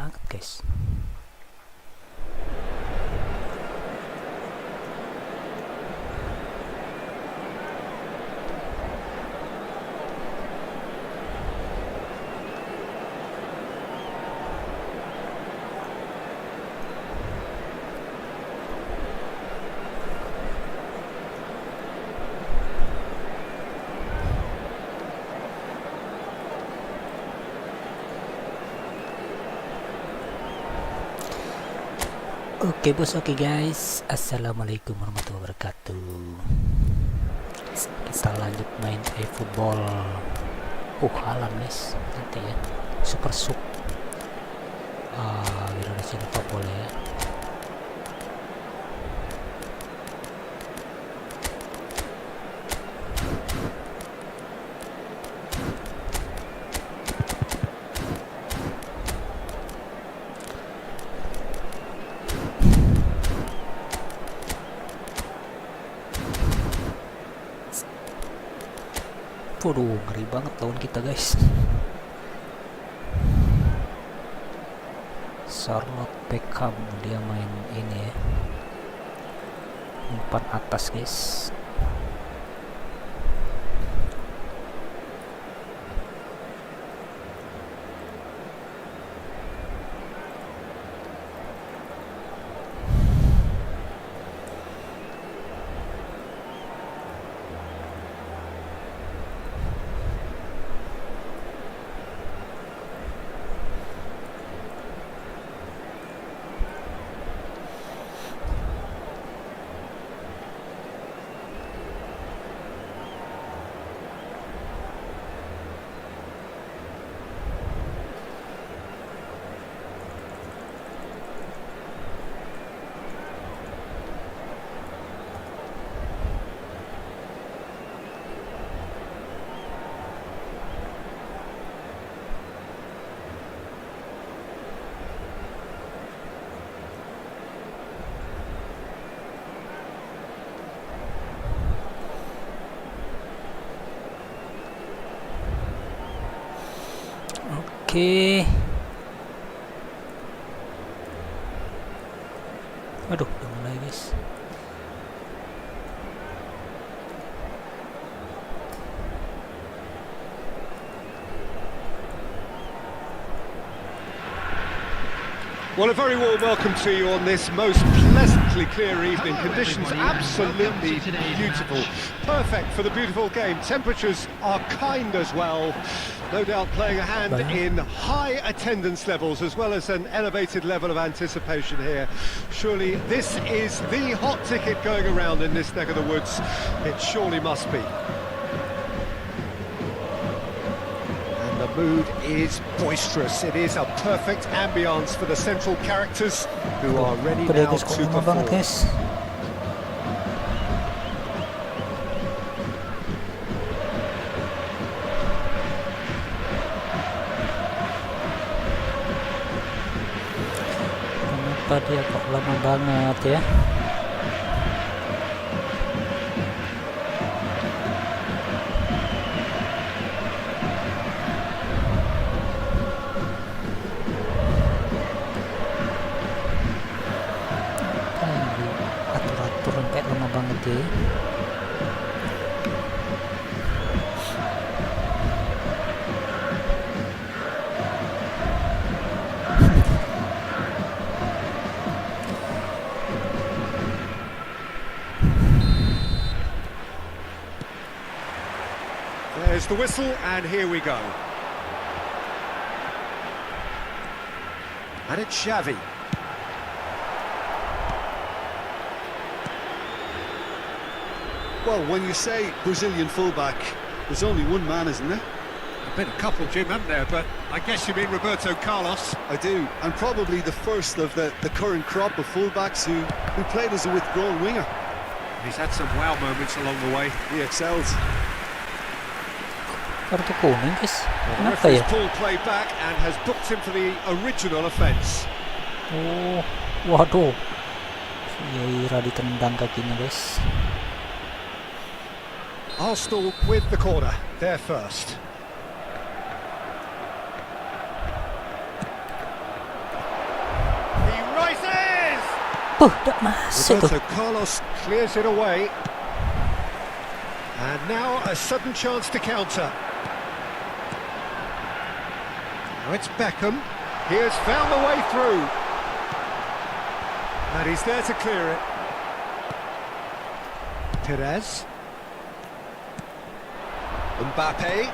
banget guys. Oke bos, oke guys, assalamualaikum warahmatullahi wabarakatuh. Kita lanjut main eFOOTBALL. Haaland guys, nanti ya super sub. Indonesia lupa boleh ya. Waduh, ngeri banget lawan kita guys. Charlotte Beckham, dia main ini ya, umpan atas guys. Oke. Aduh, udah mulai guys. Well, a very warm welcome to you on this most pleasantly clear evening. Conditions absolutely beautiful. Perfect for the beautiful game. Temperatures are kind as well. No doubt playing a hand in high attendance levels as well as an elevated level of anticipation here. Surely this is the hot ticket going around in this neck of the woods. It surely must be. The mood is boisterous. It is a perfect ambience for the central characters who are ready now to perform. Kenapa dia kok lama banget ya? There's the whistle, and here we go. And it's Xavi. Well, when you say Brazilian fullback, there's only one man, isn't there? Been a couple, Jim, haven't there? But I guess you mean Roberto Carlos. I do, and probably the first of the current crop of fullbacks who played as a withdrawn winger. He's had some wow moments along the way. He excels. Kartu kuning guys. The referee's pulled play back and has booked him for the original offence. Oh, waduh. Yaira ditendang kakinya guys. Arsenal with the corner, they're first. Tak masuk tu. Roberto Carlos clears it away. And now a sudden chance to counter. Now it's Beckham. He has found the way through. And he's there to clear it. Perez. Mbappe.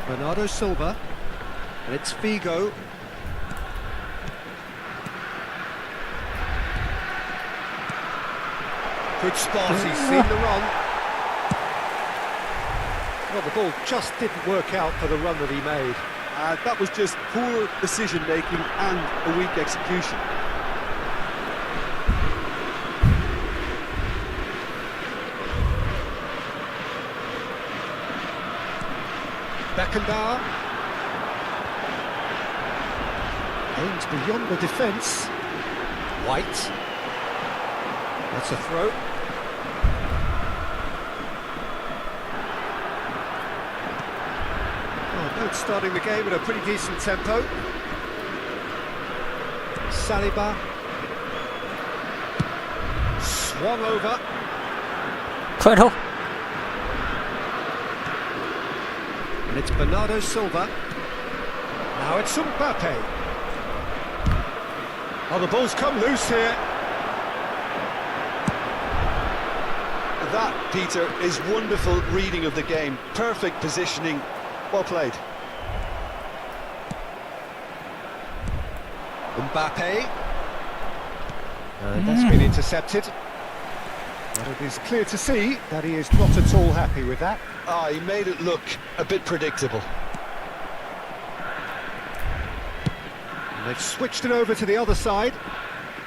Bernardo Silva. And it's Figo. Good spot, he's seen the run. Well, the ball just didn't work out for the run that he made. That was just poor decision-making and a weak execution. Beckenbauer. Aims beyond the defence. White. That's a throw. Both starting the game at a pretty decent tempo. Saliba. Swung over. Kau And it's Bernardo Silva. Now it's Mbappe. Oh, the ball's come loose here. That, Peter, is wonderful reading of the game. Perfect positioning. Well played. Mbappe. And that's been intercepted. But it is clear to see that he is not at all happy with that. He made it look a bit predictable. And they've switched it over to the other side.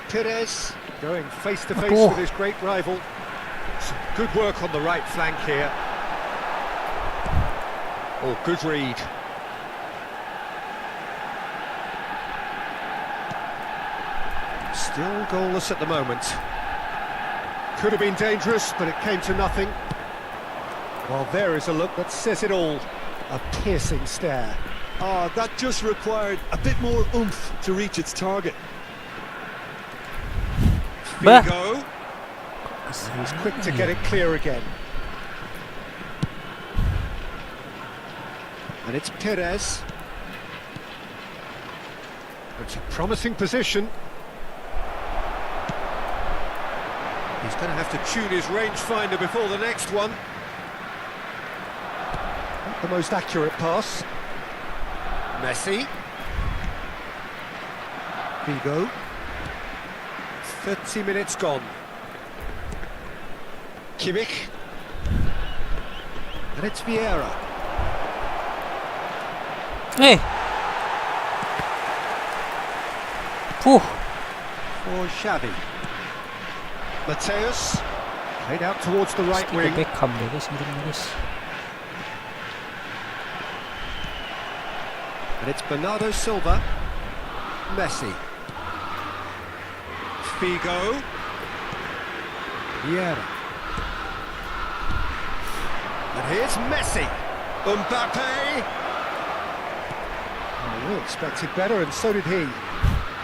Perez going face to face with his great rival. Some good work on the right flank here. Oh, good read. Still goalless at the moment. Could have been dangerous, but it came to nothing. Well, there is a look that says it all. A piercing stare. That just required a bit more oomph to reach its target. Figo. He's quick to get it clear again. And it's Perez. It's a promising position. He's going to have to tune his rangefinder before the next one. Not the most accurate pass. Messi. Figo. 30 minutes gone. Kimmich. And it's Vieira. Hey. For Xavi. Mateus. Played out towards the right wing. Beckham dia guys, guys. And it's Bernardo Silva. Messi. Figo. Vieira. And here's Messi. Mbappe. Oh, we expected better, and so did he.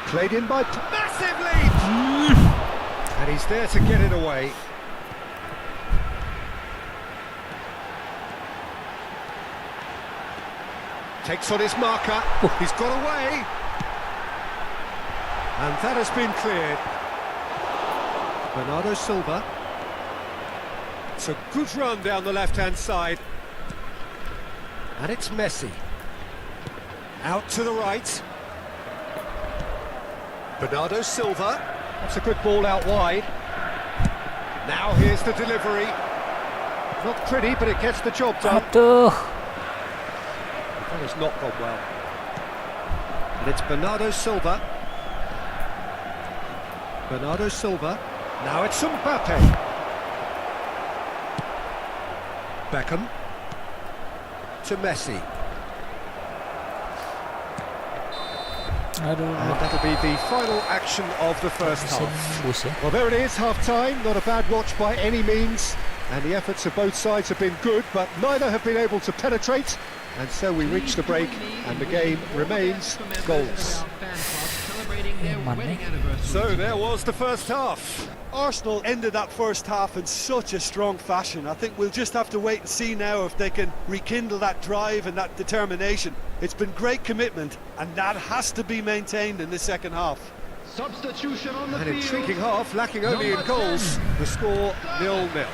Played in by massive lead. And he's there to get it away. Takes on his marker. He's got away. And that has been cleared. Bernardo Silva. It's a good run down the left-hand side. And it's Messi. Out to the right. Bernardo Silva. That's a good ball out wide. Now here's the delivery. Not pretty, but it gets the job done. Aduh. That has not gone well. And it's Bernardo Silva. Bernardo Silva. Now it's Mbappe. Beckham. To Messi. Aduh. And that'll be the final action of the first half. Well, there it is, half-time. Not a bad watch by any means. And the efforts of both sides have been good, but neither have been able to penetrate. And so we reach the break, and the game remains goalless. So there was the first half. Arsenal ended that first half in such a strong fashion. I think we'll just have to wait and see now if they can rekindle that drive and that determination. It's been great commitment, and that has to be maintained in the second half. Substitution on the An field. intriguing half, lacking only in goals. The score 0-0.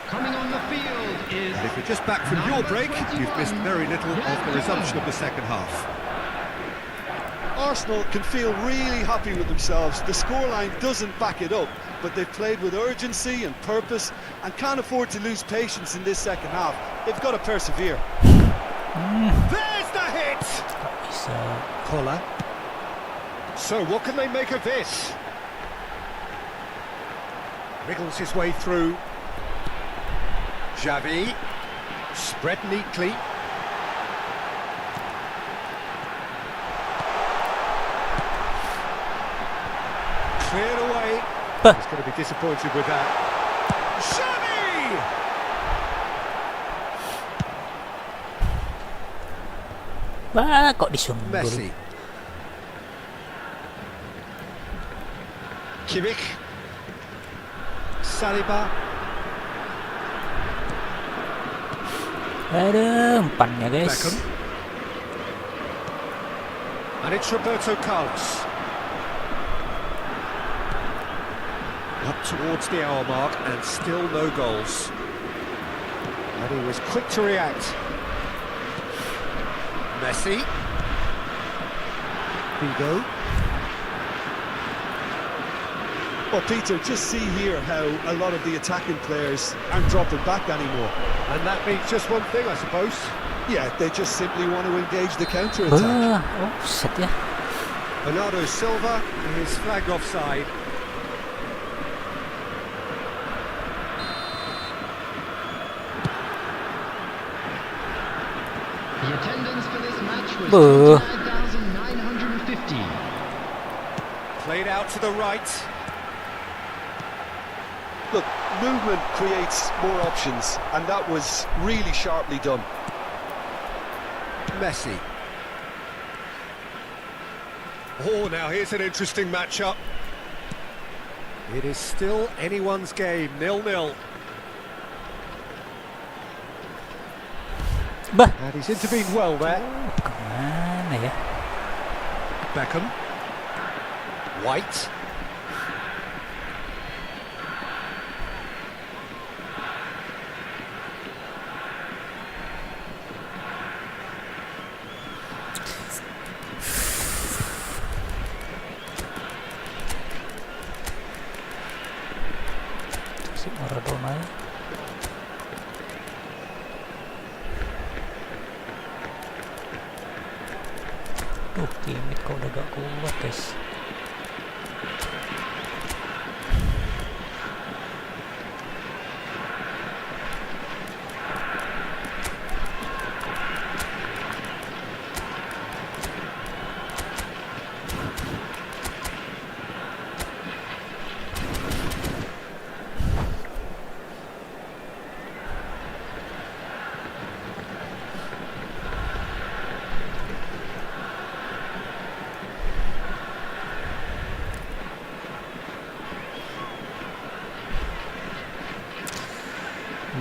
Coming on the field is. And if you're just back from your break, you've missed very little of the resumption of the second half. Arsenal can feel really happy with themselves. The scoreline doesn't back it up, but they've played with urgency and purpose and can't afford to lose patience in this second half. They've got to persevere. There's the hit! Collar. So what can they make of this? Wriggles his way through. Xavi. Spread neatly. Cleared away. He's going to be disappointed with that. Xavi! Wah, kok disundul. Messi. Kimmich. Saliba. Aduh, umpannya guys. Beckham. And it's Roberto Carlos. Up towards the hour mark and still no goals. And he was quick to react. Messi. Vigo. Well, Peter, just see here how a lot of the attacking players aren't dropping back anymore. And that means just one thing, I suppose. Yeah, they just simply want to engage the counter-attack. Oh, set ya. Bernardo Silva is flagged offside. The attendance for this match was Buh. 29,950. Played out to the right. Look, movement creates more options, and that was really sharply done. Messi. Oh, now here's an interesting matchup. It is still anyone's game, 0-0. Bah, And he's intervened well there. kemana ya? Beckham. White. Si Maradona ya. Tuh, Kimmich kok udah gak kuat guys.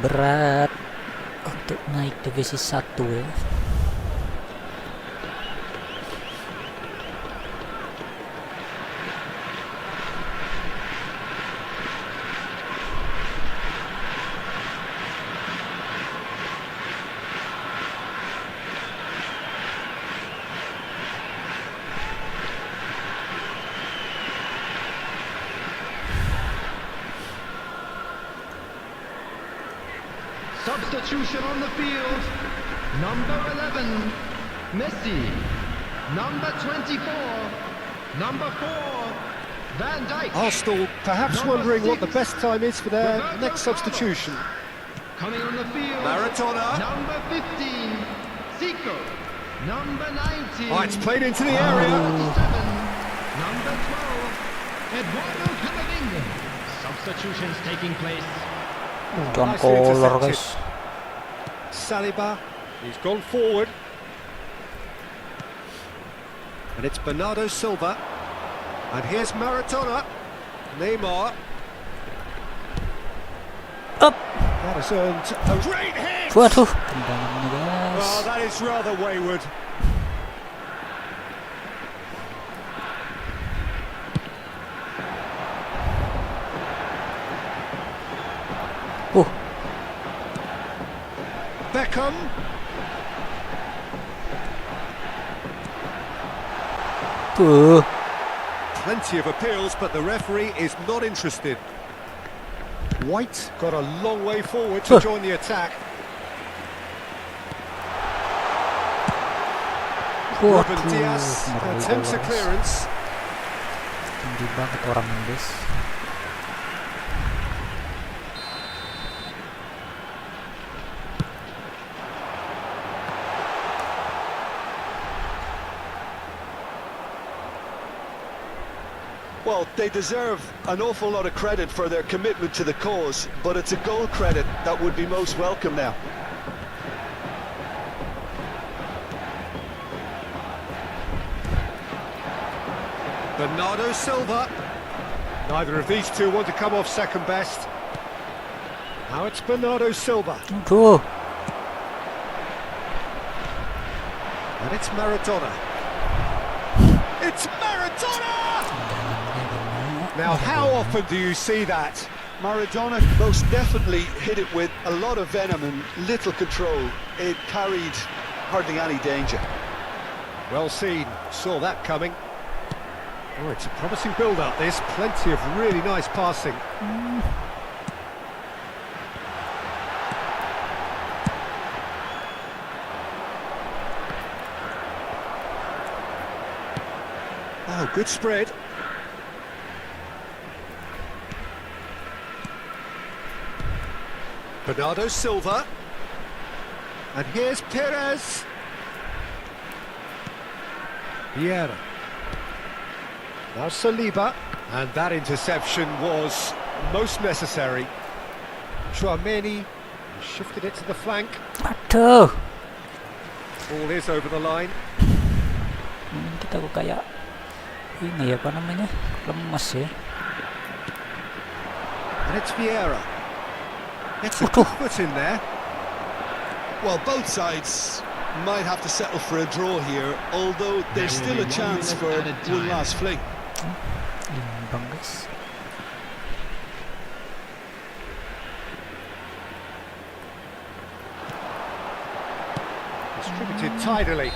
Berat untuk naik divisi 1 ya. Substitution on the field. Number 11, Messi. Number 24, number 4, Van Dijk. Arsenal perhaps Number wondering what 6, the best time is for their Roberto next substitution. Coming on the field. Maradona. Number 15, Zico. Number 19. Oh, it's played into the area. Number 12, Eduardo Camavinga. Substitutions taking place. John Nicely Color intercepted. guys. Saliba, he's gone forward. And it's Bernardo Silva. And here's Maradona, Neymar. Up. That has earned a great hit. Waduh, tendangannya guys. Well, that is rather wayward. Beckham. Plenty of appeals, but the referee is not interested. White got a long way forward to join the attack. Ruben Diaz attempts a clearance. Tinggi banget orang ini guys. Well, they deserve an awful lot of credit for their commitment to the cause, but it's a goal credit that would be most welcome now. Bernardo Silva. Neither of these two want to come off second best. Now it's Bernardo Silva. Tuh. And it's Maradona. It's Maradona! Now, how often do you see that? Maradona most definitely hit it with a lot of venom and little control. It carried hardly any danger. Well seen, saw that coming. Oh, it's a promising build-up, this. Plenty of really nice passing. Oh, good spread. Bernardo Silva. And here's Perez. Vieira. Now Saliba. And that interception was most necessary. Chouameni shifted it to the flank. Aduh. Ball is over the line. Kita kok kayak ini apa namanya? Lemes ya. And it's Vieira. It's a good foot in there. Well, both sides might have to settle for a draw here, although there's still a chance for one last fling. Imbang guys. Distributed tidily.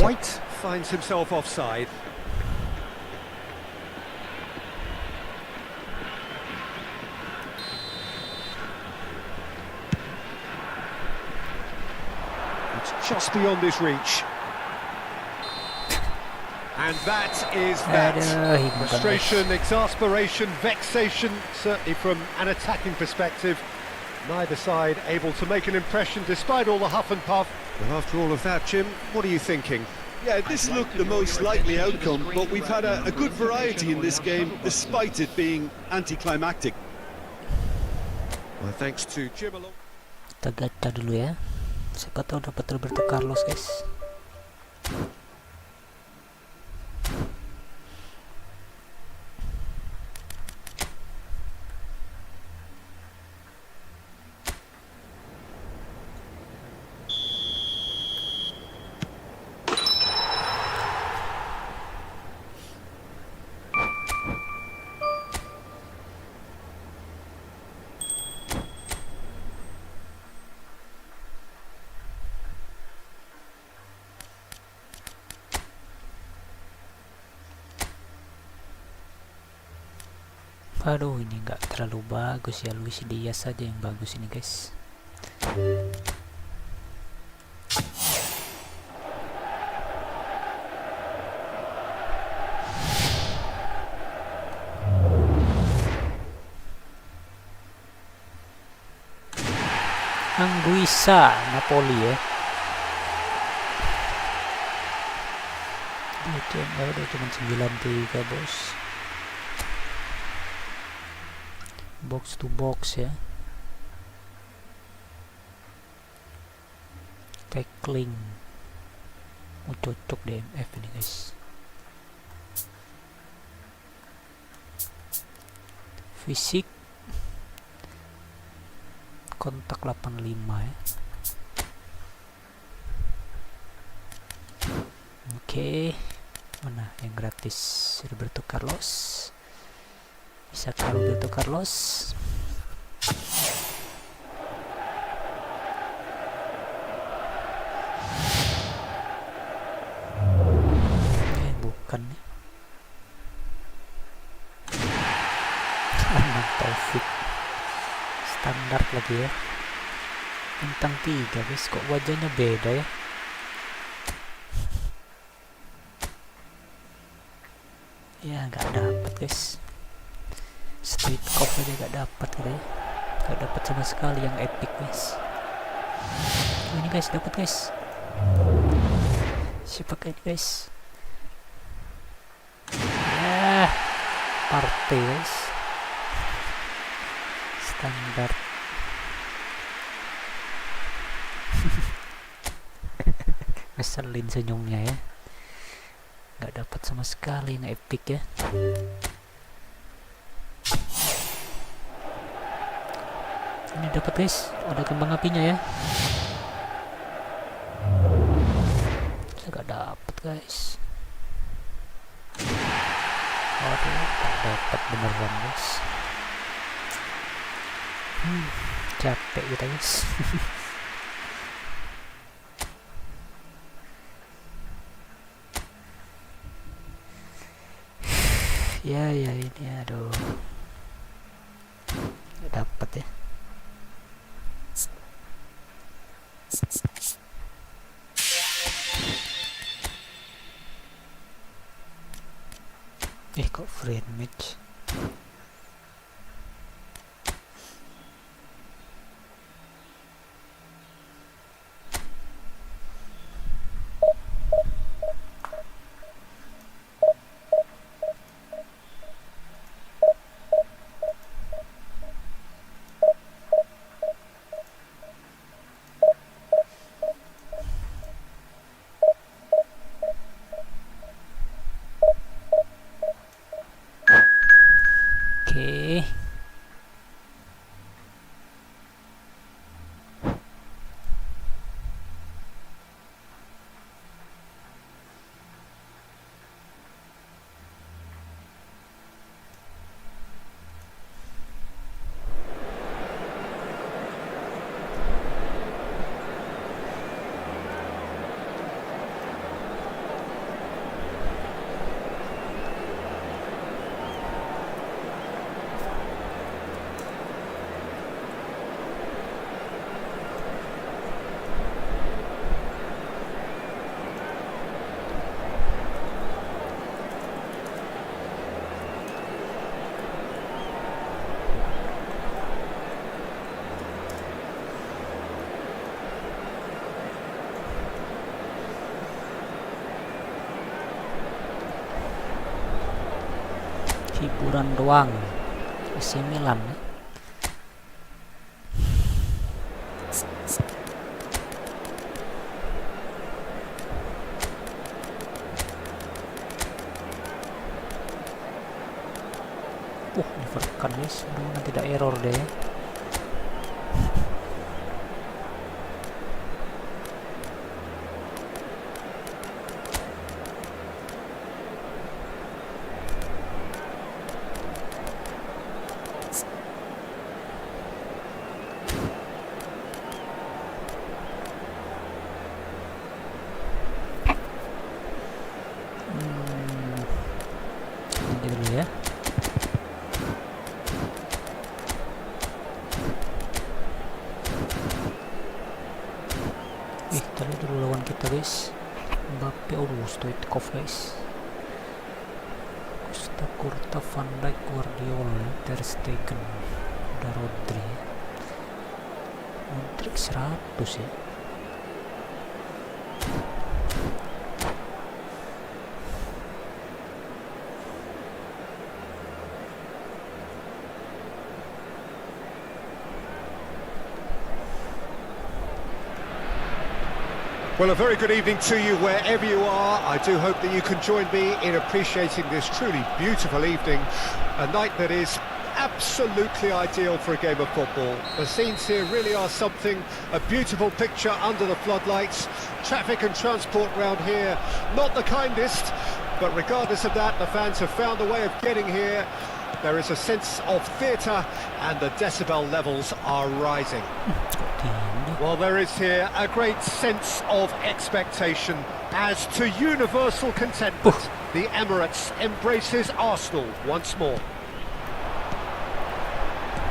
White finds himself offside. Just beyond his reach. And that is that. Frustration, exasperation, vexation, certainly from an attacking perspective. Neither side able to make an impression despite all the huff and puff. But after all of that, Jim, what are you thinking? Yeah, this looked the most likely outcome, but we've had a good variety in this game, despite it being anticlimactic. Well, thanks to Jim along. Kita gacha dulu ya. Siapa tahu dapat Roberto Carlos guys. Aduh, ini nggak terlalu bagus ya. Luis Diaz saja yang bagus ini guys. Anguissa Napoli ya. Itu yang baru cuma 93 bos. Box to box ya. Tackling mau cocok DMF ini guys. Fisik kontak 85 ya. Oke, mana yang gratis? Roberto Carlos. Bisa ke Roberto Carlos. Bukan nih. Anak Taufik. Standar lagi ya. Bintang 3 guys, kok wajahnya beda ya. Ya nggak dapat guys. Street cop aja nggak dapat gitu ya. Nggak dapat sama sekali yang epic guys. Ini guys dapat guys. Siapa kayak guys? Ya, party guys. Standar. Ngeselin senyumnya ya. Nggak dapat sama sekali yang epic ya. Ini dapat guys, ada kembang apinya ya. Nggak dapat guys. Waduh, nggak dapat beneran guys. Capek kita guys. Ya ini aduh, nggak dapat ya. Kok friend match? Oke. Hiburan doang. AC Milan ya. Overkan guys, mudah-mudahan tidak error deh. Ini dulu ya. Tadi dulu lawan kita guys. Mbappe, Stoichkov guys. Costa Curta, Van Dijk, Guardiola, Ter Stegen, udah Rodri. Modric 100 ya. Well, a very good evening to you wherever you are. I do hope that you can join me in appreciating this truly beautiful evening, a night that is absolutely ideal for a game of football. The scenes here really are something, a beautiful picture under the floodlights. Traffic and transport round here, not the kindest, but regardless of that, the fans have found a way of getting here. There is a sense of theatre, and the decibel levels are rising. Well, there is here a great sense of expectation as to universal contentment. The Emirates embraces Arsenal once more.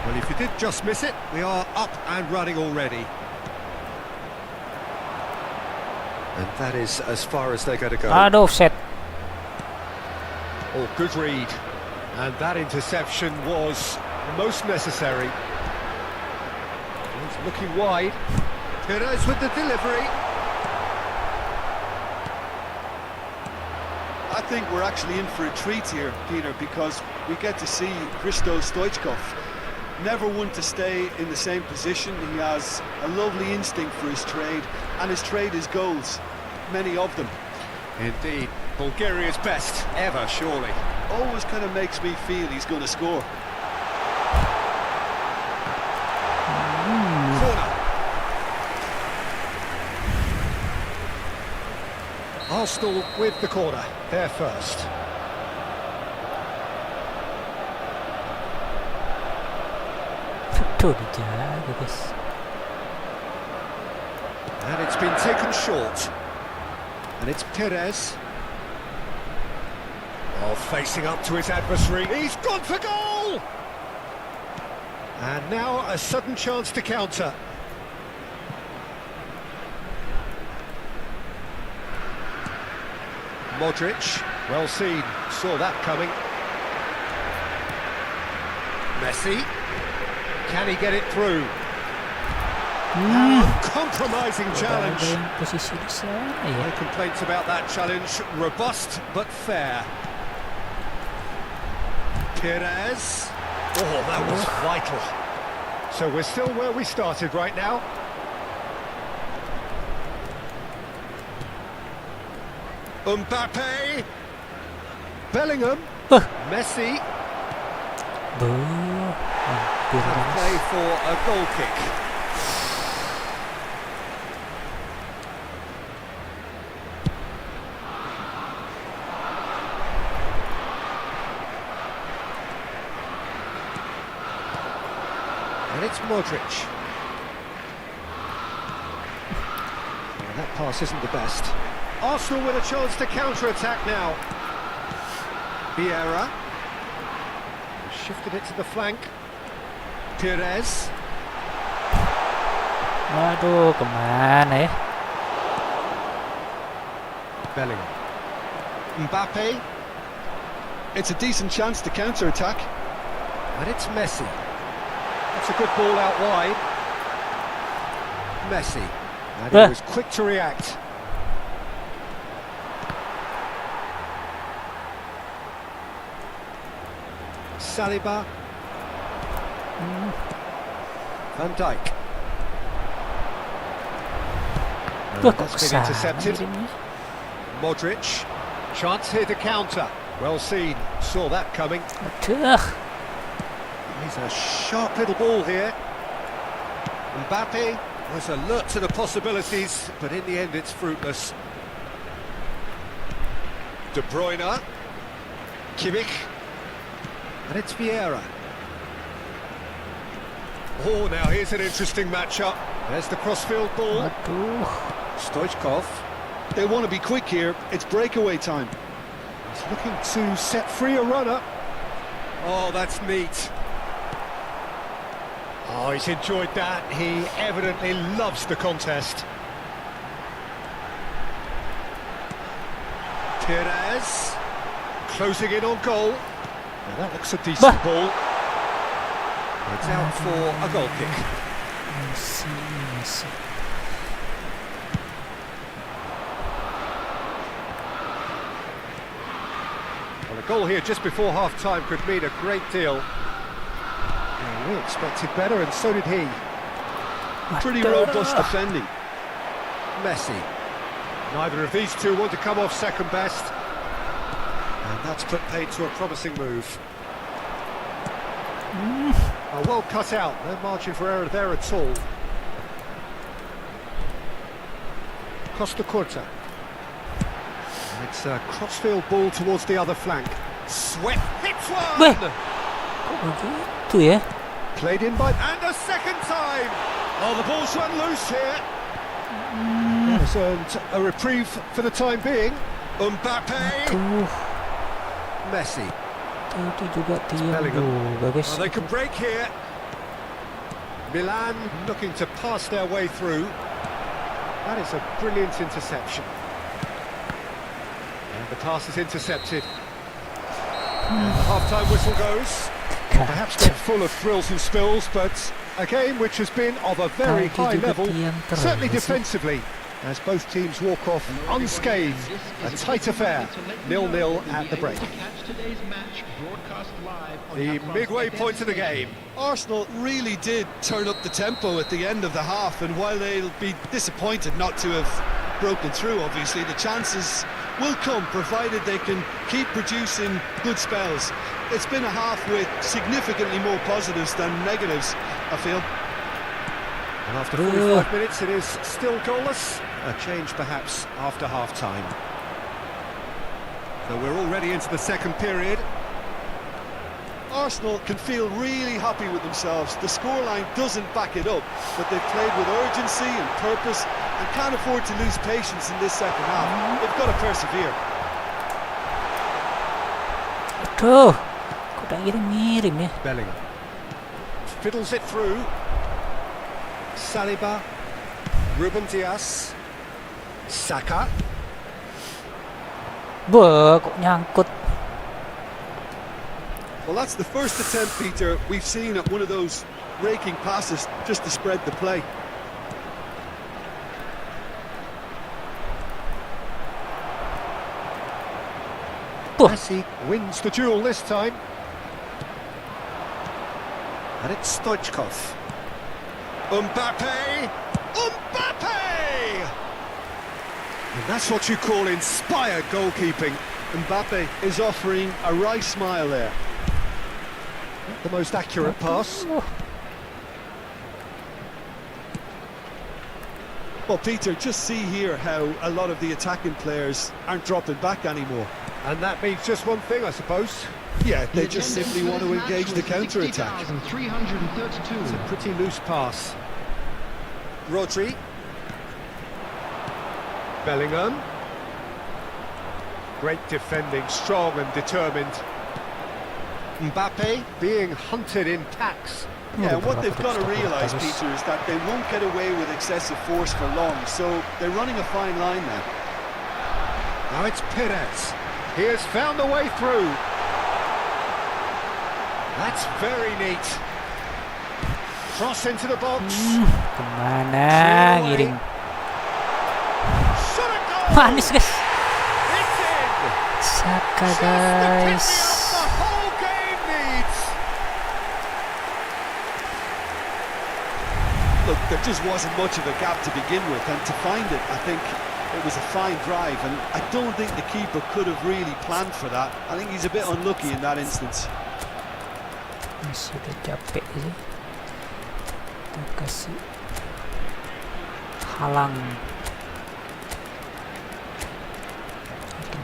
Well, if you did just miss it, we are up and running already. And that is as far as they're going to go. Aduh, set. Oh, good read. And that interception was most necessary. He's looking wide. Perez with the delivery. I think we're actually in for a treat here, Peter, because we get to see Hristo Stoichkov. Never one to stay in the same position. He has a lovely instinct for his trade, and his trade is goals. Many of them. Indeed, Bulgaria's best ever, surely. Always kind of makes me feel he's going to score. Corner. Arsenal with the corner, there first. Tuh dijaga, guys. And it's been taken short. And it's Perez. Oh, facing up to his adversary. He's gone for goal! And now a sudden chance to counter. Modric, well seen, saw that coming. Messi, can he get it through? Compromising challenge. Posisi di sana ya. No complaints about that challenge, robust but fair. Perez, oh, that was vital. So we're still where we started right now. Mbappe, Bellingham, Messi, play for a goal kick. And it's Modric. Well, that pass isn't the best. Arsenal with a chance to counter-attack now. Vieira. Shifted it to the flank. Perez. Aduh, kemana ya? Bellingham. Mbappe. It's a decent chance to counter-attack. And it's Messi. That's a good ball out wide. Messi. And he was quick to react. Saliba. Van Dijk. That's been intercepted. Modric. Chance here to counter. Well seen. Saw that coming. Aduh. He's a sharp little ball here. Mbappe was alert to the possibilities, but in the end it's fruitless. De Bruyne. Kimmich. And it's Vieira. Oh, now here's an interesting matchup. There's the crossfield ball. Aduh. Stoichkov. They want to be quick here. It's breakaway time. He's looking to set free a runner. Oh, that's neat. Oh, he's enjoyed that. He evidently loves the contest. Perez. Closing in on goal. Now that looks a decent ball. It's out for a goal kick. Messi. Well, a goal here just before half-time could mean a great deal. Yeah, we expected better, and so did he. Pretty robust defending. Messi. Neither of these two want to come off second best. And that's put paid to a promising move. Oh, well cut out. No margin for error there at all. Costa Corta. And it's a crossfield ball towards the other flank. Sweat hits Weh. one! Kok begitu ya? Played in by... And a second time! Oh, the ball's run loose here. Has earned a reprieve for the time being. Mbappe. Tuh, Messi. tadi juga tiang Bellingham. juga guys. Oh, they can break here. Milan looking to pass their way through. That is a brilliant interception. And the pass is intercepted. And the half-time whistle goes. Perhaps not full of thrills and spills, but a game which has been of a very Tadi high juga level, tiang terus. certainly defensively, as both teams walk off unscathed. A tight affair, 0-0 at the break. The midway point of the game. Arsenal really did turn up the tempo at the end of the half, and while they'll be disappointed not to have broken through, obviously, the chances will come, provided they can keep producing good spells. It's been a half with significantly more positives than negatives, I feel. And after 45 minutes, it is still goalless. A change perhaps after half-time. So we're already into the second period. Arsenal can feel really happy with themselves. The scoreline doesn't back it up, but they've played with urgency and purpose and can't afford to lose patience in this second half. They've got to persevere. Aduh, kok tak ngirim ya? Bellingham fiddles it through. Saliba, Ruben Dias, Saka. Beuh, kok nyangkut. Well, that's the first attempt, Peter, we've seen at one of those raking passes just to spread the play. Messi wins the duel this time. And it's Stoichkov. Mbappe! Mbappe! And that's what you call inspired goalkeeping. Mbappe is offering a wry smile there. The most accurate pass. Well, Peter, just see here how a lot of the attacking players aren't dropping back anymore. And that means just one thing, I suppose. Yeah, they just simply want to engage the counter-attack. It's a pretty loose pass. Rodri. Bellingham. Great defending, strong and determined. Mbappe being hunted in packs. Yeah, and what they've got to realise, Peter, is that they won't get away with excessive force for long, so they're running a fine line now. Now it's Perez. He has found a way through. That's very neat. Cross into the box. Kemana ngirim? Shot at goal! Manis guys. It's in! Saka Just the guys. pick-me-up the whole game needs. Look, there just wasn't much of a gap to begin with, and to find it, I think it was a fine drive, and I don't think the keeper could have really planned for that. I think he's a bit unlucky in that instance. Masih udah capek sih. Kita kasih halang.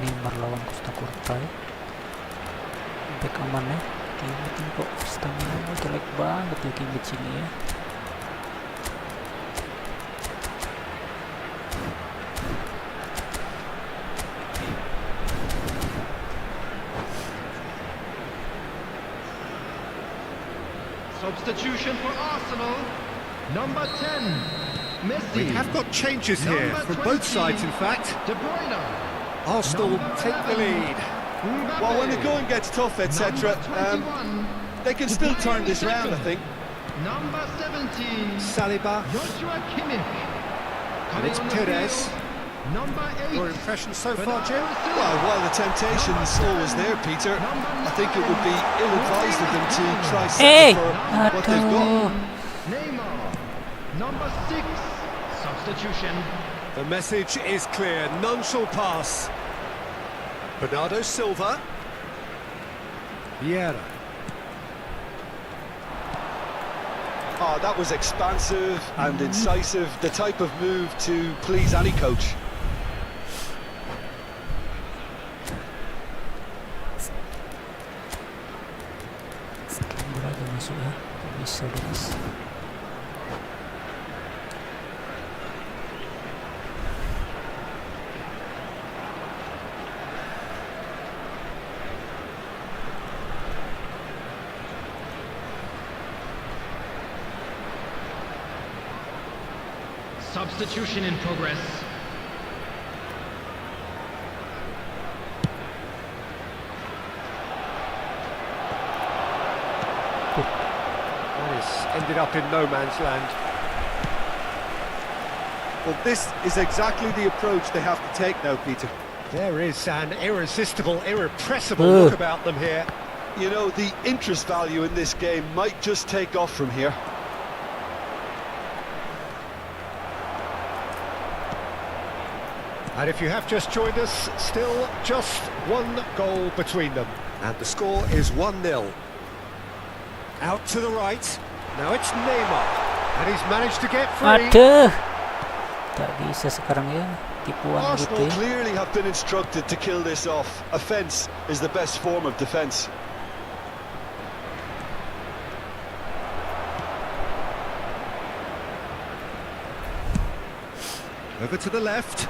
Neymar lawan Costa Curta ya. Back aman ya. Kimmich kok stamina jelek banget ya Kimmich ini ya. Substitution for Arsenal. Number 10, Messi. We have got changes here Number from both 20, sides, in fact. De Bruyne. Arsenal take the lead. Mbappe. Well, when the going gets tough, etc., Number 21, they can still turn this round, I think. Number 17, Saliba. Joshua Kimmich. And Coming it's on the Perez. field, Number 8, Your impression so far, Jim? Well, while the temptation's always there, Peter, I think it would be ill-advised of them to try Hey! settle for what they've Aduh. got. Neymar. Number 6, substitution. The message is clear. None shall pass. Bernardo Silva. Vieira. Oh, that was expansive and incisive, the type of move to please any coach. Bola aja masuk ya, bisa guys. Substitution in progress. That is ended up in no man's land. Well, this is exactly the approach they have to take now, Peter. There is an irresistible, irrepressible look about them here. You know, the interest value in this game might just take off from here. And if you have just joined us, still just one goal between them. And the score is 1-0. Out to the right. Now it's Neymar. And he's managed to get free. Aduh, tak bisa sekarang ya, tipuan gitu Arsenal ya. clearly have been instructed to kill this off. Offence is the best form of defence. Over to the left.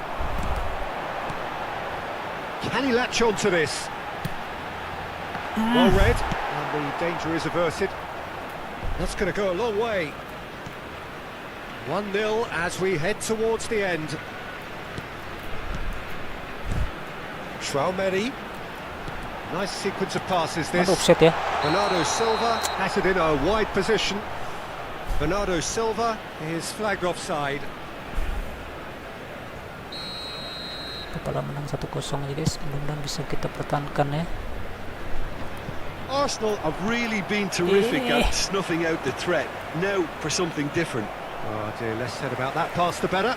Can he latch on to this? Well read, and the danger is averted. That's going to go a long way. 1-0 as we head towards the end. Traumeri. Nice sequence of passes this. Aduh, offset ya. Bernardo Silva has it in a wide position. Bernardo Silva is flagged offside. Kepala menang 1-0 aja guys, mudah-mudahan bisa kita pertahankan ya. Arsenal have really been terrific at snuffing out the threat. Now for something different. Oh dear, less said about that pass the better.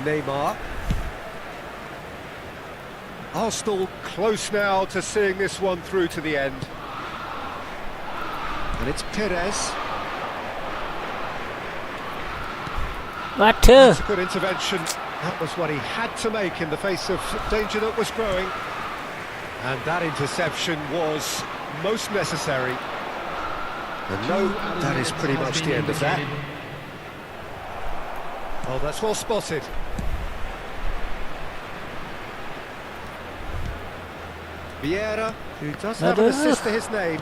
Neymar. Arsenal close now to seeing this one through to the end. And it's Perez. Waduh, That's a good intervention. That was what he had to make in the face of danger that was growing. And that interception was most necessary. And no, that is pretty much the end of that. Oh, that's well spotted. Vieira, who does have an assist to his name.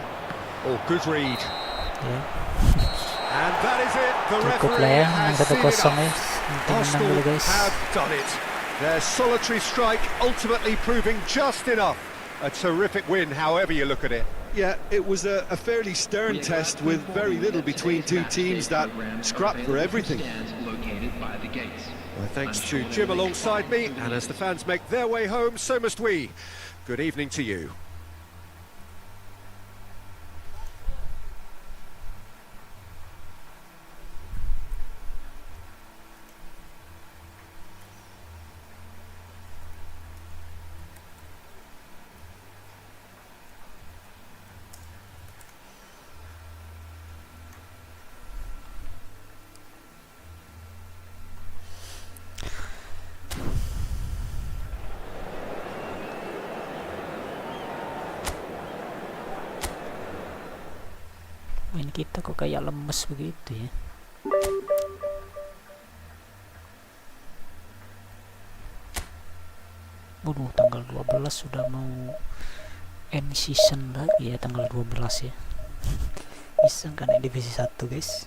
Oh, good read. ya. And that is it. The Cukup lah referee ya, has menang 1-0 seen it ya. up. Penting menang Arsenal dulu guys. have done it. Their solitary strike ultimately proving just enough. A terrific win, however you look at it. Yeah, it was a fairly stern test with very little between two teams that scrapped for everything. Well, thanks to Jim alongside me, and as the fans make their way home, so must we. Good evening to you. Main kita kok kayak lemes begitu ya. Waduh, tanggal 12 sudah mau end season lagi ya, tanggal 12 ya. Bisa kan naik divisi 1 guys.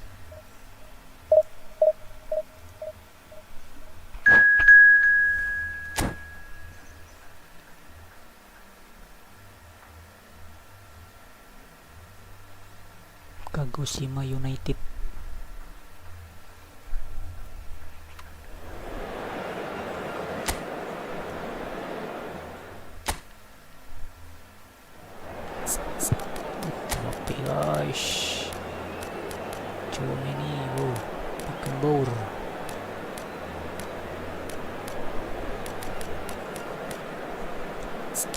Kagoshima United. Oke guys, cuma ini, wow, bikin bor.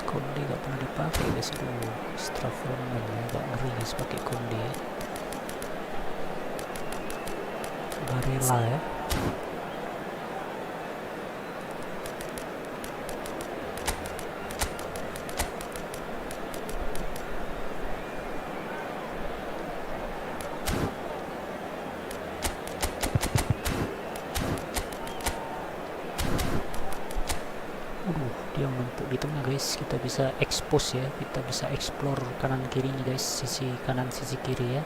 Konde gak pernah dipakai guys, aduh, Strafron agak ngeri guys pakai konde. Barella ya. Dia menumpuk di tengah guys. Kita bisa expose ya, kita bisa explore kanan kirinya guys, sisi kanan sisi kiri ya.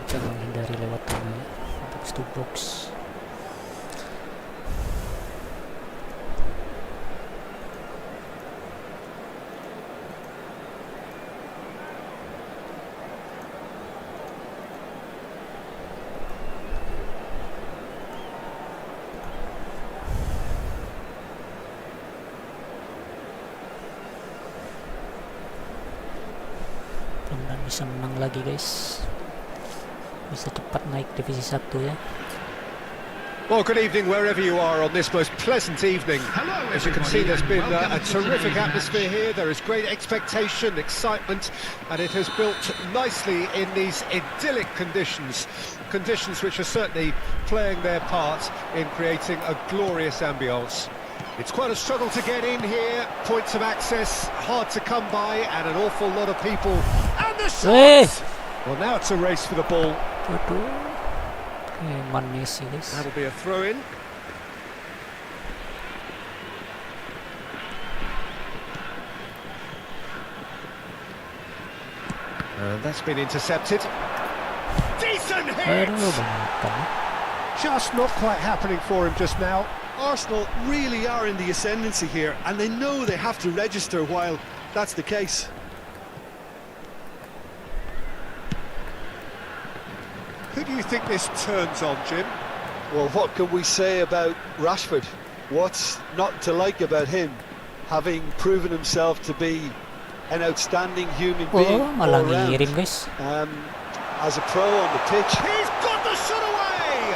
Kita menghindari lewat tengah ya, box to box. Mudah-mudahan bisa menang lagi guys, bisa cepat naik divisi 1 ya. Well, good evening wherever you are on this most pleasant evening. As you can see, there's been a terrific atmosphere here. There is great expectation, excitement, and it has built nicely in these idyllic conditions. Conditions which are certainly playing their part in creating a glorious ambience. It's quite a struggle to get in here. Points of access hard to come by, and an awful lot of people. And the shot! Well, now it's a race for the ball. Messi guys. That'll be a throw-in. And that's been intercepted. Decent hit! Just not quite happening for him just now. Arsenal really are in the ascendancy here, and they know they have to register while that's the case. Who do you think this turns on, Jim? Well, what can we say about Rashford? What's not to like about him, having proven himself to be an outstanding human being malah all round. ngirim guys. As a pro on the pitch. He's got the shot away!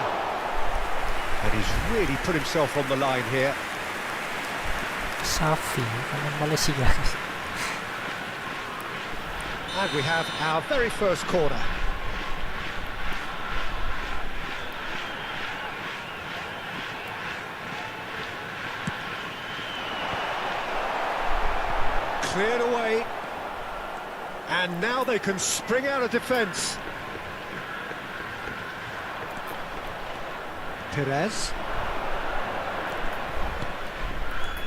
And he's really put himself on the line here. Safi, pemain Malaysia guys. And we have our very first corner. Cleared away, and now they can spring out of defence. Perez.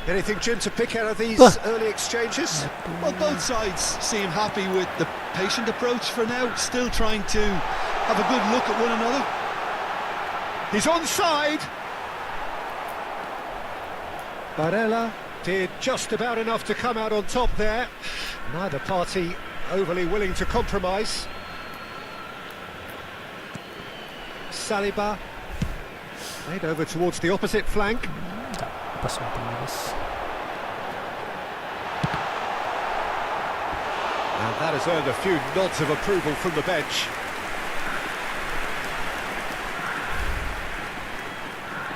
Anything, Jim, to pick out of these early exchanges? Well, both sides seem happy with the patient approach for now, still trying to have a good look at one another. He's onside. Barella did just about enough to come out on top there. Neither party overly willing to compromise. Saliba made over towards the opposite flank. And that has earned a few nods of approval from the bench.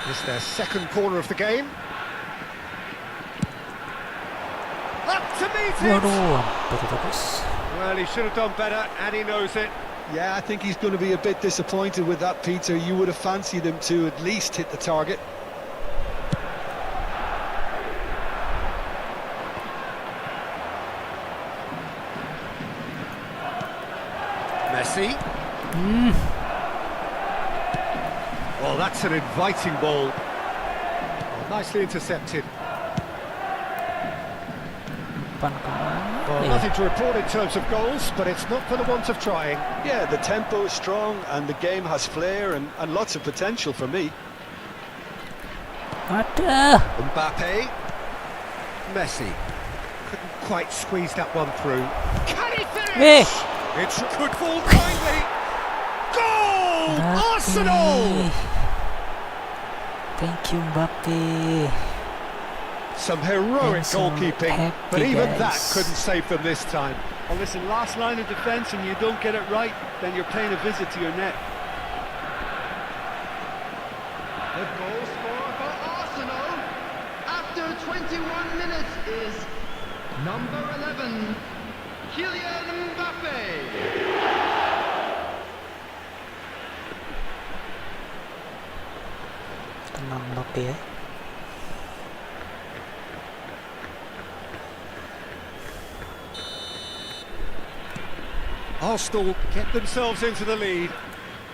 It's their second corner of the game. Up to meet it! Well, he should have done better, and he knows it. Yeah, I think he's going to be a bit disappointed with that, Peter. You would have fancied him to at least hit the target. Messi. Well, that's an inviting ball. Well, nicely intercepted. Well, nothing to report in terms of goals, but it's not for the want of trying. Yeah, the tempo is strong and the game has flair and lots of potential for me. Mbappe. Messi. Couldn't quite squeeze that one through. Can he finish? It's good ball kindly. Goal! Arsenal! Thank you, Mbappe. Some heroic goalkeeping, but even that couldn't save them this time. Well, listen, last line of defence, and you don't get it right, then you're paying a visit to your net. The goal scorer for Arsenal after 21 minutes is number 11, Kylian Mbappe. nambak ya. Arsenal get themselves into the lead.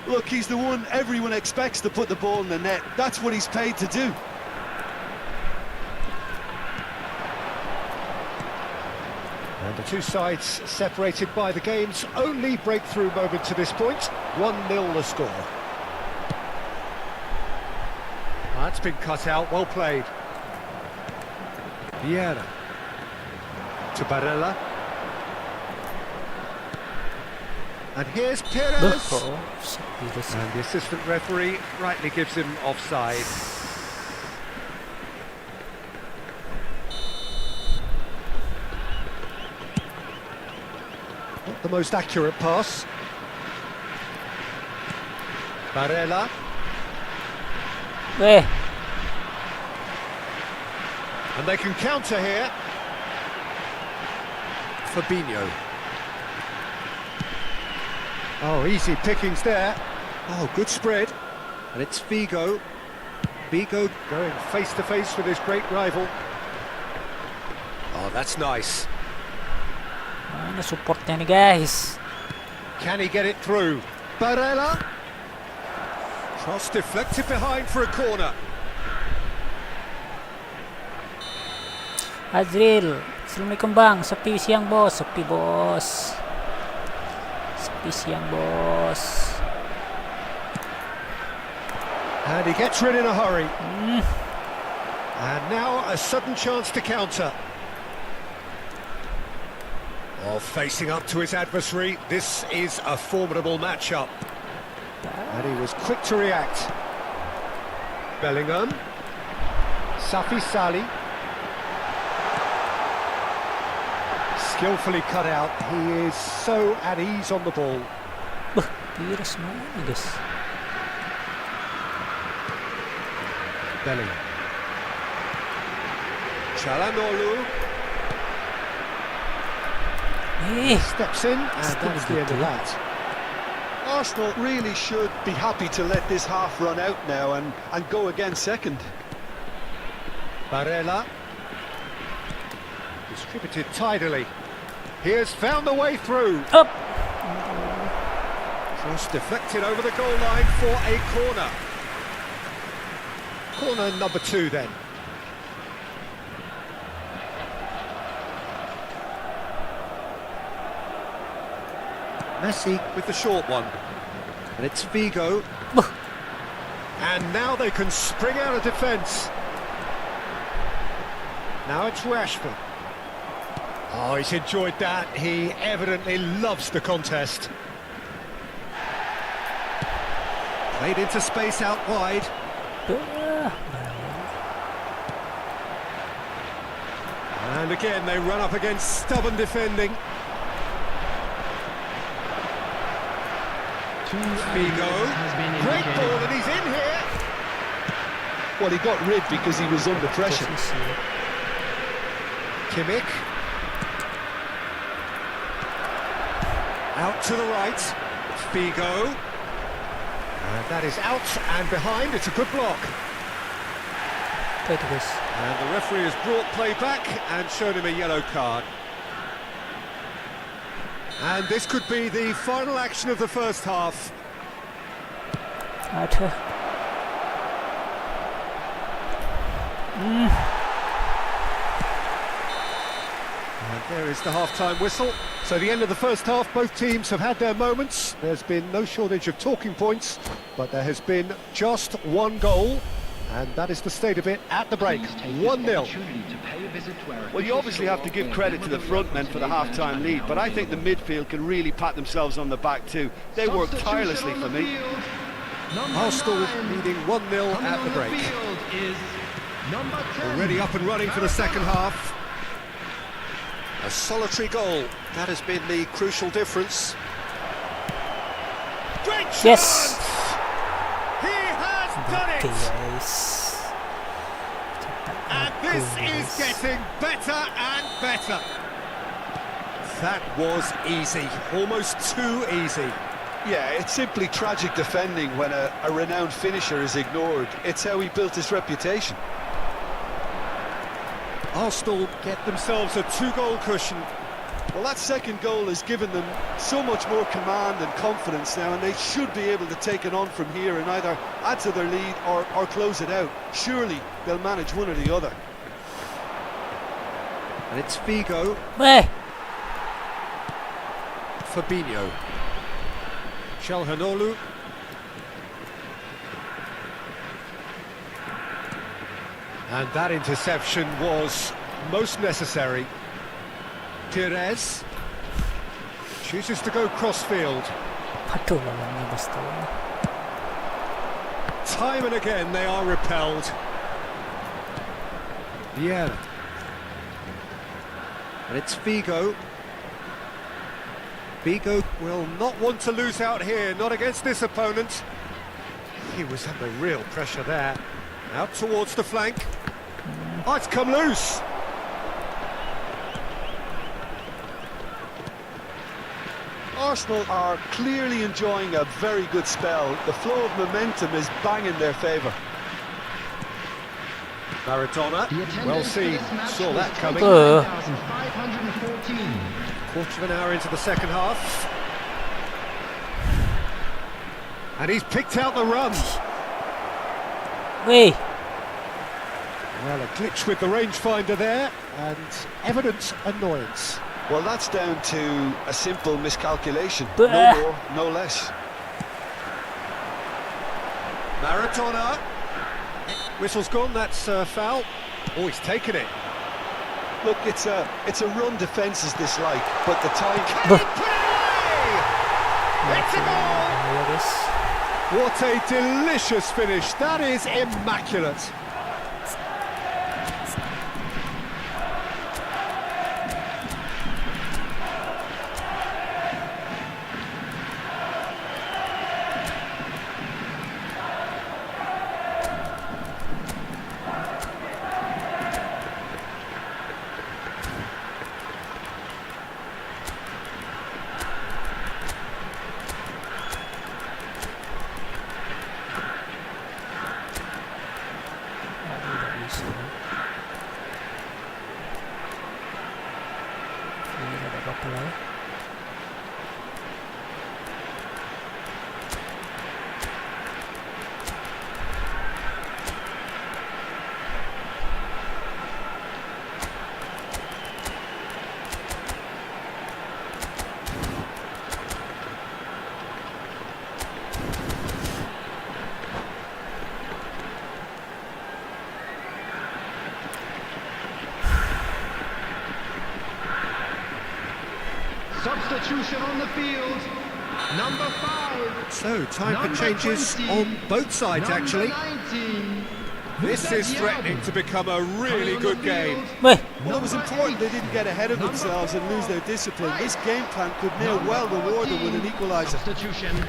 Look, he's the one everyone expects to put the ball in the net. That's what he's paid to do. And the two sides separated by the game's only breakthrough moment to this point. 1-0 the score. That's been cut out, well played. Vieira. To Barella. And here's Perez. And the assistant referee rightly gives him offside. Not the most accurate pass. Barella. And they can counter here. Fabinho. Oh, easy pickings there. Oh, good spread. And it's Figo. Figo going face-to-face with his great rival. Oh, that's nice. Mana supportnya nih guys? Can he get it through? Barella. Cross deflected behind for a corner. Azril, Assalamualaikum bang. Sepi siang bos, sepi bos. Sepi siang bos. And he gets rid in a hurry. And now a sudden chance to counter. Oh, facing up to his adversary, this is a formidable matchup. And he was quick to react. Bellingham. Safi Sali. Skillfully cut out. He is so at ease on the ball. Tiras mana guys? Bellingham. Çalhanoğlu. Steps in, and that's the end of that. Arsenal really should be happy to let this half run out now and go again second. Barella. Distributed tidily. He has found the way through. Up. Cross deflected over the goal line for a corner. Corner number 2 then. Messi with the short one. And it's Figo. And now they can spring out of defence. Now it's Rashford. Oh, he's enjoyed that. He evidently loves the contest. Played into space out wide. And again, they run up against stubborn defending. Figo. Great ball, and he's in here. Well, he got rid because he was under pressure. Kimmich. Out to the right. Figo. And that is out and behind. It's a good block. And the referee has brought play back and shown him a yellow card. And this could be the final action of the first half. Ada. And there is the half-time whistle. So the end of the first half, both teams have had their moments. There's been no shortage of talking points, but there has been just one goal. And that is the state of it at the break, 1-0. Well, you obviously have to give credit to the front men for the half-time lead, but I think the midfield can really pat themselves on the back too. They worked tirelessly for me. Arsenal leading 1-0 at the break. Already up and running for the second half. A solitary goal, that has been the crucial difference. Great chance! Yes. He has done it! And this is getting better and better. That was easy, almost too easy. Yeah, it's simply tragic defending when a renowned finisher is ignored. It's how he built his reputation. Arsenal get themselves a 2-goal cushion. Well, that second goal has given them so much more command and confidence now, and they should be able to take it on from here and either add to their lead or close it out. Surely they'll manage one or the other. And it's Figo. Weh. Fabinho. Calhanoglu. And that interception was most necessary. Pires chooses to go crossfield. Aduh, lawannya bos tuh. Time and again they are repelled. Yeah. And it's Figo. Figo will not want to lose out here, not against this opponent. He was under real pressure there. Out towards the flank. Oh, it's come loose. Arsenal are clearly enjoying a very good spell. The flow of momentum is bang in their favour. Maradona, well seen, saw that coming. 514. Quarter of an hour into the second half. And he's picked out the run. Weh. Well, a glitch with the rangefinder there, and evident annoyance. Well, that's down to a simple miscalculation. But, No more, no less. Maradona. Whistle's gone, that's foul. Oh, he's taken it. Look, it's a run defence is dislike, but the time... It's a goal! What a delicious finish. That is immaculate. Substitution on the field. Number 5. So, time Number for changes 20. on both sides, Number actually. 19. This is threatening to become a really good game. Weh. Well, it was important they didn't get ahead of themselves and lose their discipline. This game plan could now well reward them with an equaliser. Substitution.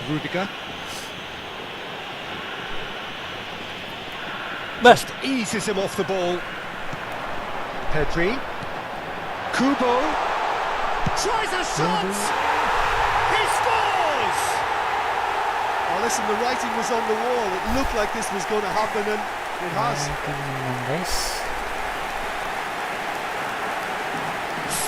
Rudiger. Best. Eases him off the ball. Pedri. Kubo. Tries a shot! He scores! Oh, listen, the writing was on the wall. It looked like this was going to happen, and it has. Guys.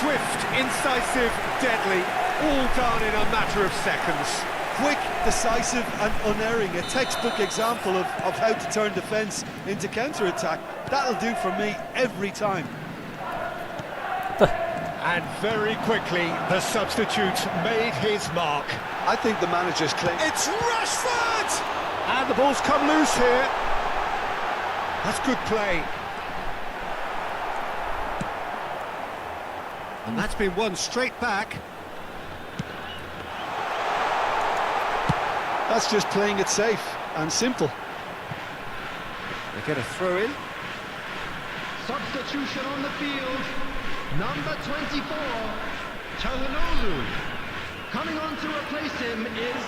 Swift, incisive, deadly. All done in a matter of seconds. Quick, decisive and unerring. A textbook example of how to turn defence into counter-attack. That'll do for me every time. And very quickly, the substitute made his mark. I think the manager's claim... It's Rashford! And the ball's come loose here. That's good play. And that's been won straight back. That's just playing it safe and simple. They get a throw in. Substitution on the field. Number 24. Calhanoglu. Coming on to replace him is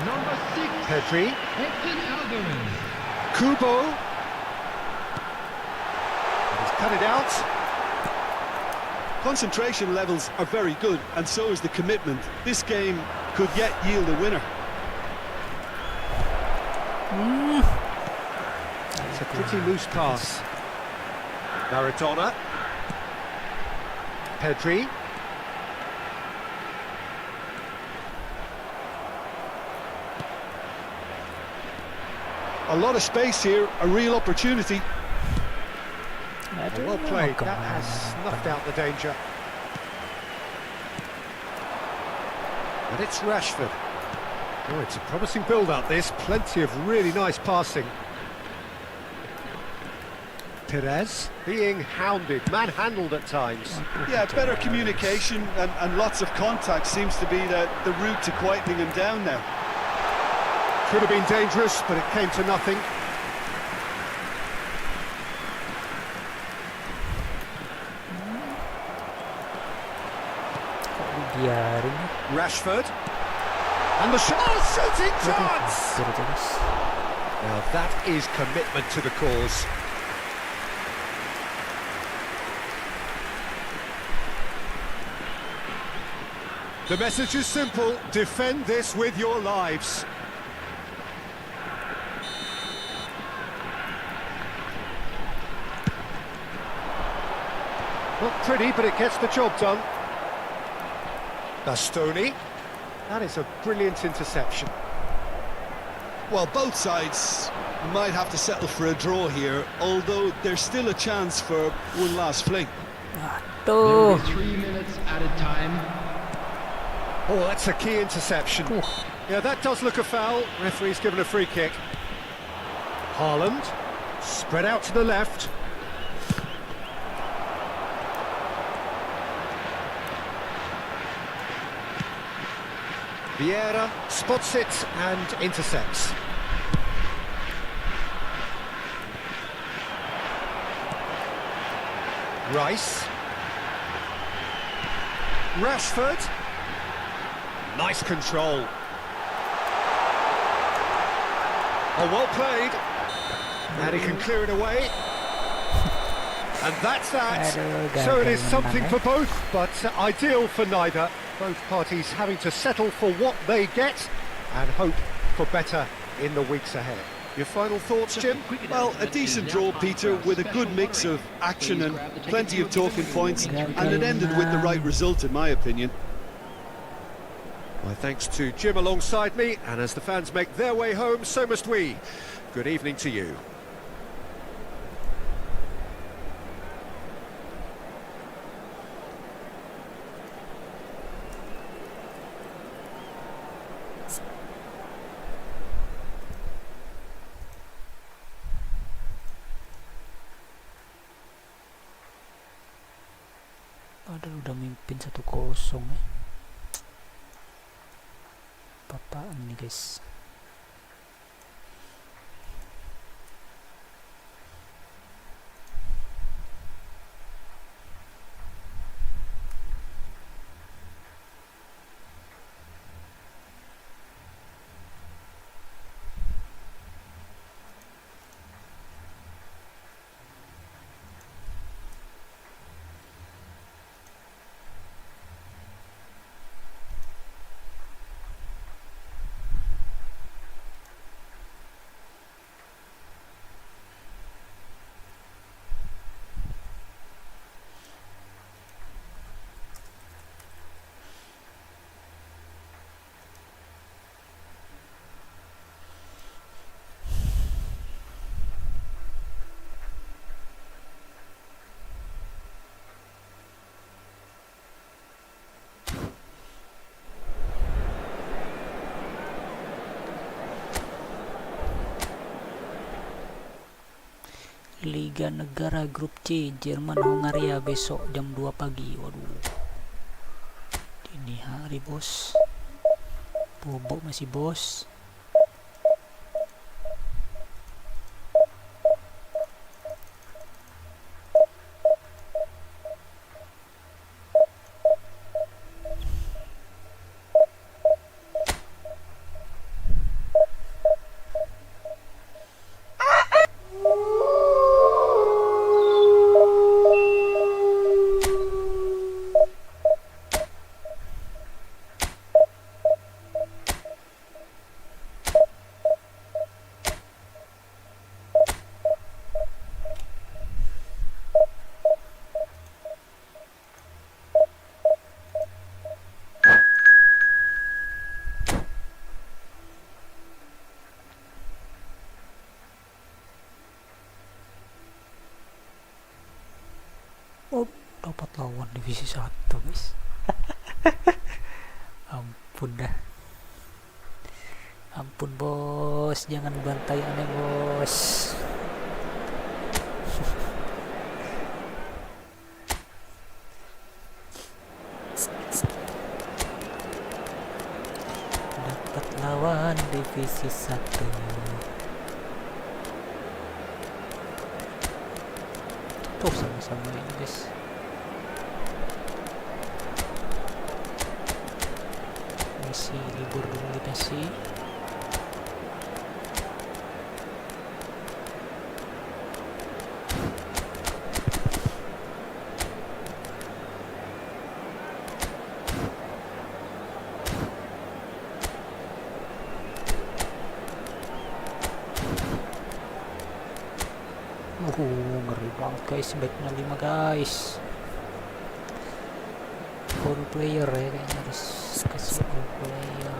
number 6. Pedri. Edson Alvarez. Kubo. And he's cut it out. Concentration levels are very good, and so is the commitment. This game could yet yield a winner. It's a pretty loose pass. Maradona. Pedri. A lot of space here, a real opportunity. Well played, that has snuffed out the danger. And it's Rashford. Oh, it's a promising build-up this, plenty of really nice passing. Perez being hounded, manhandled at times. Yeah, better communication and lots of contact seems to be the route to quietening him down now. Could have been dangerous, but it came to nothing. Rashford. And the shot! Oh, shooting chance! Now that is commitment to the cause. The message is simple: defend this with your lives. Not pretty, but it gets the job done. Bastoni. That is a brilliant interception. Well, both sides might have to settle for a draw here, although there's still a chance for one last fling. There will be 3 minutes added time. Oh, that's a key interception. Yeah, that does look a foul. Referee's given a free kick. Haaland, spread out to the left. Vieira spots it and intercepts. Rice. Rashford. Nice control. Oh, well played. And he can clear it away. And that's that. So it is something for both, but ideal for neither. Both parties having to settle for what they get and hope for better in the weeks ahead. Your final thoughts, Jim? Well, a decent draw, Peter, with a good mix of action and plenty of talking points, and it ended with the right result, in my opinion. My thanks to Jim alongside me, and as the fans make their way home, so must we. Good evening to you. Padahal udah mimpin 1-0 ya. Apaan nih guys. Liga Negara Grup C Jerman Hongaria besok jam 2 pagi. Waduh, dini hari bos, bobok masih bos. dapat lawan divisi 1 guys. Ampun dah. Ampun bos, jangan bantai aneh bos. Dapat lawan divisi 1. Tuh sama-sama ini guys. Messi libur dulu di Messi. Ngeri banget guys, backnya 5 guys. All player ya, kayaknya harus kasih all player.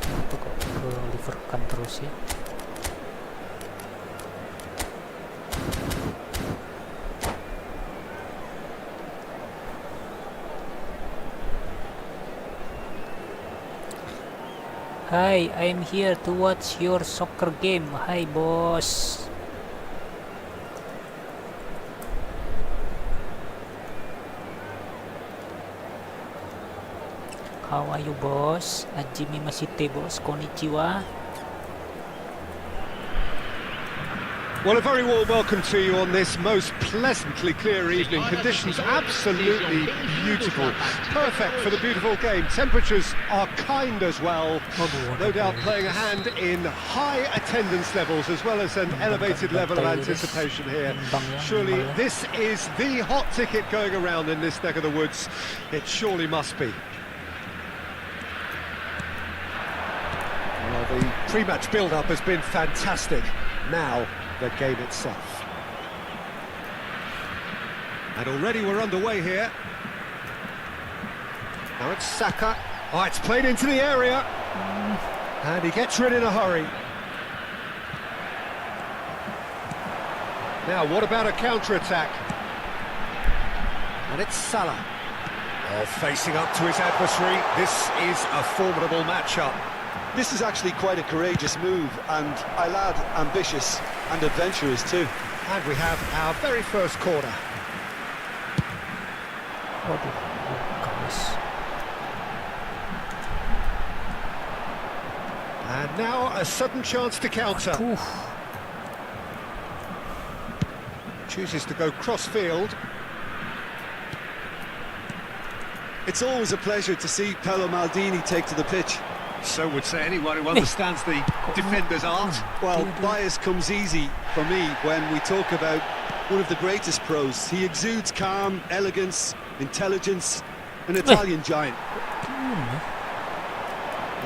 Apa kok ke liverkan terus ya? Hi, I'm here to watch your soccer game. Hi, boss. How are you, boss? Ajimi masite, boss. Konnichiwa. Well, a very warm welcome to you on this most pleasantly clear evening. Conditions absolutely beautiful. Perfect for the beautiful game. Temperatures are kind as well. No doubt playing a hand in high attendance levels as well as an elevated level of anticipation here. Surely this is the hot ticket going around in this neck of the woods. It surely must be. Well, the pre-match build-up has been fantastic. Now, the game itself. And already we're underway here. Now it's Saka. Oh, it's played into the area. And he gets rid in a hurry. Now, what about a counter-attack? And it's Salah. Oh, facing up to his adversary. This is a formidable matchup. This is actually quite a courageous move, and I lad ambitious and adventurous too. And we have our very first corner. Waduh, guys. And now a sudden chance to counter. Chooses to go cross-field. It's always a pleasure to see Paolo Maldini take to the pitch. So would say anyone who understands the defender's art. Well, bias comes easy for me when we talk about one of the greatest pros. He exudes calm, elegance, intelligence, an Italian giant.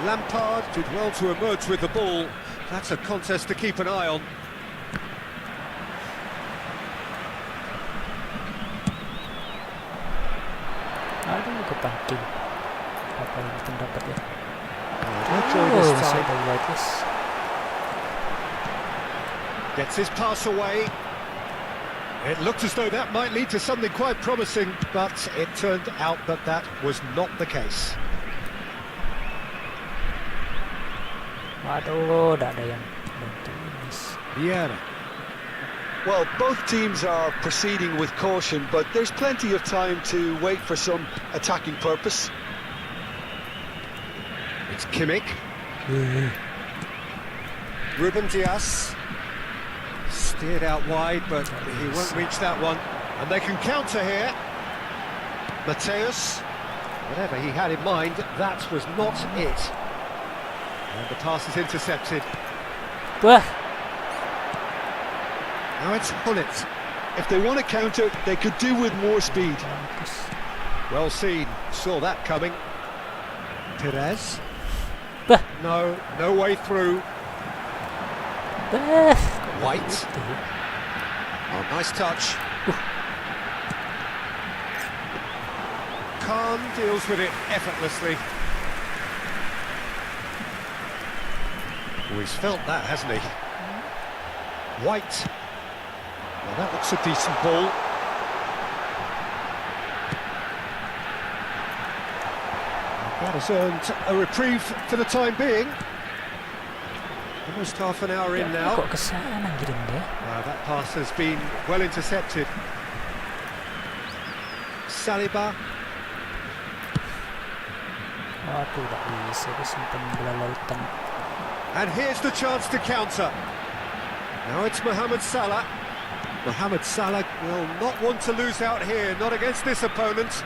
Lampard did well to emerge with the ball. That's a contest to keep an eye on. Aduh, kepancing. Apa yang pendapat ya? Gets his pass away. It looked as though that might lead to something quite promising, but it turned out that that was not the case. Waduh, tidak ada yang bantuin, guys. Yeah. Well, both teams are proceeding with caution, but there's plenty of time to wait for some attacking purpose. It's Kimmich. Ruben Dias. Steered out wide, but he won't reach that one. And they can counter here. Mateus. Whatever he had in mind, that was not it. And the pass is intercepted. Wah. Now it's Hullet. If they want to counter, they could do with more speed. Well seen. Saw that coming. Perez. Bah. No way through. Bah. White. Oh, nice touch. Khan deals with it effortlessly. Oh, he's felt that, hasn't he? White. Well, that looks a decent ball. That has earned a reprieve for the time being. Almost half an hour in now. Kok kesana ngirim dia? That pass has been well intercepted. Saliba. Waduh, tak bisa dia simpan bola lautan. And here's the chance to counter. Now it's Mohamed Salah. Mohamed Salah will not want to lose out here, not against this opponent.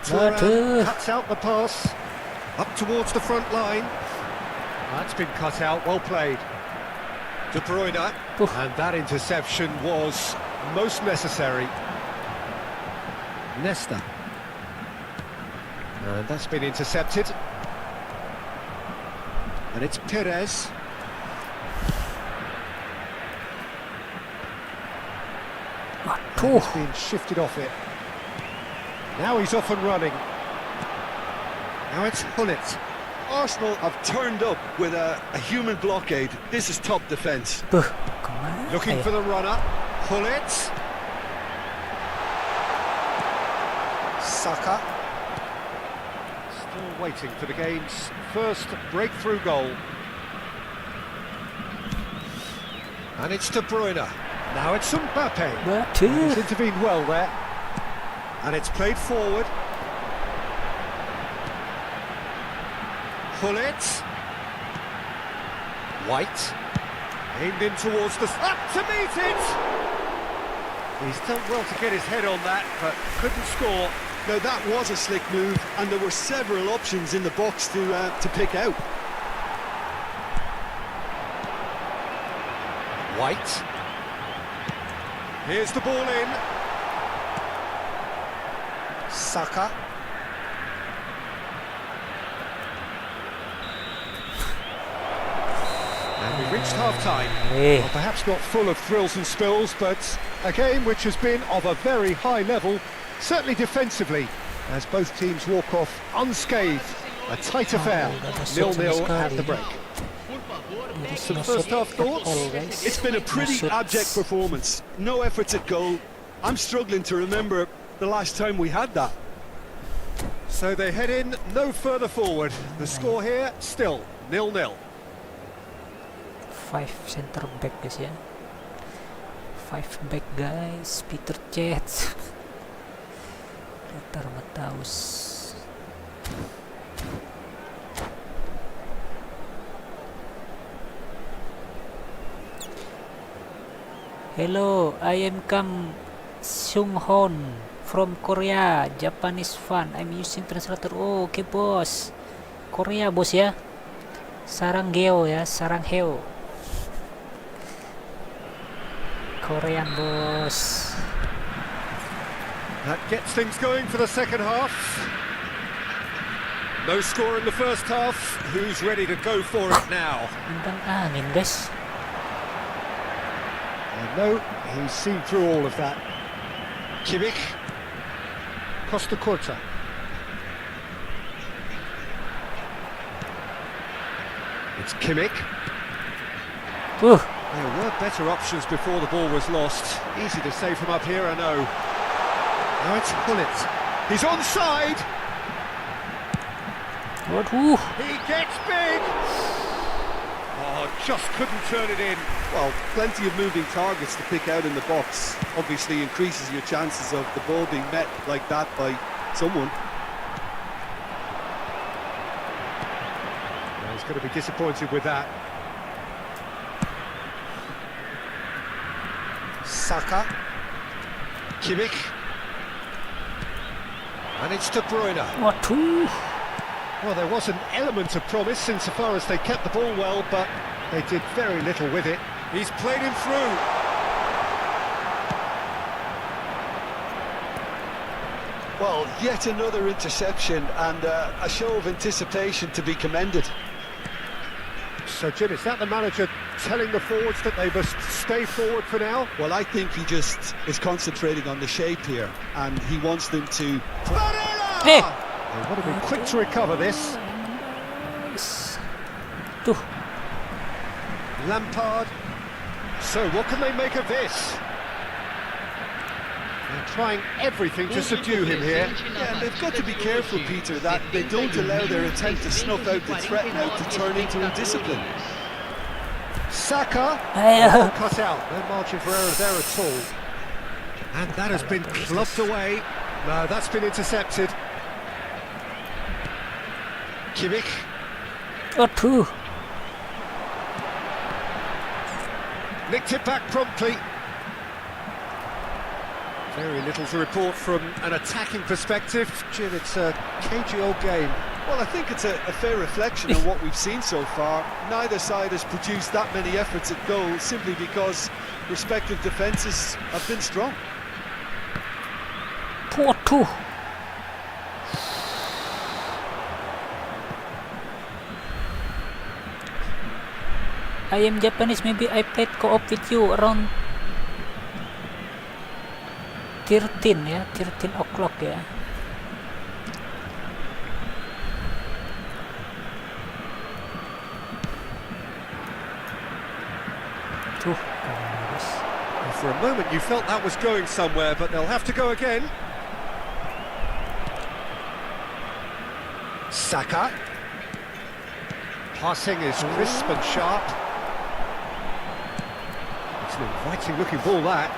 Thuram cuts out the pass, up towards the front line. That's been cut out, well played. De Bruyne, and that interception was most necessary. Nesta. And that's been intercepted. And it's Perez. And it's been shifted off it. Now he's off and running. Now it's Hullet. Arsenal have turned up with a human blockade. This is top defence. Looking for the runner. Hullet. Saka. Still waiting for the game's first breakthrough goal. And it's De Bruyne. Now it's Mbappe. He's intervened well there. And it's played forward. Hullet. White. Aimed in towards the... Up to meet it! He's done well to get his head on that, but couldn't score. Now that was a slick move, and there were several options in the box to pick out. White. Here's the ball in. Saka. And we've reached half-time. Well, perhaps not full of thrills and spills, but a game which has been of a very high level, certainly defensively, as both teams walk off unscathed. A tight affair, 0-0 at the break. Some first-half thoughts? It's been a pretty abject performance. No efforts at goal. I'm struggling to remember the last time we had that. So they head in no further forward. The score here, still 0-0. 5 center back guys ya. 5 back guys. Peter Cech. Latar Mataus. Hello, I am Kang Sung Hon from Korea, Japanese fan. I'm using translator. Oh, okay bos. Korea bos ya. Saranggeo ya, Sarangheo. Korean bos. That gets things going for the second half. No score in the first half. Who's ready to go for it now? Tendang angin guys. No, he's seen through all of that. Kimmich. Costa Curta. It's Kimmich. There were better options before the ball was lost. Easy to say from up here, I know. Now it's Hullet. He's onside. He gets big. Oh, just couldn't turn it in. Well, plenty of moving targets to pick out in the box. Obviously increases your chances of the ball being met like that by someone. Well, he's going to be disappointed with that. Saka. Kimmich. And it's De Bruyne. Well, there was an element of promise insofar as they kept the ball well, but they did very little with it. He's played him through. Well, yet another interception and a show of anticipation to be commended. So, Jim, is that the manager telling the forwards that they must stay forward for now? Well, I think he just is concentrating on the shape here, and he wants them to... They want to be quick to recover this. Lampard. So what can they make of this? They're trying everything to subdue him here. Yeah, and they've got to be careful, Peter, that they don't allow their attempt to snuff out the threat now to turn into indiscipline. Saka. Ayo. Cut out. No margin for error there at all. And that has been clubbed away. No, that's been intercepted. Kimmich. Oh, two. Nicked it back promptly. Very little to report from an attacking perspective. Jim, it's a cagey old game. Well, I think it's a fair reflection on what we've seen so far. Neither side has produced that many efforts at goal simply because respective defences have been strong. 4-2. I am Japanese, maybe I played co-op with you around 13 ya, 13 o'clock ya. Tuh, And for a moment you felt that was going somewhere, but they'll have to go again. Saka. Passing is crisp and sharp. It's an inviting looking ball, that.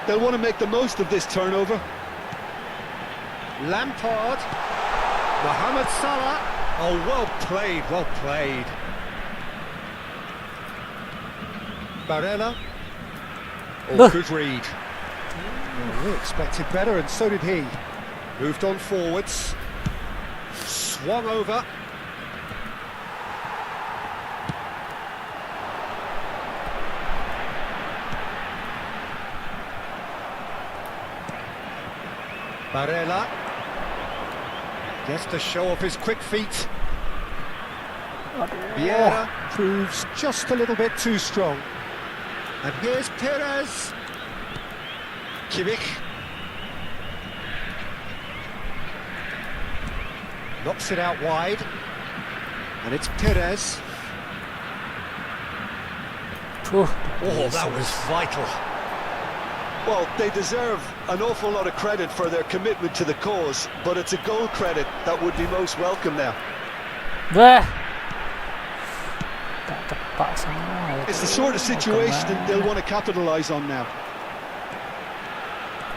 They'll want to make the most of this turnover. Lampard. Mohamed Salah. Oh, well played, well played. Barella. Oh, good read. Well, we expected better, and so did he. Moved on forwards. Swung over. Barella gets to show off his quick feet. Vieira proves just a little bit too strong. And here's Perez. Kimmich. Knocks it out wide. And it's Perez. tuh. Oh, that was vital. Well, they deserve an awful lot of credit for their commitment to the cause, but it's a goal credit that would be most welcome now. Wah. Tak tepat semua. It's the sort of situation that they'll want to capitalise on now.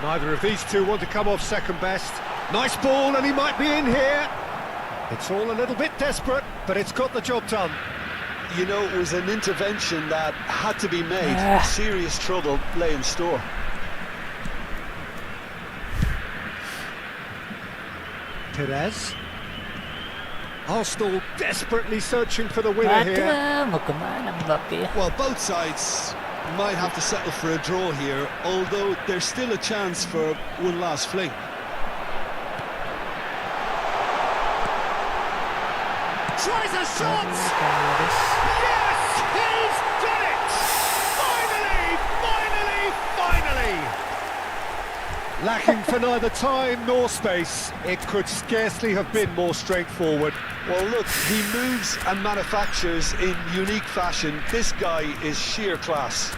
Neither of these two want to come off second best. Nice ball, and he might be in here. It's all a little bit desperate, but it's got the job done. You know, it was an intervention that had to be made. Ah. Serious trouble lay in store. Perez. Arsenal desperately searching for the winner here. Aduh, mau kemana Mbappe? Well, both sides might have to settle for a draw here, although there's still a chance for one last fling. Tries a shot! Yes, he's done it! Finally, finally, finally! Lacking for neither time nor space, it could scarcely have been more straightforward. Well, look, he moves and manufactures in unique fashion. This guy is sheer class.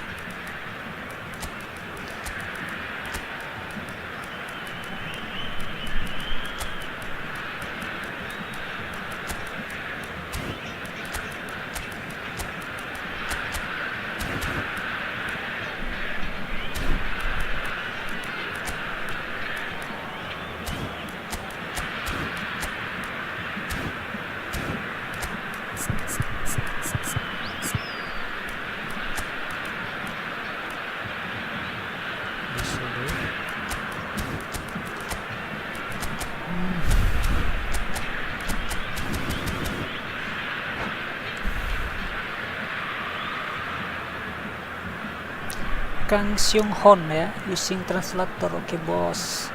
Kang Seung Hon ya, using translator. Okay, boss.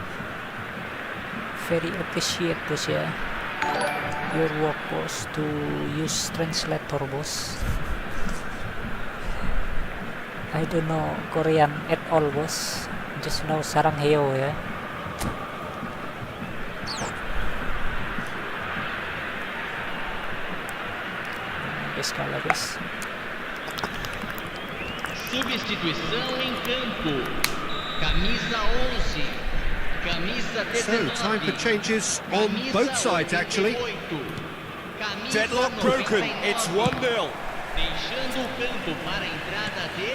Very appreciate, boss ya. Your work, boss, to use translator, boss. I don't know Korean at all, boss. Just know Sarangheo ya. Guys, kalah guys. substituição em campo. Camisa 11. Camisa 19. So, time for changes on both sides, actually. Deadlock broken, it's 1-0. Deixando o campo para a entrada de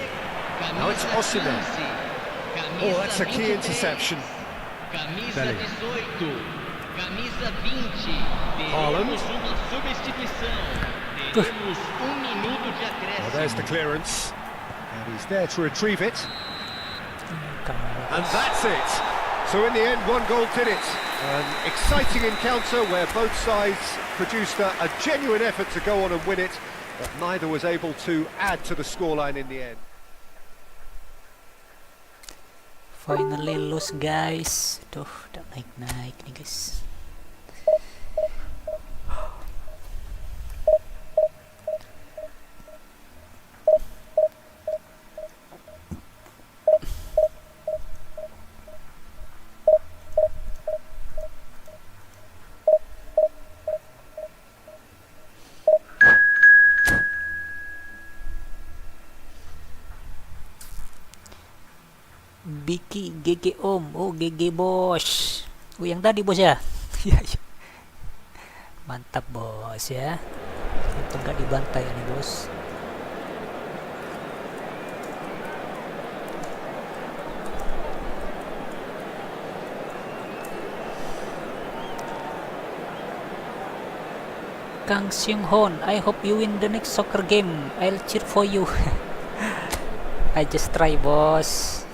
camisa Now it's Osimhen. 15. Oh, that's a key interception. Camisa Belly. 18. Camisa 20. Haaland. Teremos uma substituição. Teremos minuto de acréscimo. Well, there's the clearance. And he's there to retrieve it. And that's it. So in the end, one goal did it. An exciting encounter where both sides produced a genuine effort to go on and win it, but neither was able to add to the scoreline in the end. Finally lose guys. Tuh, udah naik-naik nih guys. Biki GG Om, oh GG bos. Oh yang tadi bos ya. Iya, iya. Mantap bos ya. Untung nggak dibantai nih bos. Kang Seung Hon, I hope you win the next soccer game. I'll cheer for you. I just try bos.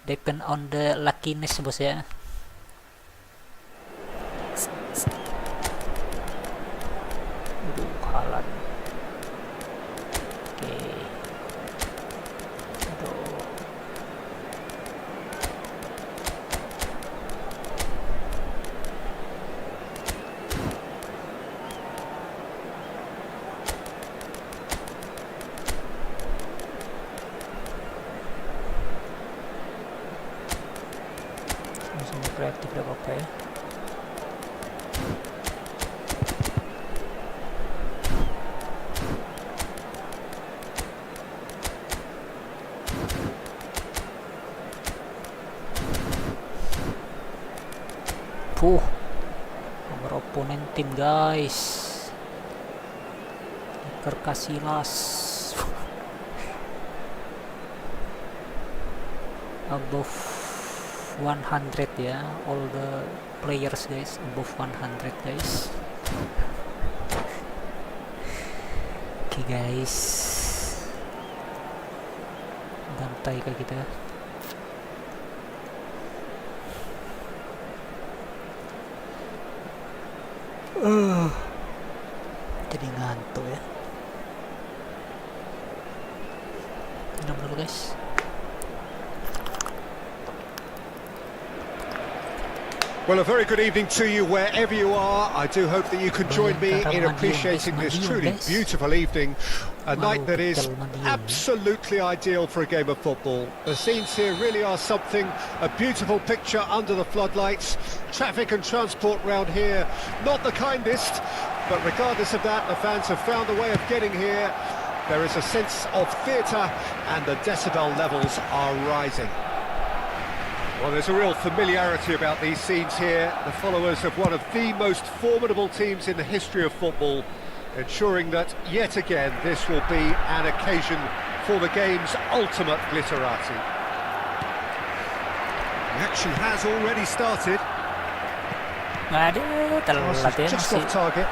Depend on the luckiness bos ya. Haaland. Oke. Aduh. Sama kreatif gak apa-apa ya. Nomor oponen tim guys. Casillas. Above 100 ya, all the players guys above 100 guys. Oke guys, bantai ke kita. Jadi ngantuk ya. Minum dulu guys. Well, a very good evening to you wherever you are. I do hope that you can join me in appreciating this truly beautiful evening. A night that is absolutely ideal for a game of football. The scenes here really are something, a beautiful picture under the floodlights. Traffic and transport round here, not the kindest, but regardless of that, the fans have found a way of getting here. There is a sense of theatre and the decibel levels are rising. Well, there's a real familiarity about these scenes here. The followers of one of the most formidable teams in the history of football, ensuring that, yet again, this will be an occasion for the game's ultimate glitterati. The action has already started. Aduh, telat ya Just masih. off target.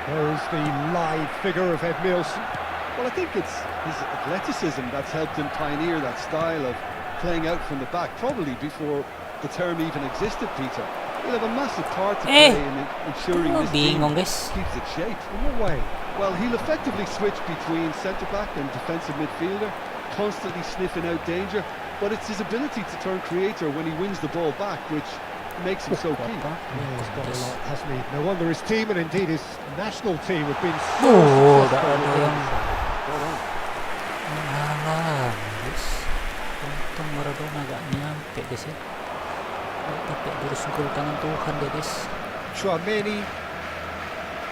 There is the live figure of Ed Nielsen. Well, I think it's his athleticism that's helped him pioneer that style of playing out from the back, probably before the term even existed, Peter. He'll have a massive part to play in ensuring this team Bingung guys. keeps its shape. In what way? Well, he'll effectively switch between centre-back and defensive midfielder, constantly sniffing out danger, but it's his ability to turn creator when he wins the ball back, which makes him so key. Yeah, he's got a lot, hasn't he? No wonder his team and indeed his national team have been so Oh, successful. ada yang Well done. Alah, guys. Untung Maradona gak nyampe guys ya. Tapi jurus gol tangan Tuhan deh guys. Chouameni,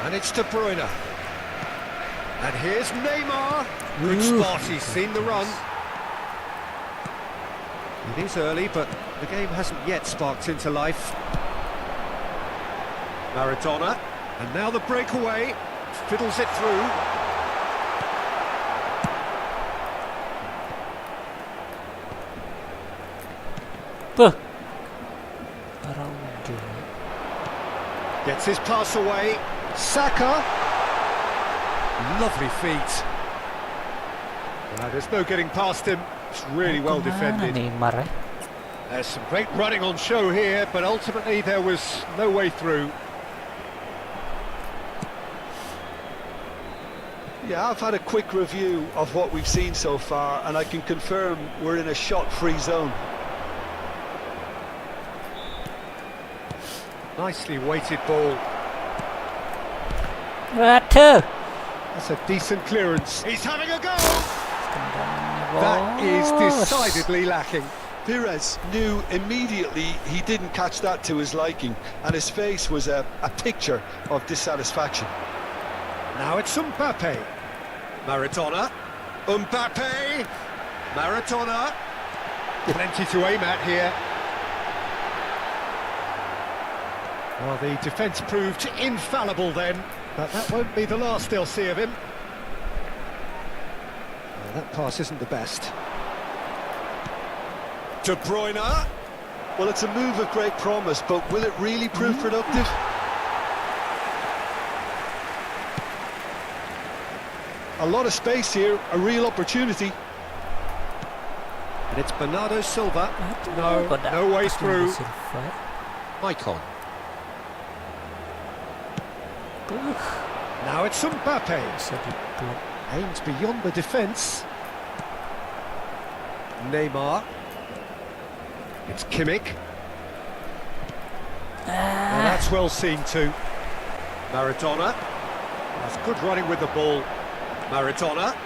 and it's De Bruyne. And here's Neymar. Good spot, he's seen the run. It is early, but the game hasn't yet sparked into life. Maradona, and now the breakaway, fiddles it through. Araujo. Gets his pass away. Saka. Lovely feet. There's no getting past him. It's really well defended. Neymar eh? There's some great running on show here, but ultimately there was no way through. Yeah, I've had a quick review of what we've seen so far, and I can confirm we're in a shot-free zone. Nicely weighted ball. Waduh. That's a decent clearance. He's having a go! That is decidedly lacking. Pires knew immediately he didn't catch that to his liking, and his face was a picture of dissatisfaction. Now it's Mbappe. Maradona. Mbappe. Maradona. Plenty to aim at here. Well, the defence proved infallible then, but that won't be the last they'll see of him. Well, that pass isn't the best. De Bruyne. Well, it's a move of great promise, but will it really prove productive? A lot of space here, a real opportunity. And it's Bernardo Silva. No way through. Icon. Now it's Mbappe. Aims beyond the defence. Neymar. It's Kimmich. Well, that's well seen too. Maradona. That's good running with the ball. Maradona.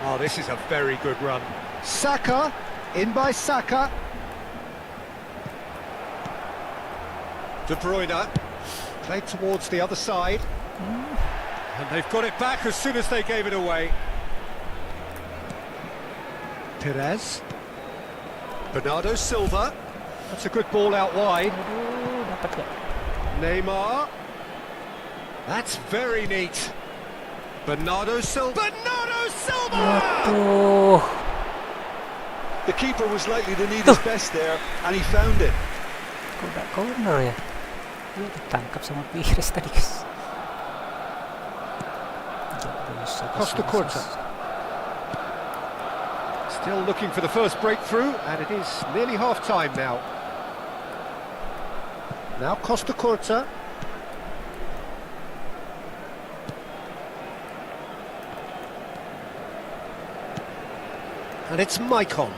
Oh, this is a very good run. Saka. In by Saka. De Bruyne. Played towards the other side. And they've got it back as soon as they gave it away. Pires. Bernardo Silva. That's a good ball out wide. Neymar. That's very neat. Bernardo Silva. Bernardo Silva! The keeper was likely to need his best there, and he found it. Kok gak corner ya? Ditangkap sama Pires tadi guys. Costa Curta. Still looking for the first breakthrough, and it is nearly half-time now. Now Costa Curta. And it's Maicon.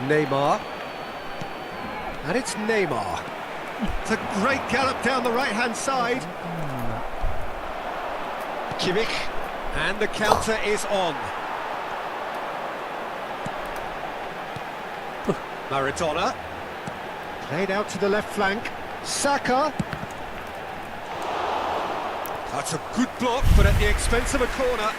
Neymar. And it's Neymar. It's a great gallop down the right-hand side. Kimmich. And the counter is on. Maradona. Played out to the left flank. Saka. That's a good block, but at the expense of a corner.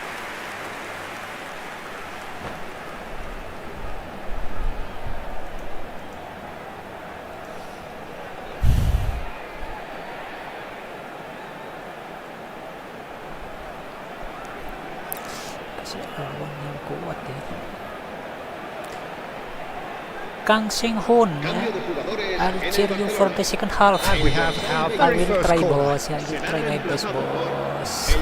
Lawan yang kuat ya. Kang Seng-hoon Algeria for the second half. And we have our very I will first try corner. boss, I will try my best boss.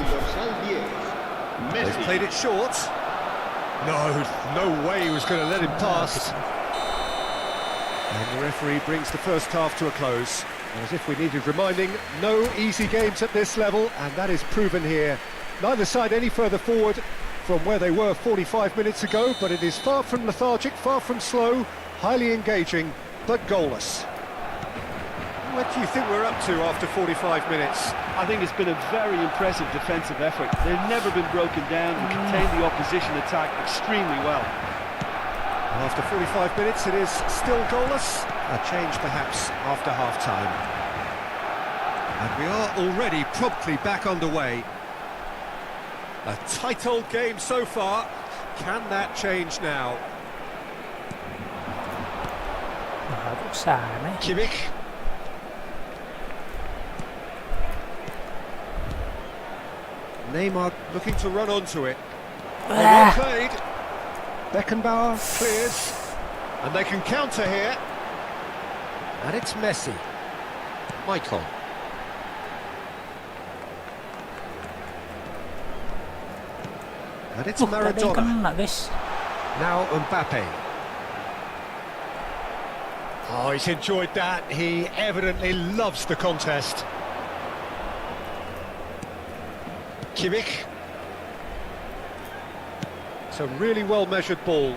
They've played it short. No way he was going to let him pass. And the referee brings the first half to a close. As if we needed reminding, no easy games at this level, and that is proven here. Neither side any further forward from where they were 45 minutes ago, but it is far from lethargic, far from slow, highly engaging, but goalless. What do you think we're up to after 45 minutes? I think it's been a very impressive defensive effort. They've never been broken down and contained the opposition attack extremely well. After 45 minutes, it is still goalless. A change perhaps after half-time. And we are already promptly back underway. A tight old game so far. Can that change now? Sana. Kimmich. Neymar looking to run onto it. Well played. Beckenbauer clears. And they can counter here. And it's Messi. Michael. And it's Maradona. Kena, guys. Now Mbappe. Oh, he's enjoyed that. He evidently loves the contest. Kimmich. It's a really well-measured ball.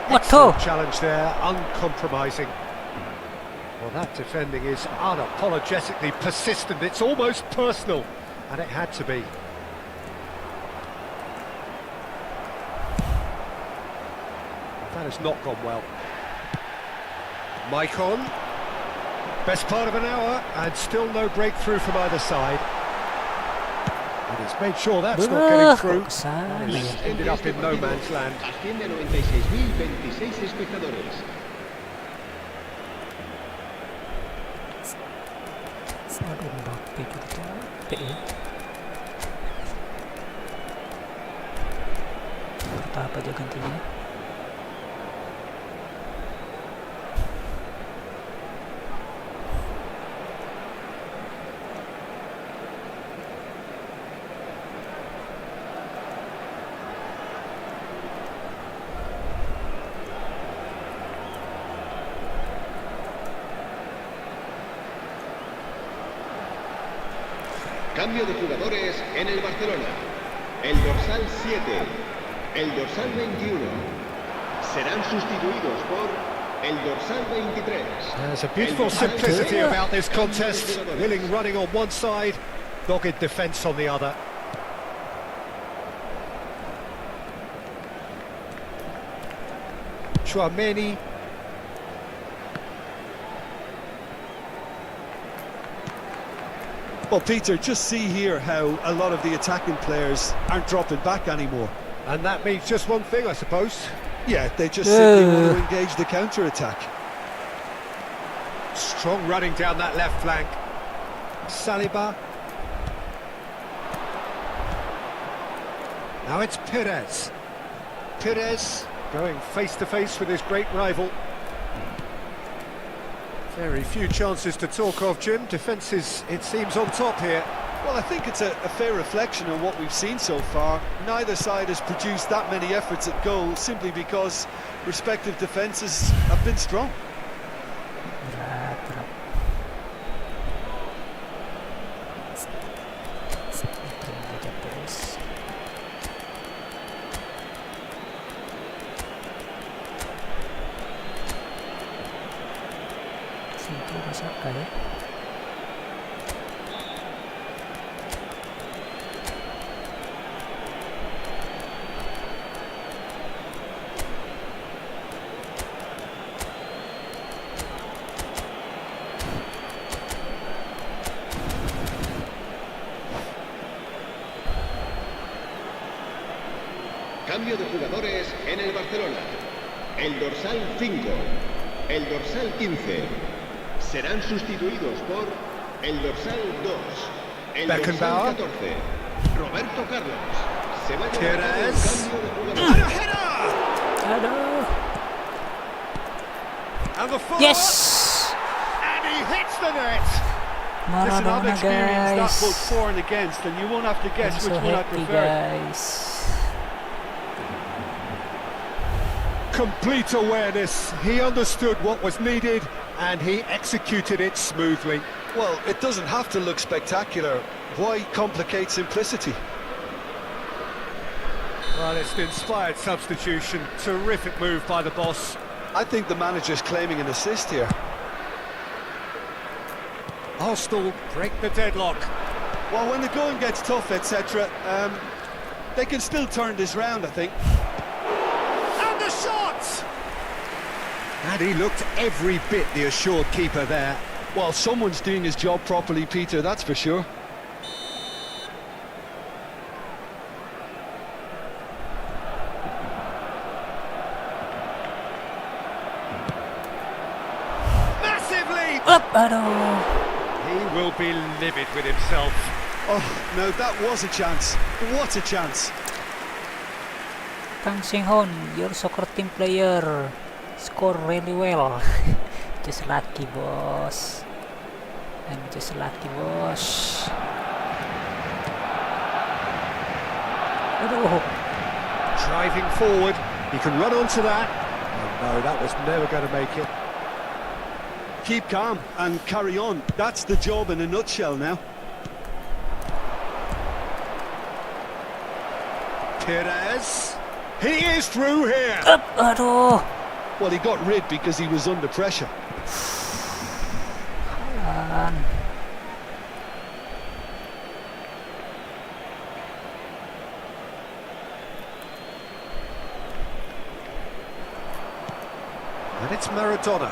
What Excellent challenge there, uncompromising. Well, that defending is unapologetically persistent. It's almost personal, and it had to be. That has not gone well. Maicon. Best part of an hour, and still no breakthrough from either side. And he's made sure that's not getting through. And he's ended up in no man's land. Asciende a 96.026 espectadores. Aduh, Mbappe juga capek ya. Tahap aja gantinya. Cambio de jugadores en el Barcelona. El dorsal 7, el dorsal 21 serán sustituidos por el dorsal 23. There's a beautiful simplicity about this contest. Willing running on one side, dogged defence on the other. Chouameni. Well, Peter, just see here how a lot of the attacking players aren't dropping back anymore. And that means just one thing, I suppose. Yeah, they just simply want to engage the counter-attack. Strong running down that left flank. Saliba. Now it's Perez. Perez going face-to-face with his great rival. Very few chances to talk of, Jim. Defence is, it seems, on top here. Well, I think it's a fair reflection on what we've seen so far. Neither side has produced that many efforts at goal simply because respective defences have been strong. Cambio de jugadores en el Barcelona. El dorsal 5, el dorsal 15 serán sustituidos por el dorsal 2, el Beckenbauer. dorsal 14, Roberto Carlos. Se va a llevar a cabo el Perez. cambio de And jugadores. a header! Aduh. And the follow-up. Yes. And he hits the net. Listen, I've Maradona, experienced that both guys. for and against, and you won't have to guess I'm which so one I happy, prefer. guys. Complete awareness. He understood what was needed and he executed it smoothly. Well, it doesn't have to look spectacular. Why complicate simplicity? Well, it's an inspired substitution. Terrific move by the boss. I think the manager's claiming an assist here. Arsenal break the deadlock. Well, when the going gets tough, etc., they can still turn this round, I think. And the shot! And he looked every bit the assured keeper there. Well, someone's doing his job properly, Peter, that's for sure. Massive lead! Up, aduh. He will be livid with himself. Oh, no, that was a chance. What a chance. Kang Sing-hoon, your soccer team player, score really well. Just lucky, boss. I'm just lucky, boss. Aduh. Driving forward, he can run onto that. Oh no, that was never going to make it. Keep calm and carry on. That's the job in a nutshell now. Perez, he is through here. Up, aduh. Well, he got rid because he was under pressure. Haaland. And it's Maradona.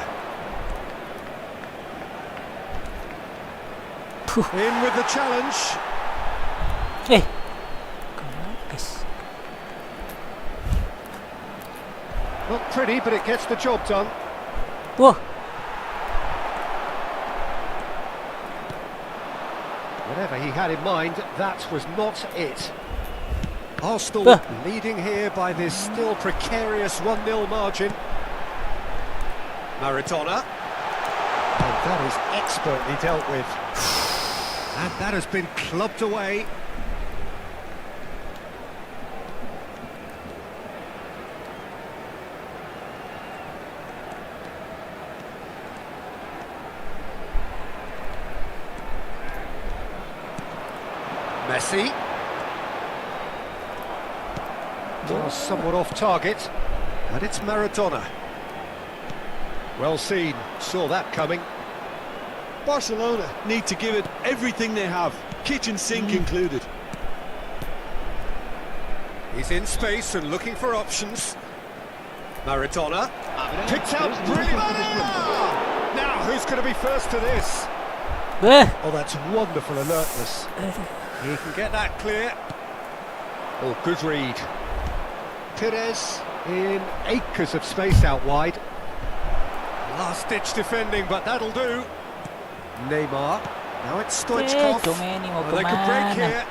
In with the challenge. Hey, come on, guys. Not pretty, but it gets the job done. Whoa. Whatever he had in mind, that was not it. Arsenal leading here by this still precarious 1-0 margin. Maradona. And that is expertly dealt with. And that has been clubbed away. Messi. Well, somewhat off target. And it's Maradona. Well seen, saw that coming. Barcelona need to give it everything they have, kitchen sink included. He's in space and looking for options. Maradona. Picked out brilliantly. Now, who's going to be first to this? Oh, that's wonderful alertness. He can get that clear. Oh, good read. Perez in acres of space out wide. Last-ditch defending, but that'll do. Neymar. Now it's Stoichkov. Domeni mau They could break kemana? here.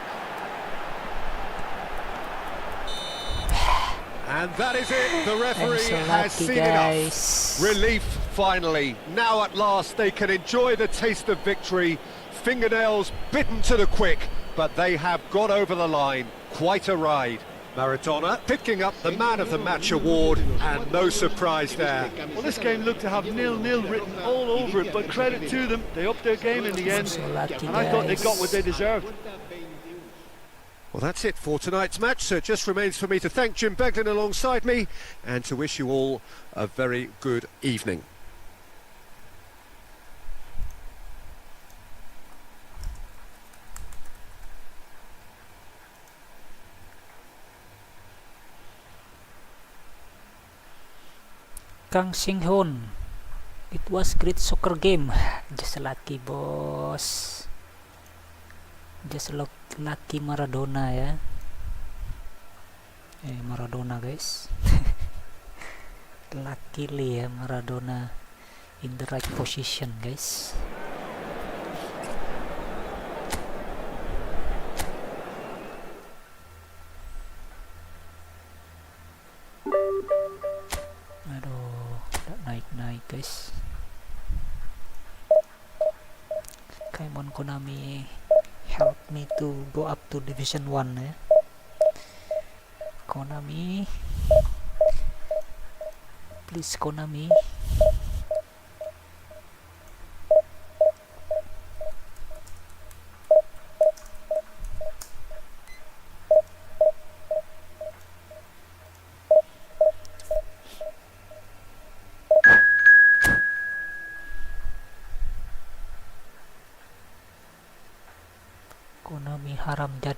And that is it. The I'm referee so has lucky, seen guys. enough. Relief, finally. Now at last they can enjoy the taste of victory. Fingernails bitten to the quick, but they have got over the line. Quite a ride. Maradona picking up the Man of the Match award, and no surprise there. Well, this game looked to have 0-0 written all over it, but credit to them, they upped their game in the end, So lucky, and I thought they guys. got what they deserved. Well, that's it for tonight's match, so it just remains for me to thank Jim Beglin alongside me and to wish you all a very good evening. Kang Sing-hoon, it was great soccer game. Just lucky, boss. Just lucky Maradona ya. Maradona, guys. Luckily ya Maradona in the right position, guys. Aduh, udah naik-naik, guys. Come on Konami, help me to go up to Division 1 ya. Konami, please Konami. haram jad.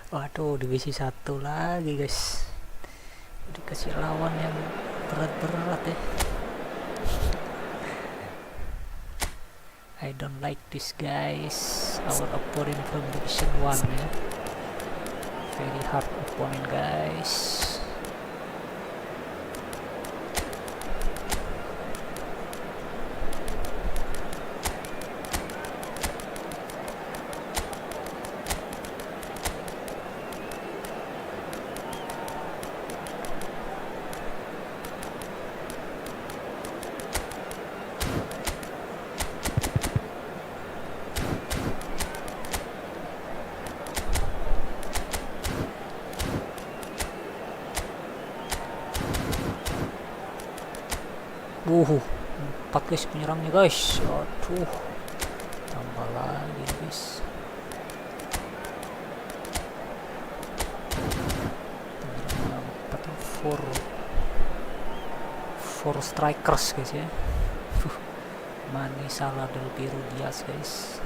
Waduh, divisi 1 lagi guys, dikasih lawan yang berat-berat ya. I don't like this guys, our opponent from division 1 ya, very hard opponent guys. Pakai penyerangnya guys, aduh, tambah lagi guys. Four strikers guys ya. Mane, Salah, Del Piero, Diaz guys.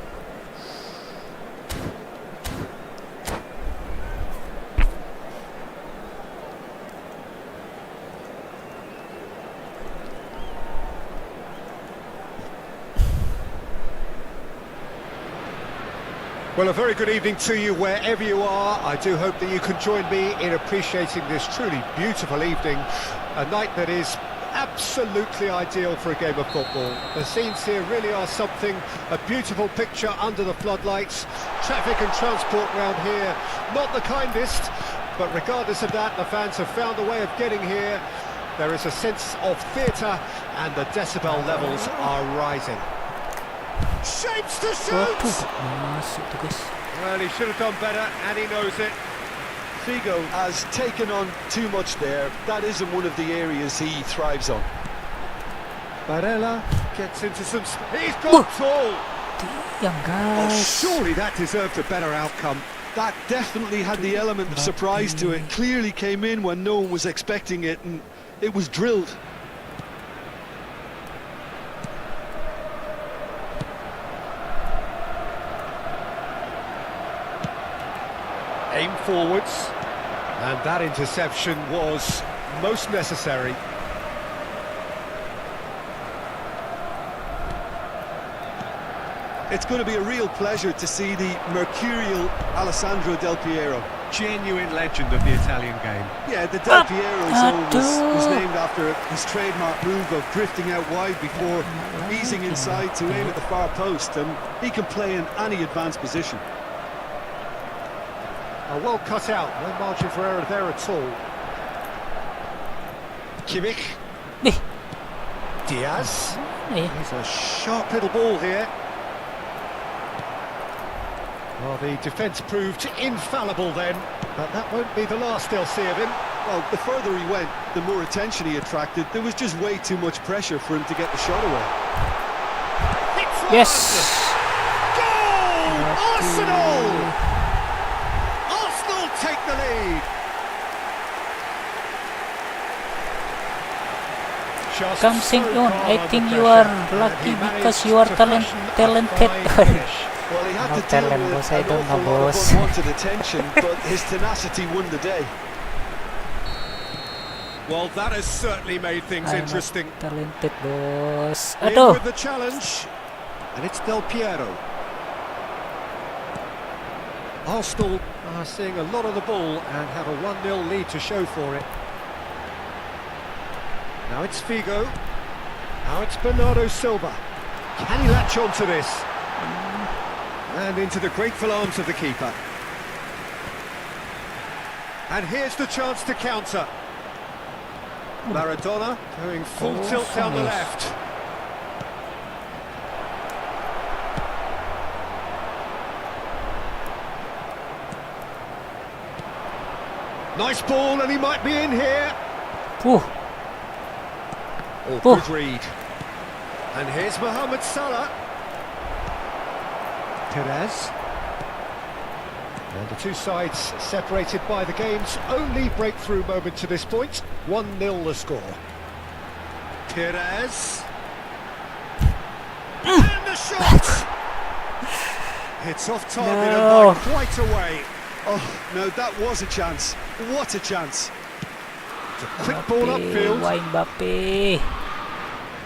Well, a very good evening to you wherever you are. I do hope that you can join me in appreciating this truly beautiful evening, a night that is absolutely ideal for a game of football. The scenes here really are something, a beautiful picture under the floodlights. Traffic and transport round here, not the kindest, but regardless of that, the fans have found a way of getting here. There is a sense of theatre and the decibel levels are rising. Shapes to shoot! Masuk tuh guys. Well, he should have done better, and he knows it. Figo has taken on too much there. That isn't one of the areas he thrives on. Barella gets into some... He's gone tall! Damn Oh, guys. surely that deserved a better outcome. That definitely had the element of surprise to it. Clearly came in when no one was expecting it, and it was drilled. Aim forwards, and that interception was most necessary. It's going to be a real pleasure to see the mercurial Alessandro Del Piero. Genuine legend of the Italian game. Yeah, the Del Piero zone was named after his trademark move of drifting out wide before easing inside to aim at the far post, and he can play in any advanced position. Well cut out, no margin for error there at all. Kimmich. Diaz. He's a sharp little ball here. Well, the defence proved infallible then, but that won't be the last they'll see of him. Well, the further he went, the more attention he attracted. There was just way too much pressure for him to get the shot away. Yes. Goal! Arsenal! Take the lead. Come sing on. I think you are lucky because you are talented. Well, he had No to deal talent, with boss. I an don't awful know, lot of boss. unwanted attention, but his tenacity won the day. Well, that has certainly made things I'm interesting. not talented bos. In Aduh. with the challenge, and it's Del Piero. Arsenal are seeing a lot of the ball and have a 1-0 lead to show for it. Now it's Figo. Now it's Bernardo Silva. Can he latch on to this? And into the grateful arms of the keeper. And here's the chance to counter. Maradona going full tilt down the left. Nice ball, and he might be in here. Oh, Good read. And here's Mohamed Salah. Perez. And the two sides separated by the game's only breakthrough moment to this point. 1-0 the score. Perez. And the shot! It's off target No. and by quite a way. Oh, no, that was a chance. What a chance. It's a quick ball upfield. Why Mbappe?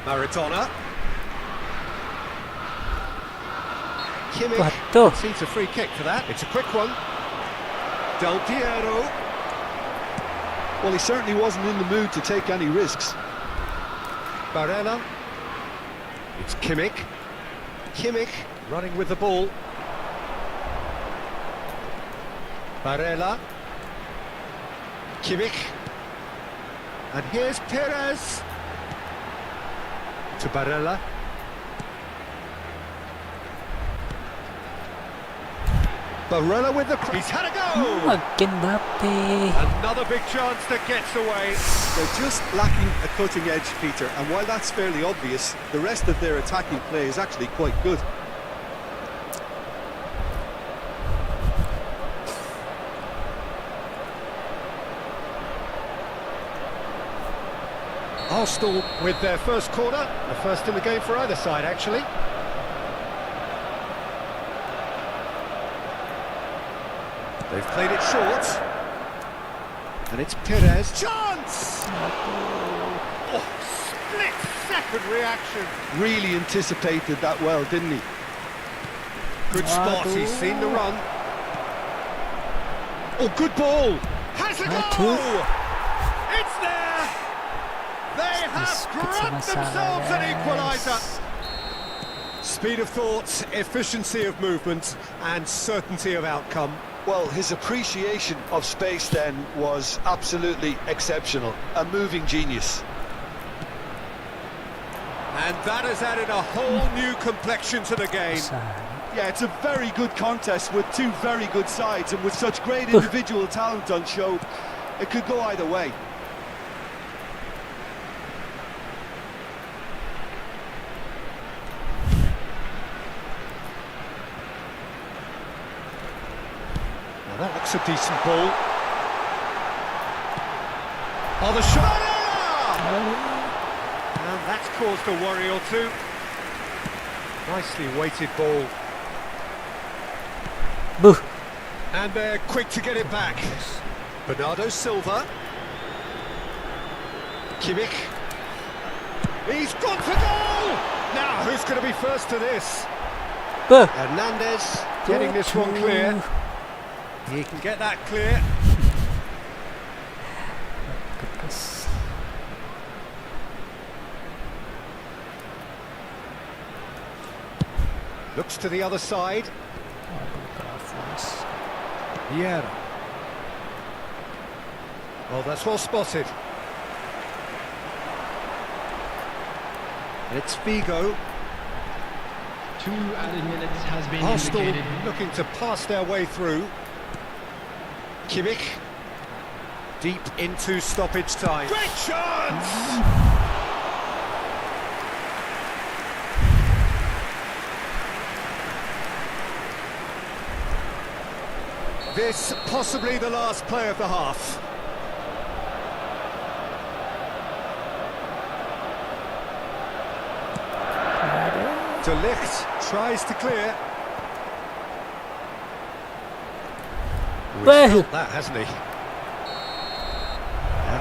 Maradona. Kimmich Waduh. concedes a free kick for that. It's a quick one. Del Piero. Well, he certainly wasn't in the mood to take any risks. Barella. It's Kimmich. Kimmich running with the ball. Barella. Kimmich. And here's Perez. To Barella. Barella with the... He's had a go! Again Mbappe. Another big chance that gets away. They're just lacking a cutting edge, Peter, and while that's fairly obvious, the rest of their attacking play is actually quite good. Arsenal with their first corner, the first in the game for either side, actually. They've played it short. And it's Perez. Chance! Oh, split-second reaction. Really anticipated that well, didn't he? Good spot, he's seen the run. Oh, good ball! Has a goal! It's there! They have grabbed themselves an equaliser! Speed of thought, efficiency of movement, and certainty of outcome. Well, his appreciation of space then was absolutely exceptional. A moving genius. And that has added a whole new complexion to the game. Yeah, it's a very good contest with two very good sides, and with such great individual talent on show, it could go either way. Now that looks a decent ball. Oh, the shot! And that's caused a worry or two. Nicely weighted ball. Boo. And they're quick to get it back. Bernardo Silva. Kimmich. He's gone for goal! Now, who's going to be first to this? Boo. Hernandez getting this one clear. He can get that clear. Goodness. Looks to the other side. Vieira. Oh, that's well spotted. And it's Figo. 2 added minutes has been Arsenal indicated. looking to pass their way through. Kimmich. Deep into stoppage time. Great chance! This possibly the last play of the half. De Ligt tries to clear. He's felt that, hasn't he? And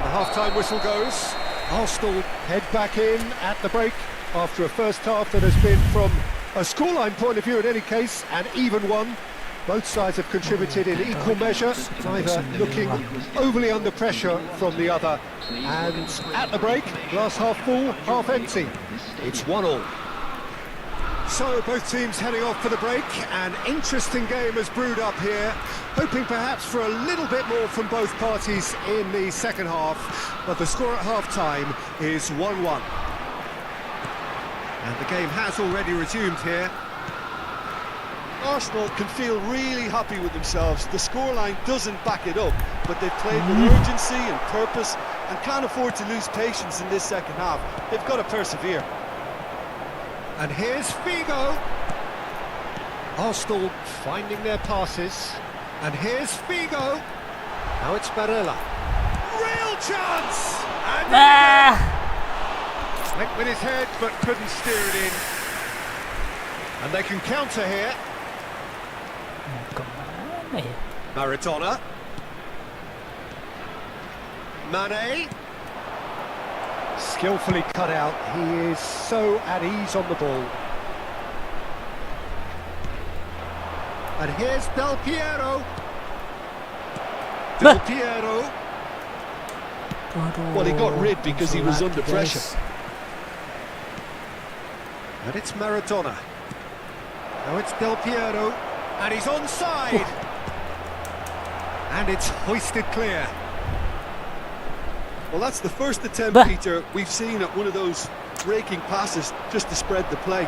the half-time whistle goes. Arsenal head back in at the break after a first half that has been, from a scoreline point of view in any case, an even one. Both sides have contributed in equal measure, neither looking overly under pressure from the other. And at the break, glass half full, half empty. It's 1-1. So both teams heading off for the break. An interesting game has brewed up here, hoping perhaps for a little bit more from both parties in the second half. But the score at half-time is 1-1. And the game has already resumed here. Arsenal can feel really happy with themselves. The scoreline doesn't back it up, but they've played with urgency and purpose and can't afford to lose patience in this second half. They've got to persevere. And here's Figo. Arsenal finding their passes. And here's Figo. Now it's Barella. Real chance! And went with his head but couldn't steer it in. And they can counter here. Kemana ya? Maradona. Mane. Skillfully cut out. He is so at ease on the ball. And here's Del Piero. Del Piero. Waduh, Well, he got rid because he was under guys. pressure. And it's Maradona. Now it's Del Piero. And he's onside. And it's hoisted clear. Well, that's the first attempt, Bah. Peter, we've seen at one of those breaking passes just to spread the play.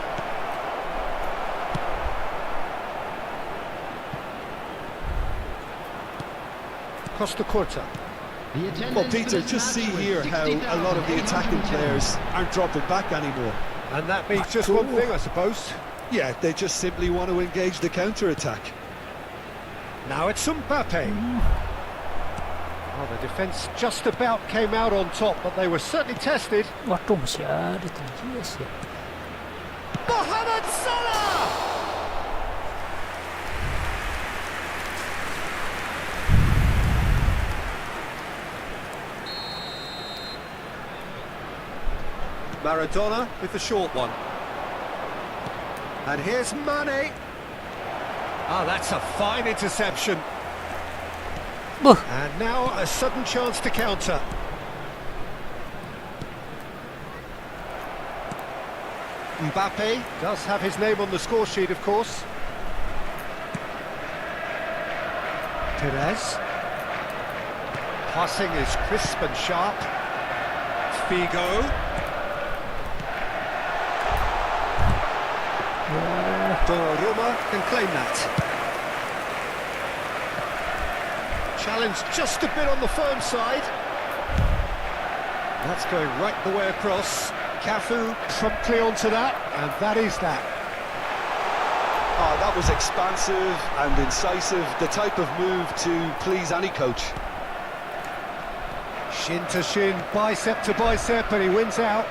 Costa Corta. The attendance Well, for Peter, this just see match was here how a lot of the attacking 60,810. players aren't dropping back anymore. And that means just one thing, I suppose. Yeah, they just simply want to engage the counter-attack. Now it's Mbappe. Oh, the defence just about came out on top, but they were certainly tested. Waduh, masih ada Yes ya. Mohamed Salah! Maradona with the short one. And here's Mane. Ah, that's a fine interception. Buh. And now a sudden chance to counter. Mbappe does have his name on the score sheet, of course. Perez. Passing is crisp and sharp. Figo. Donnarumma can claim that. Challenge just a bit on the firm side. That's going right the way across. Cafu promptly onto that, and that is that. Oh, that was expansive and incisive, the type of move to please any coach. Shin to shin, bicep to bicep, and he wins out.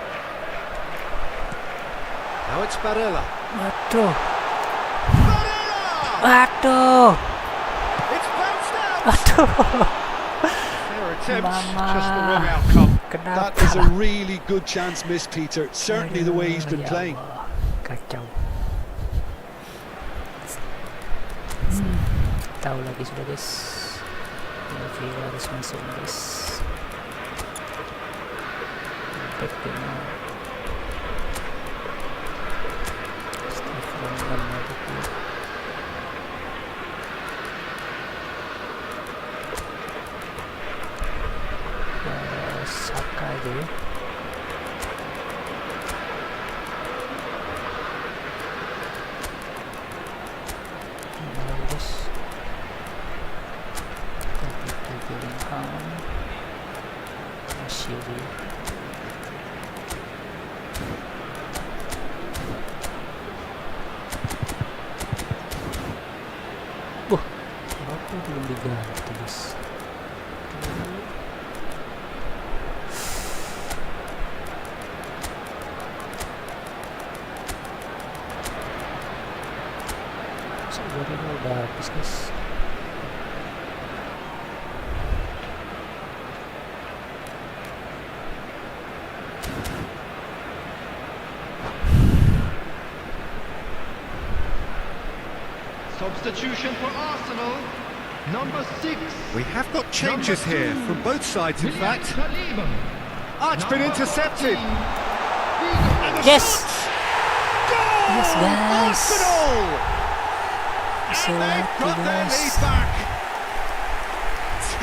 Now it's Barella. Waduh. Barella! Waduh. It's bounced out! Waduh. Their attempts, Mama. just the wrong outcome. That is a really good chance missed, Peter. Certainly the way he's been Ya playing. Allah, Kacau. Tahu lagi sudah guys. Luffy harus masuk guys. Back dengan Saka aja ya. Bagus. Masih dia. Aku belum diganti guys. Sebenarnya udah habis guys. Substitution for Arsenal, number 6. We have got changes Number here 2. from both sides, in fact. Saliba. Ah, it's been Number intercepted. 14, And the Yes! shot! Goal! Yes, guys! Arsenal! So And they've happy got their guys. lead back.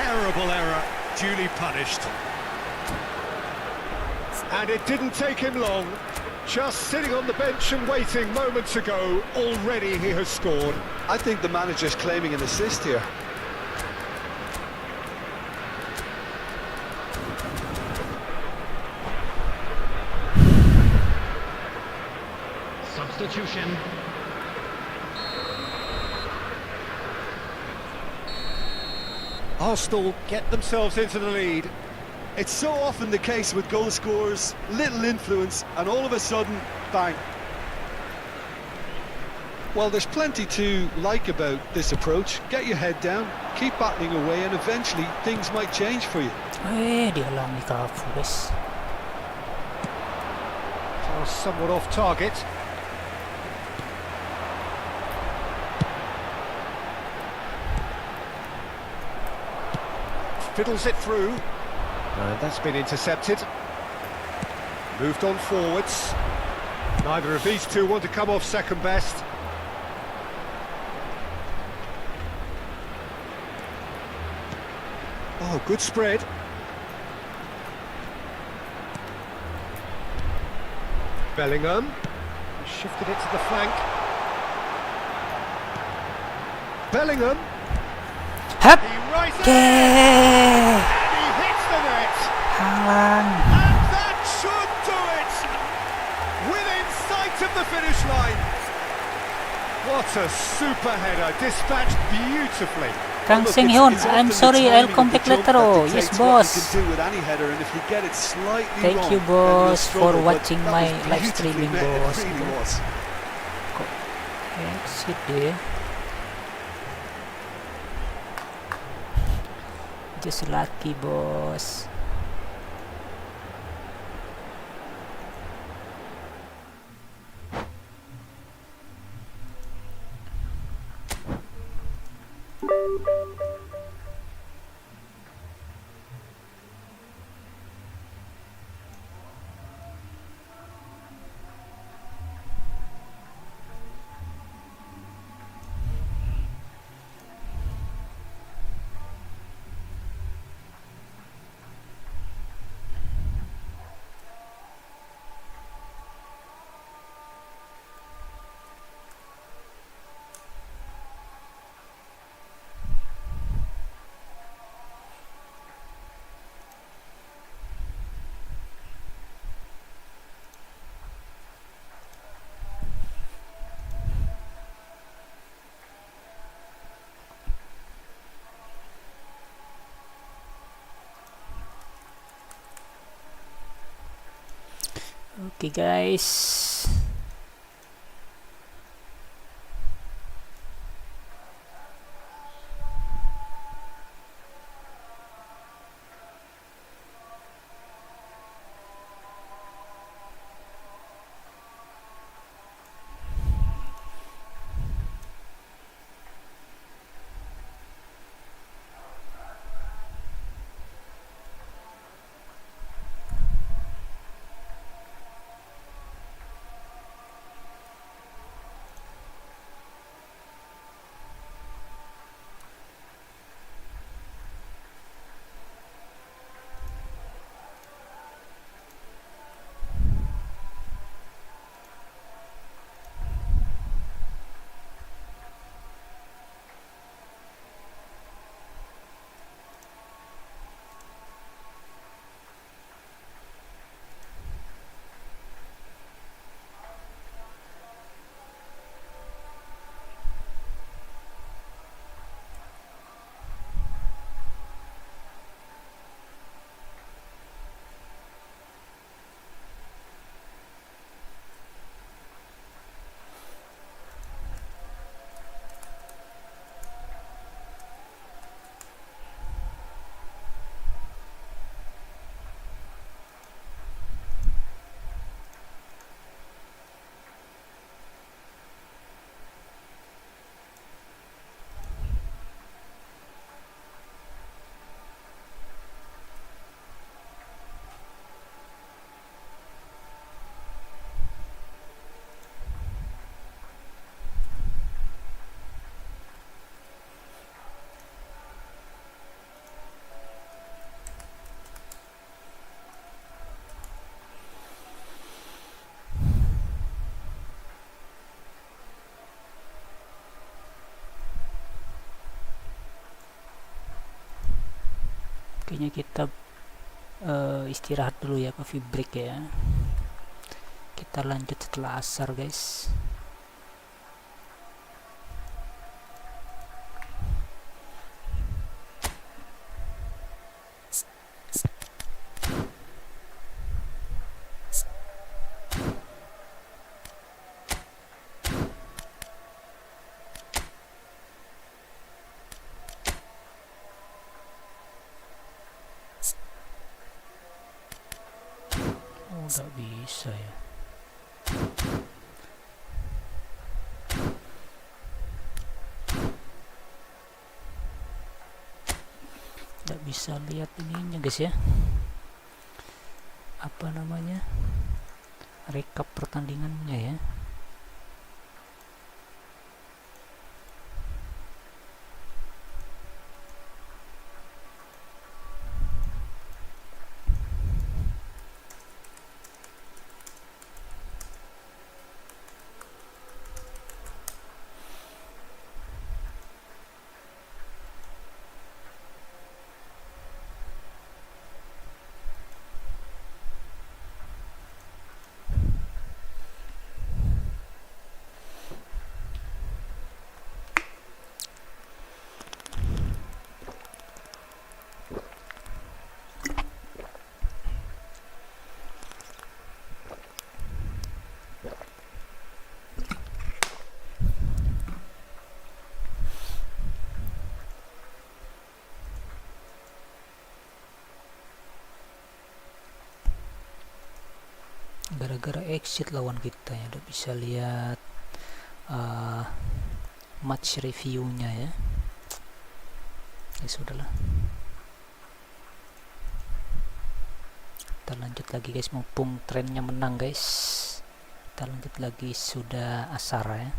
Terrible error, duly punished. And it didn't take him long. Just sitting on the bench and waiting moments ago, already he has scored. I think the manager's claiming an assist here. Substitution. Arsenal get themselves into the lead. It's so often the case with goal scorers, little influence, and all of a sudden, bang. Well, there's plenty to like about this approach. Get your head down, keep battling away, and eventually things might change for you. Dia lang ni Kafu, guys. Oh, somewhat off target. Fiddles it through. And that's been intercepted. Moved on forwards. Neither of these two want to come off second best. Oh, good spread. Bellingham shifted it to the flank. Bellingham. Hup! He rises Yeah! and he hits the net. Haaland. And that should do it. Within sight of the finish line. What a super header, dispatched beautifully. Kang Look, Seng-hyun, it's I'm often the sorry, I'll timing come of the back jump later. that Oh, yes, dictates what you boss. can do with any header, and if you get it slightly Thank wrong, you, then you'll boss, struggle, for but watching that my was live beautifully streaming, met, boss. It really was. Exit deh. Just lucky, boss. Okay, guys. Kayaknya kita istirahat dulu ya, coffee break ya. Kita lanjut setelah asar, guys. Nggak bisa ya. Nggak bisa lihat ininya guys ya, apa namanya, rekap pertandingannya ya. Gara-gara exit lawan kita ya, udah bisa lihat match reviewnya ya. Ya sudahlah, kita lanjut lagi guys, mumpung trennya menang guys. Kita lanjut lagi, sudah asar ya.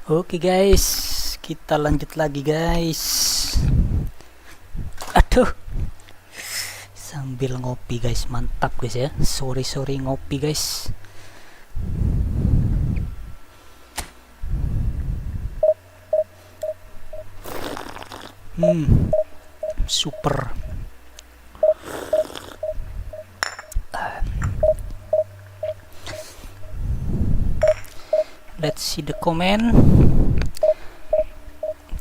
Oke guys, kita lanjut lagi guys. Aduh, sambil ngopi guys, mantap guys ya. Sorry ngopi guys. Super. Let's see the comment.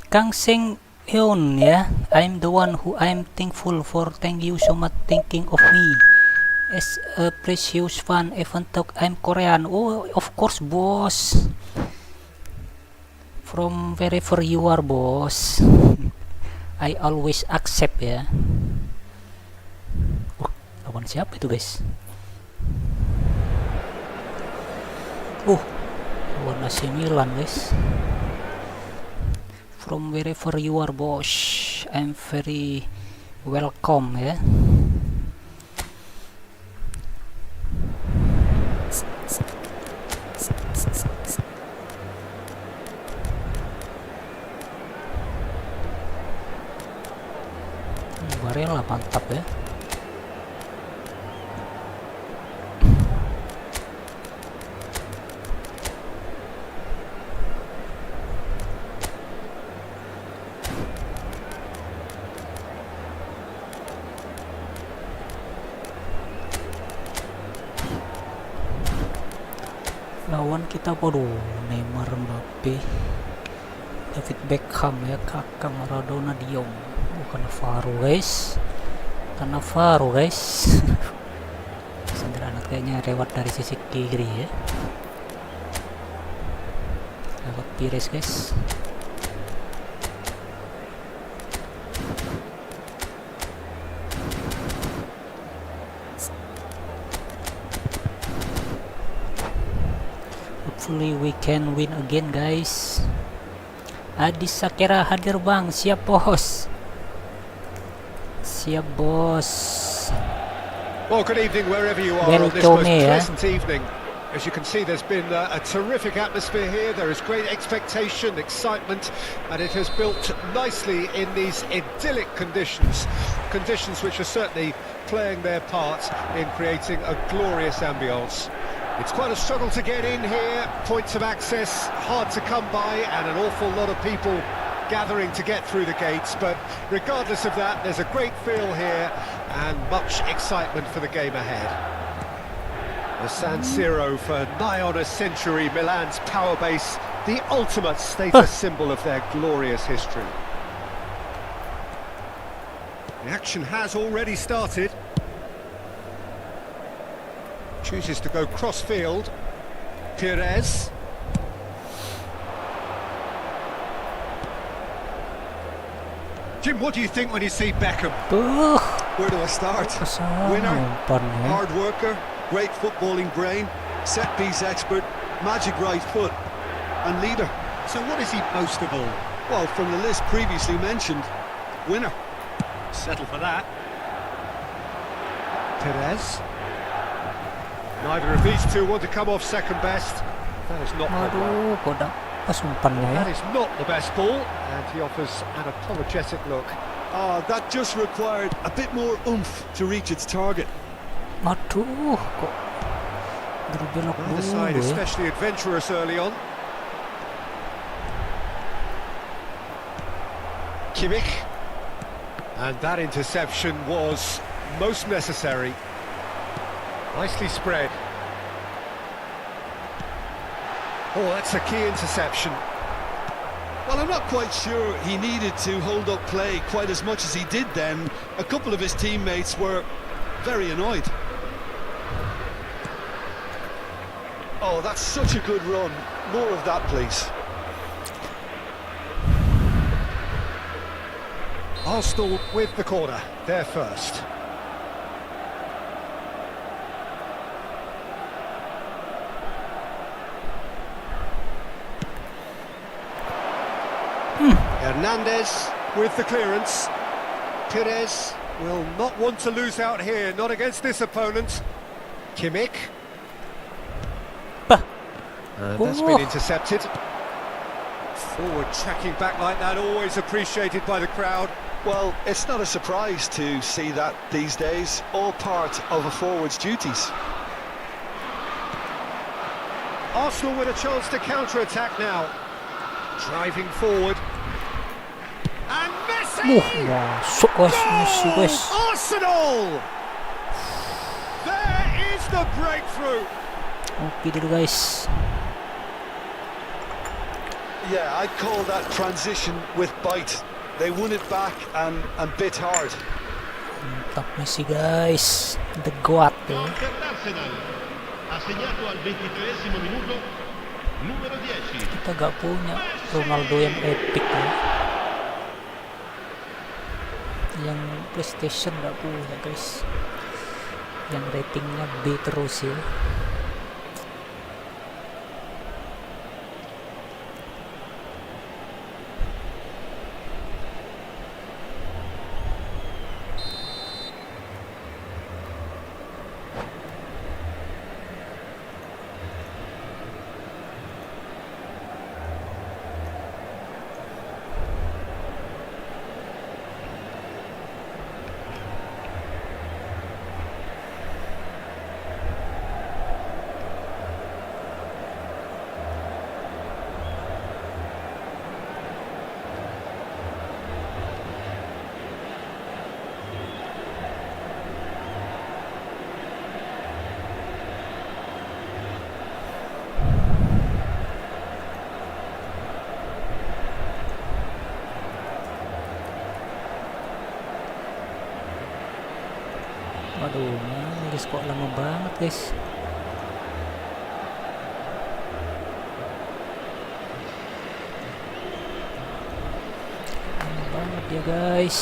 Kang Seng Hyun ya, I'm the one who I'm thankful for. Thank you so much thinking of me as a precious fan. Even talk I'm Korean. Oh, of course boss. From wherever you are boss. I always accept ya. Lawan siapa itu guys? Lawan AC Milan guys. From wherever you are boss, I'm very welcome ya. Barella mantap ya. Lawan kita Neymar, Mbappe, David Beckham ya, Kakak, Maradona, De Jong. Cannavaro guys. Sederhana kayaknya lewat dari sisi kiri ya. Lewat Pires guys. Hopefully we can win again guys. Adi Sakera hadir bang, siap bos. Siap bos. Well, good evening wherever you are on this most pleasant evening. As you can see, there's been a terrific atmosphere here. There is great expectation, excitement, and it has built nicely in these idyllic conditions. Conditions which are certainly playing their part in creating a glorious ambience. It's quite a struggle to get in here. Points of access hard to come by, and an awful lot of people gathering to get through the gates, but regardless of that, there's a great feel here and much excitement for the game ahead. The San Siro for nigh on a century, Milan's power base, the ultimate status symbol of their glorious history. The action has already started. Chooses to go cross-field. Pires. Jim, what do you think when you see Beckham? Where do I start? Winner, hard worker, great footballing brain, set-piece expert, magic right foot, and leader. So what is he most of all? Well, from the list previously mentioned, winner. Settle for that. Perez. Neither of these two want to come off second best. That is not That is not the best ball, and he offers an apologetic look. That just required a bit more oomph to reach its target. Aduh, kok berbelok Neither side especially adventurous early on. Kimmich. And that interception was most necessary. Nicely spread. Oh, that's a key interception. Well, I'm not quite sure he needed to hold up play quite as much as he did then. A couple of his teammates were very annoyed. Oh, that's such a good run. More of that, please. Arsenal with the corner, they're first. Hernandez with the clearance. Pires will not want to lose out here, not against this opponent. Kimmich. And that's been intercepted. Forward tracking back like that, always appreciated by the crowd. Well, it's not a surprise to see that these days, all part of a forward's duties. Arsenal with a chance to counter-attack now. Driving forward. And Messi! Masuk guys, Messi guys. Arsenal! There is the breakthrough. Oke dulu guys. Yeah, I'd call that transition with bite. They won it back and bit hard. Mantap Messi guys. The goat eh. Arsenal. Assegnato al 23esimo minuto, numero 10. Kita gak punya Ronaldo yang epic ya. Yang PlayStation gak punya guys. Yang ratingnya B terus ya. Waduh, guys, kok lama banget guys. Lama banget ya guys.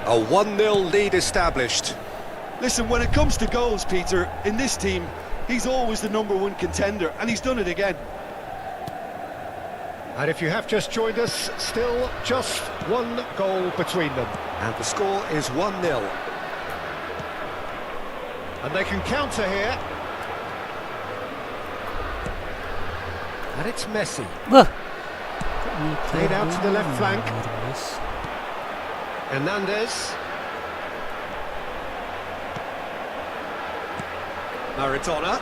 A 1-0 lead established. Listen, when it comes to goals, Peter, in this team, he's always the #1 contender, and he's done it again. And if you have just joined us, still just one goal between them. And the score is 1-0. And they can counter here. And it's Messi. Played out to the left flank. Hernandez. Maradona.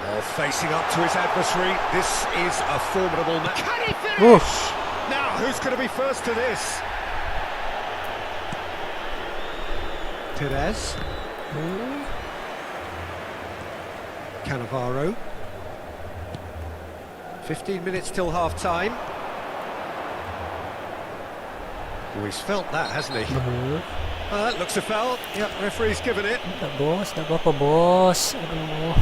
Oh, facing up to his adversary. This is a formidable match. Can he finish? Now, who's going to be first to this? Perez. Cannavaro. 15 minutes till half-time. Oh, he's felt that, hasn't he? Looks a foul. Yep, referee's given it. Tak bos, tak apa-apa bos. Aduh.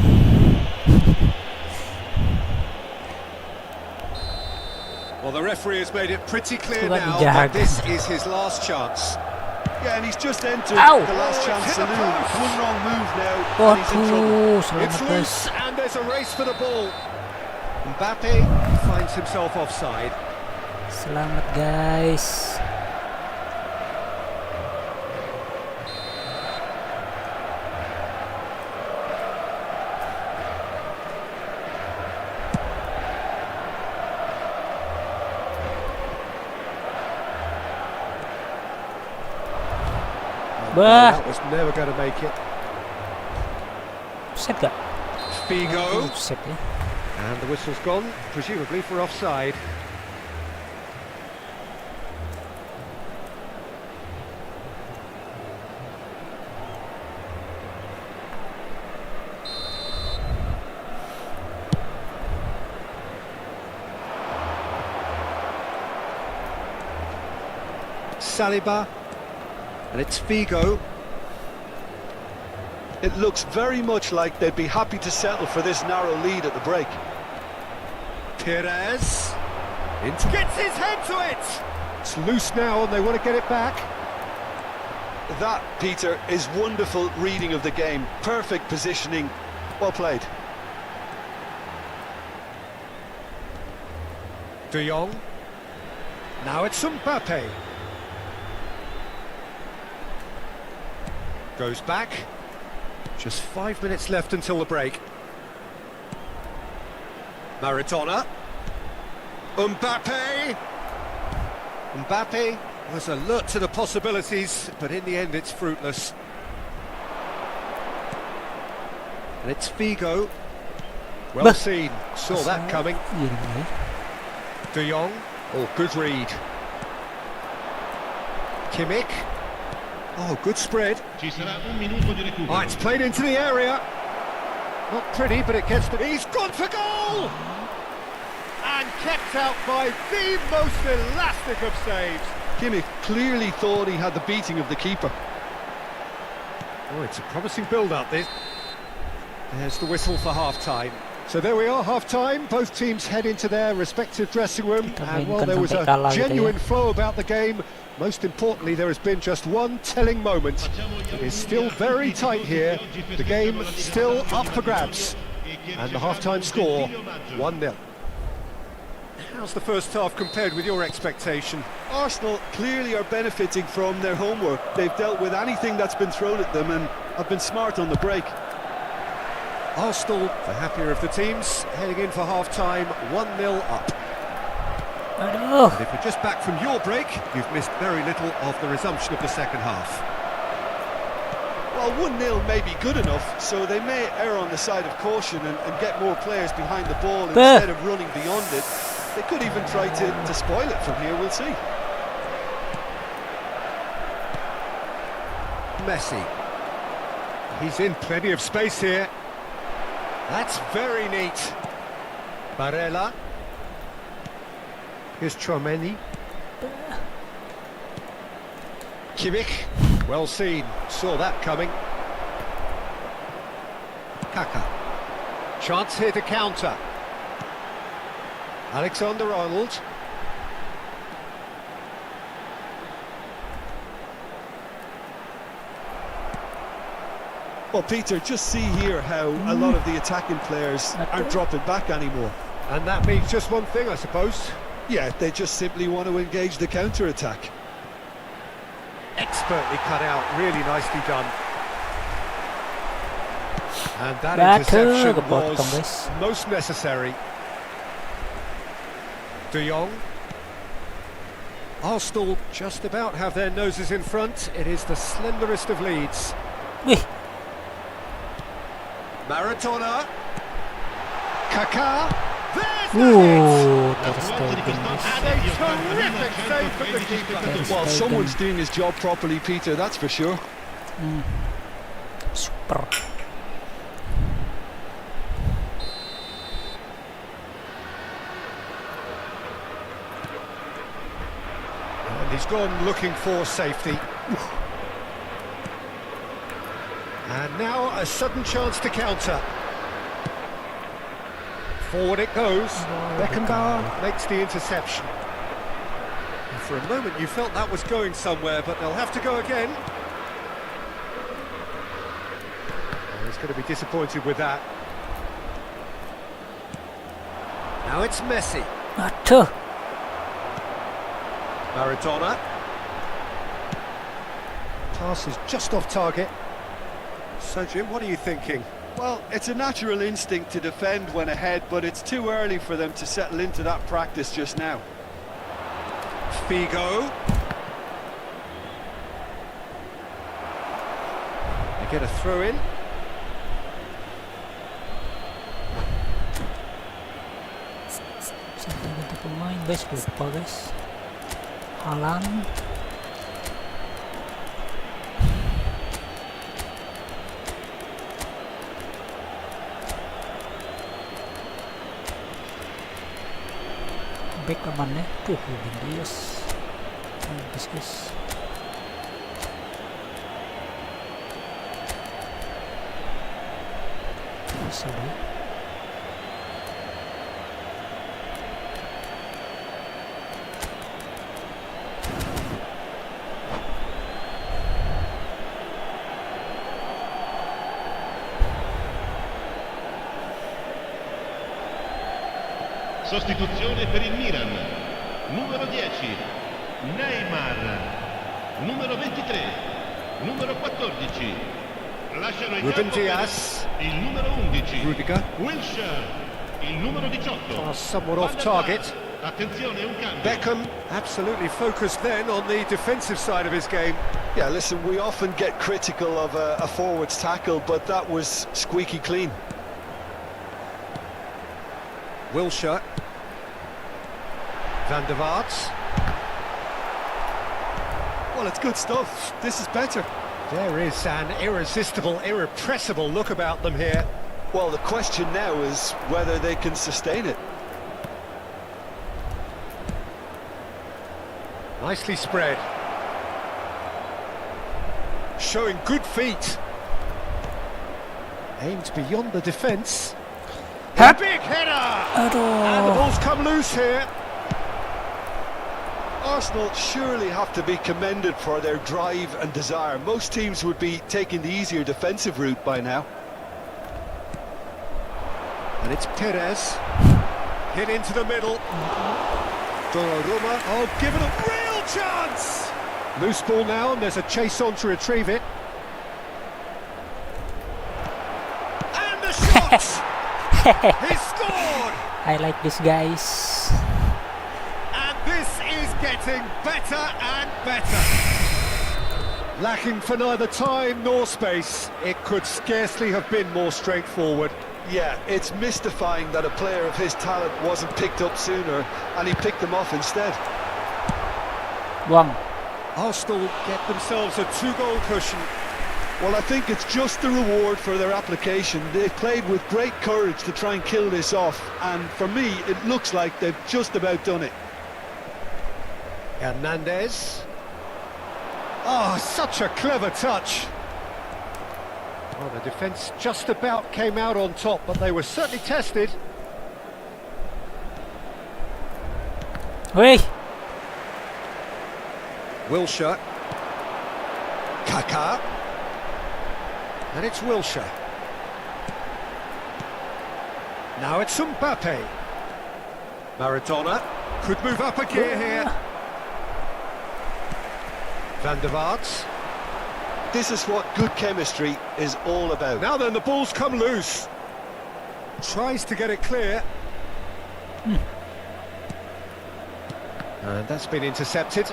Well, the referee has made it pretty clear Coba now dijaga. that this is his last chance. Yeah, and he's just entered Ow! the last chance It's hit the saloon. post. One wrong move now, and he's in trouble. Waduh, It's selamat guys. loose and there's a race for the ball. Mbappe finds himself offside. Selamat guys. Bah, That was never going to make it. offset gak? Figo. Offset ya. And the whistle's gone, presumably for offside. Saliba. And it's Figo. It looks very much like they'd be happy to settle for this narrow lead at the break. Perez. Gets his head to it! It's loose now and they want to get it back. That, Peter, is wonderful reading of the game. Perfect positioning. Well played. De Jong. Now it's Mbappe. Goes back. Just 5 minutes left until the break. Maradona. Mbappe. Mbappe was alert to the possibilities, but in the end it's fruitless. And it's Figo. Well seen. Saw that coming. De Jong. Oh, good read. Kimmich. Oh, good spread. Oh, it's played into the area. Not pretty, but it gets the... He's gone for goal! And kept out by the most elastic of saves. Kimmich clearly thought he had the beating of the keeper. Oh, it's a promising build-up, this. There's the whistle for half-time. So there we are, half-time. Both teams head into their respective dressing room. And while there was a genuine flow about the game, most importantly, there has been just one telling moment. It is still very tight here. The game still up for grabs. And the half-time score, 1-0. How's the first half compared with your expectation? Arsenal clearly are benefiting from their homework. They've dealt with anything that's been thrown at them and have been smart on the break. Arsenal, the happier of the teams, heading in for half-time, 1-0 up. And if you're just back from your break, you've missed very little of the resumption of the second half. Well, 1-0 may be good enough, so they may err on the side of caution and get more players behind the ball instead of running beyond it. They could even try to spoil it from here, we'll see. Messi. He's in plenty of space here. That's very neat. Barella. Here's Chouameni. Kimmich. Well seen. Saw that coming. Kaka. Chance here to counter. Alexander-Arnold. Well, Peter, just see here how a lot of the attacking players aren't dropping back anymore. And that means just one thing, I suppose. Yeah, they just simply want to engage the counter-attack. Expertly cut out, really nicely done. And that Bantu, interception was most necessary. De Jong. Arsenal just about have their noses in front. It is the slenderest of leads. Maradona. Kaká. There's the hit! And a terrific save from the keeper. Well, someone's doing his job properly, Peter, that's for sure. Super. And he's gone looking for safety. And now a sudden chance to counter. Forward it goes. Beckenbauer makes the interception. And for a moment you felt that was going somewhere, but they'll have to go again. Oh, he's going to be disappointed with that. Now it's Messi. Maradona. Pass is just off target. So Jim, what are you thinking? Well, it's a natural instinct to defend when ahead, but it's too early for them to settle into that practice just now. Figo. They get a throw in. Satu ganti pemain guys, lupa guys. Haaland. Back aman ya, Ruben Dias. Bagus guys. Bisa deh. Sostituzione per il Milan. Numero 10, Neymar. Numero 23, numero 14. Lasciano il Ruben campo Diaz. il numero 11. Rudiger. Wilshere, il numero 18. Oh, somewhat off target. Attenzione, un cambio. Beckham absolutely focused then on the defensive side of his game. Yeah, listen, we often get critical of a forward's tackle, but that was squeaky clean. Wilshere. Van der Vaart. Well, it's good stuff. This is better. There is an irresistible, irrepressible look about them here. Well, the question now is whether they can sustain it. Nicely spread. Showing good feet. Aimed beyond the defence. A big header! And the Aduh. ball's come loose here. Arsenal surely have to be commended for their drive and desire. Most teams would be taking the easier defensive route by now. And it's Perez. Hit into the middle. Donnarumma. Oh, given a real chance! Loose ball now, and there's a chase on to retrieve it. And the shot! He scored! I like this, guys. And this is getting better and better. Lacking for neither time nor space, it could scarcely have been more straightforward. Yeah, it's mystifying that a player of his talent wasn't picked up sooner, and he picked them off instead. Buang. Arsenal get themselves a 2-goal cushion. Well, I think it's just the reward for their application. They've played with great courage to try and kill this off, and for me, it looks like they've just about done it. Hernandez. Oh, such a clever touch. Well, the defence just about came out on top, but they were certainly tested. Wey. Wilshere. Kaká. And it's Wilshere. Now it's Mbappe. Maradona could move up a gear here. Van der Vaart. This is what good chemistry is all about. Now then, the ball's come loose. Tries to get it clear. And that's been intercepted.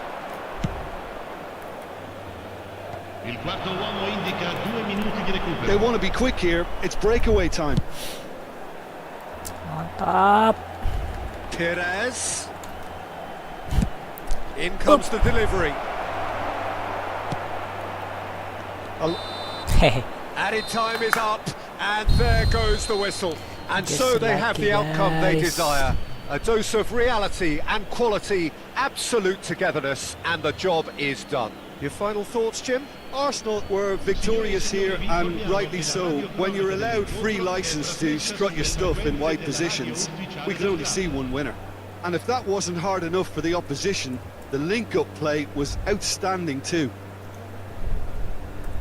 Il quarto uomo indica 2 minuti di recupero. They want to be quick here. It's breakaway time. Mantap. Perez. In comes the delivery. Hehe. Added time is up, and there goes the whistle. And Just so they have the lucky, outcome they guys. desire. A dose of reality and quality, absolute togetherness, and the job is done. Your final thoughts, Jim? Arsenal were victorious here, and rightly so. When you're allowed free license to strut your stuff in wide positions, we can only see one winner. And if that wasn't hard enough for the opposition, the link-up play was outstanding too.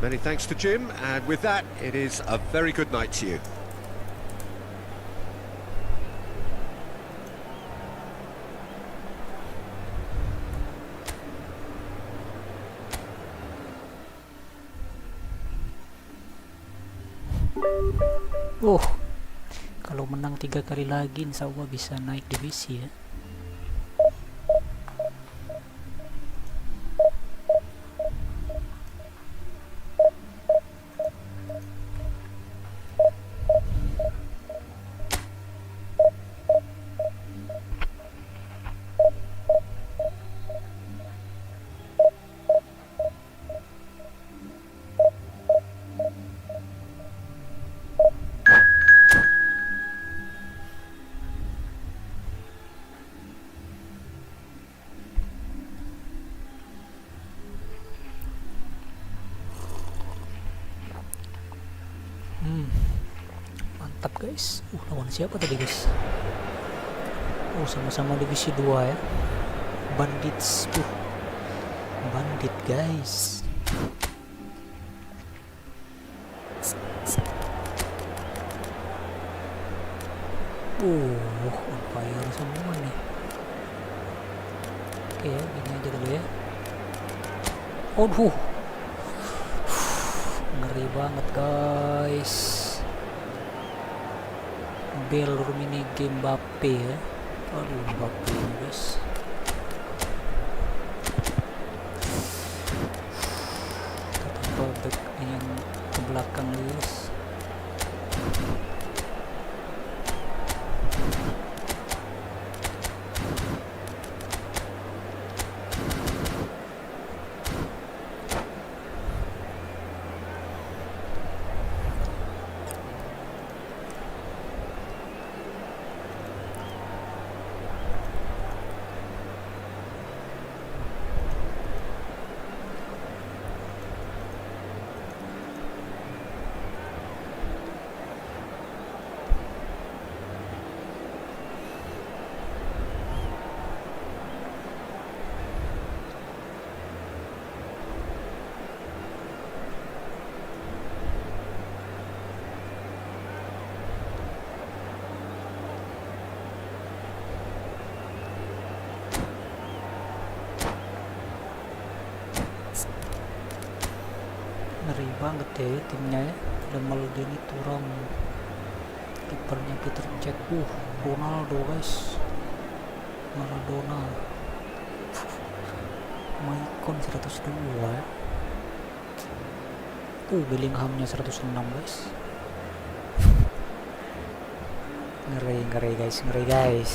Many thanks to Jim, and with that, it is a very good night to you. Oh, kalau menang 3 kali lagi, insya Allah bisa naik divisi ya. Mantap guys. Lawan siapa tadi guys? Oh, sama-sama divisi 2 ya. Bandits. Bandit guys. On fire semua nih. Oke ya, gini aja dulu ya. Aduh, ngeri banget guys. Belur mini game Mbappe ya. Aduh, Mbappe guys. Kita back yang ke belakang guys. Ngeri banget ya timnya ya. Ada Maldini, Turam, kipernya Peter Cech, Ronaldo guys, Maradona, Maicon 102 ya. Bellinghamnya 106 guys. Ngeri guys.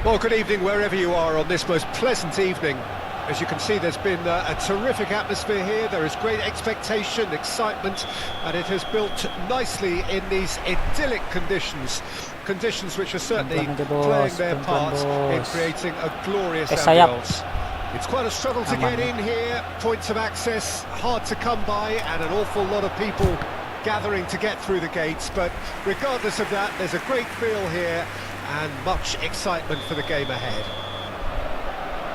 Well, good evening wherever you are on this most pleasant evening. As you can see, there's been a terrific atmosphere here. There is great expectation, excitement, and it has built nicely in these idyllic conditions. Conditions which are certainly playing their part in creating a glorious ambience. It's quite a struggle to get in here. Points of access hard to come by, and an awful lot of people gathering to get through the gates. But regardless of that, there's a great feel here and much excitement for the game ahead.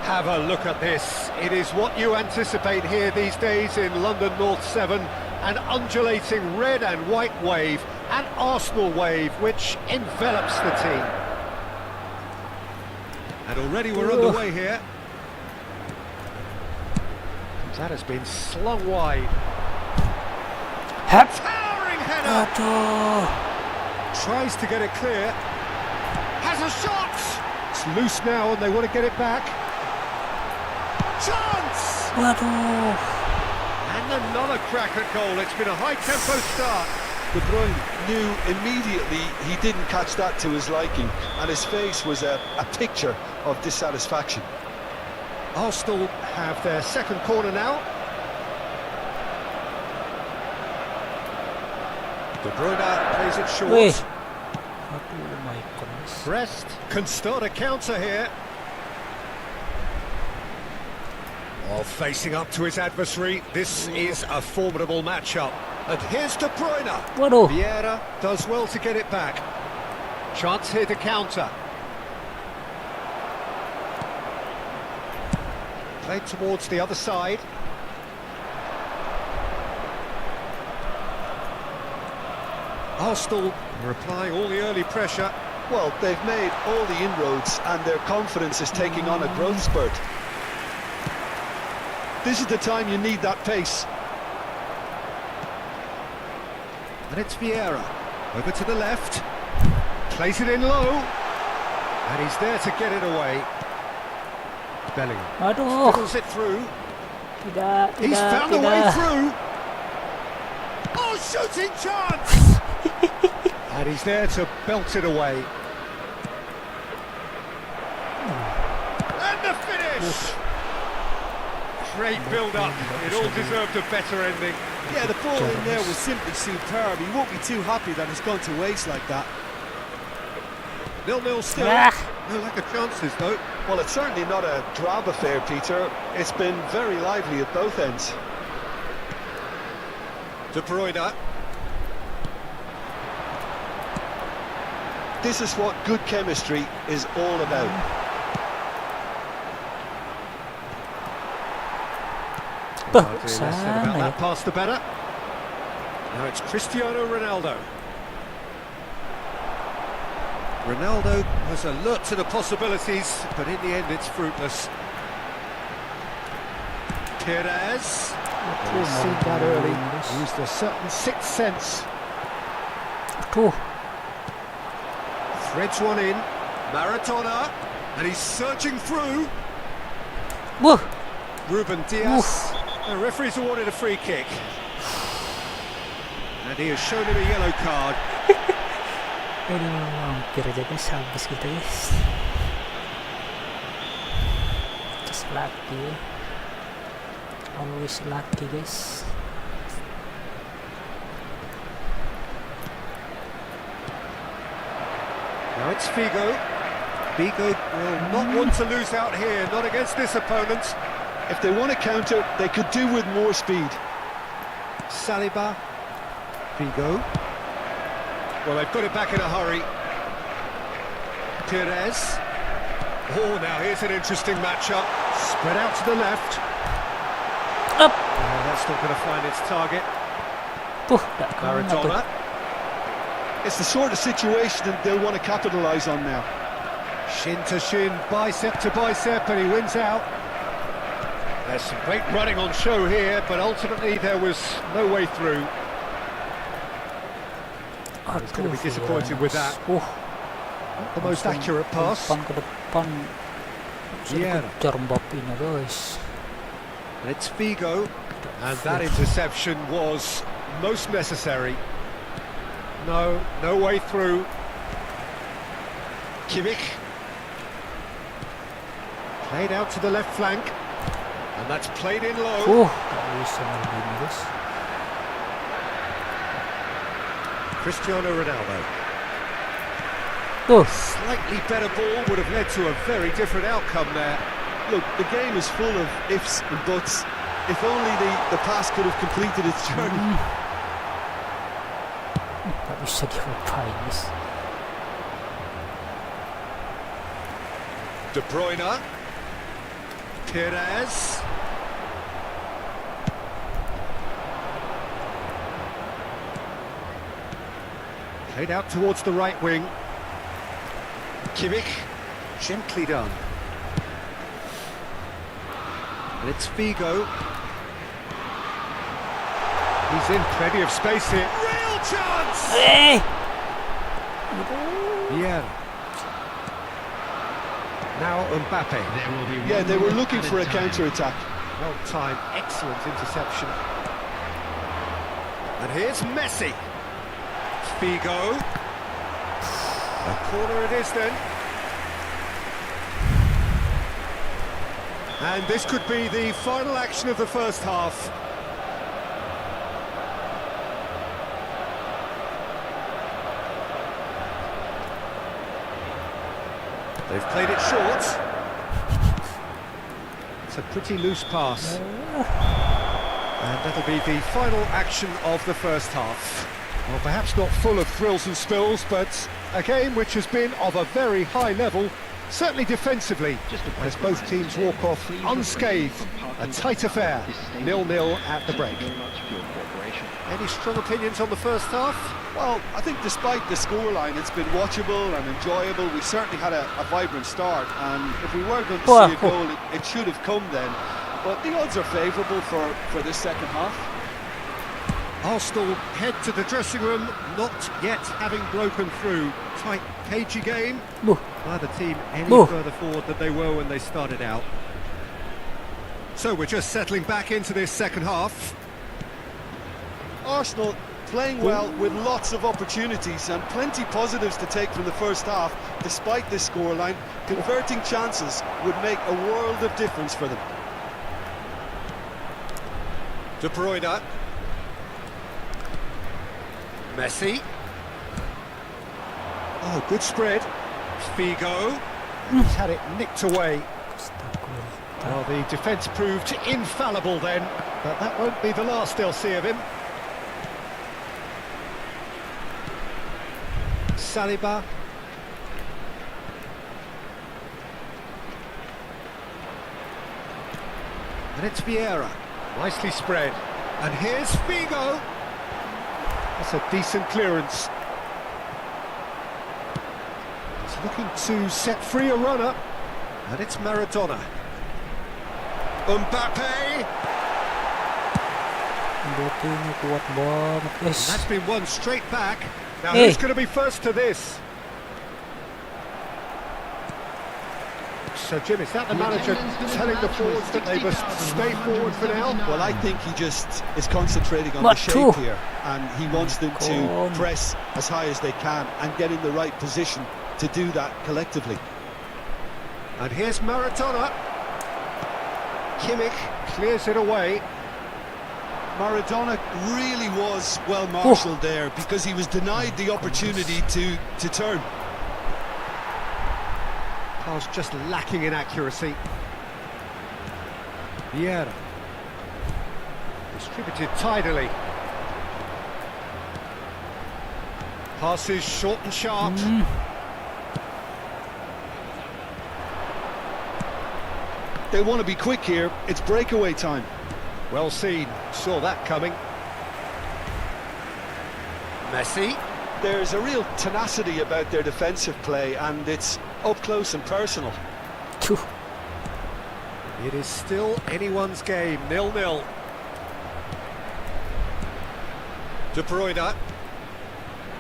Have a look at this. It is what you anticipate here these days in London North 7. An undulating red and white wave, an Arsenal wave which envelops the team. And already we're underway here. That has been slung wide. Towering header! Tries to get it clear. Has a shot! It's loose now and they want to get it back. Chance! And another crack at goal. It's been a high-tempo start. De Bruyne knew immediately he didn't catch that to his liking, and his face was a picture of dissatisfaction. Arsenal have their second corner now. De Bruyne plays it short. Brest can start a counter here. While facing up to his adversary, this is a formidable matchup. And here's De Bruyne. Vieira does well to get it back. Chance here to counter. Played towards the other side. Arsenal are applying all the early pressure. Well, they've made all the inroads and their confidence is taking on a growth spurt. This is the time you need that pace. And it's Vieira. Over to the left. Plays it in low. And he's there to get it away. Bellingham. Fiddles it through. He's found a way through. Oh, shooting chance! And he's there to belt it away. And the finish! Great build-up. It all deserved a better ending. Yeah, the ball in there was simply superb. He won't be too happy that it's gone to waste like that. 0-0 still. No lack of chances, though. Well, it's certainly not a drab affair, Peter. It's been very lively at both ends. De Bruyne. this is what good chemistry is all about. Hardly less said about that pass, the better. Now it's Cristiano Ronaldo. Ronaldo was alert to the possibilities, but in the end it's fruitless. Perez. He's seen that early. Used a certain sixth sense. Threads one in. Maradona. And he's surging through. Ruben Diaz. The referee's awarded a free kick. And he has shown him a yellow card. Aduh, hampir aja guys, habis kita guys. Just lucky. Always lucky guys. Now it's Figo. Figo will not want to lose out here, not against this opponent. If they want to counter, they could do with more speed. Saliba. Figo. Well, they've got it back in a hurry. Perez. Oh, now here's an interesting matchup. Spread out to the left. Up. Oh, that's not going to find its target. Tak kena tuh. Maradona. It's the sort of situation that they'll want to capitalise on now. Shin to shin, bicep to bicep, and he wins out. There's some great running on show here, but ultimately there was no way through. He's going to be disappointed with that. Not the most accurate pass. Depan ke depan. Yeah. Kejar Mbappe-nya guys. And it's Figo, and that interception was most necessary. No way through. Kimmich. Played out to the left flank. And that's played in low. Gak bisa ngelin guys. Cristiano Ronaldo. Slightly better ball would have led to a very different outcome there. Look, the game is full of ifs and buts. If only the pass could have completed its journey. Gak bisa diapain guys. De Bruyne. Perez. Played out towards the right wing. Kimmich. Gently done. And it's Figo. He's in plenty of space here. Real chance! Hey! Yeah. Now Mbappe. Yeah, they were looking for a counter-attack. Well timed, excellent interception. And here's Messi. Figo. A corner it is then. And this could be the final action of the first half. They've played it short. It's a pretty loose pass. And that'll be the final action of the first half. Well, perhaps not full of thrills and spills, but a game which has been of a very high level, certainly defensively, as both teams walk off unscathed. A tight affair, 0-0 at the break. Any strong opinions on the first half? Well, I think despite the scoreline, it's been watchable and enjoyable. We certainly had a vibrant start, and if we were going to see a goal, it should have come then. But the odds are favourable for this second half. Arsenal head to the dressing room, not yet having broken through. Tight, cagey game. Neither team any further forward than they were when they started out. So we're just settling back into this second half. Arsenal playing well with lots of opportunities and plenty positives to take from the first half. Despite this scoreline, converting chances would make a world of difference for them. De Bruyne. Messi. Oh, good spread. Figo. He's had it nicked away. Well, the defence proved infallible then, but that won't be the last they'll see of him. Saliba. And it's Vieira. Nicely spread. And here's Figo. That's a decent clearance. He's looking to set free a runner. And it's Maradona. Mbappe. Batunya kuat banget, And guys. that's been won straight back. Now Hey. who's going to be first to this? So Jim, is that the manager telling the forwards that they must stay forward for now? Well, I think he just is concentrating on the What shape two? here, and he wants them Go to on. press as high as they can and get in the right position to do that collectively. And here's Maradona. Kimmich clears it away. Maradona really was well marshalled there because he was denied the opportunity to turn. Pass just lacking in accuracy. Vieira. Distributed tidily. Passes short and sharp. They want to be quick here. It's breakaway time. Well seen. Saw that coming. Messi. There's a real tenacity about their defensive play, and it's up close and personal. Tuh. It is still anyone's game, 0-0. De Bruyne.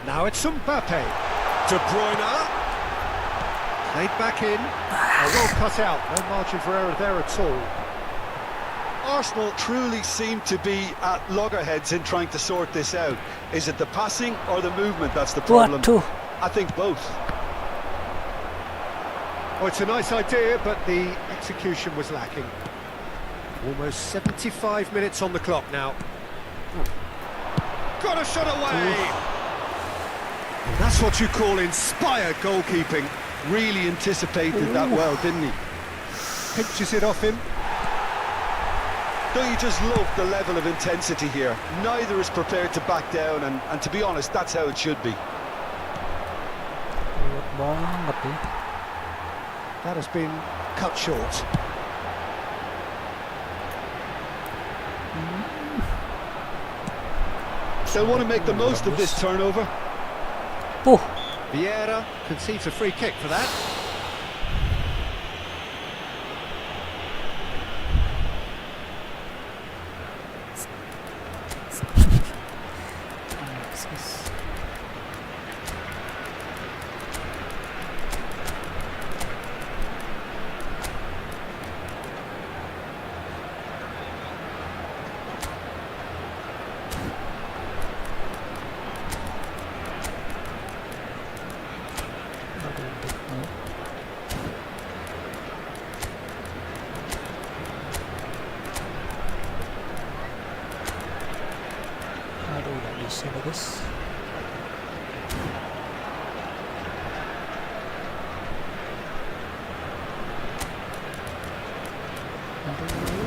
Now it's Mbappe. De Bruyne. Played back in. Well cut out. No margin for error there at all. Arsenal truly seem to be at loggerheads in trying to sort this out. Is it the passing or the movement that's the problem? What? I think both. Oh, it's a nice idea, but the execution was lacking. Almost 75 minutes on the clock now. Got a shot away! And that's what you call inspired goalkeeping. Really anticipated that well, didn't he? Pinches it off him. Don't you just love the level of intensity here? Neither is prepared to back down, and to be honest, that's how it should be. Kuat banget nih. That has been cut short. They'll want to make the most of this turnover. Vieira concedes a free kick for that. Aduh, nggak bisa guys. Aduh.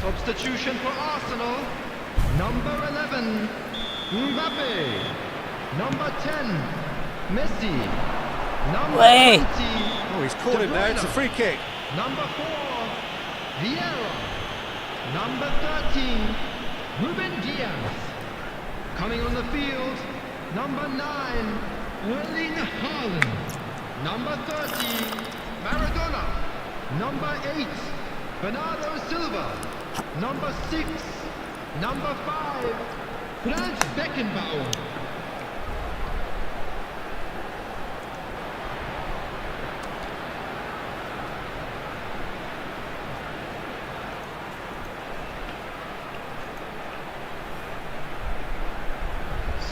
Substitution for Arsenal. Number 11, Mbappe. Number 10, Messi. Number Hey. 20, Oh, he's caught him there. It's a free kick. Number 4, Vieira. Number 13, Ruben Diaz. Coming on the field, number 9, Erling Haaland. Number 30, Maradona. Number 8, Bernardo Silva. Number 6, number 5, Franz Beckenbauer.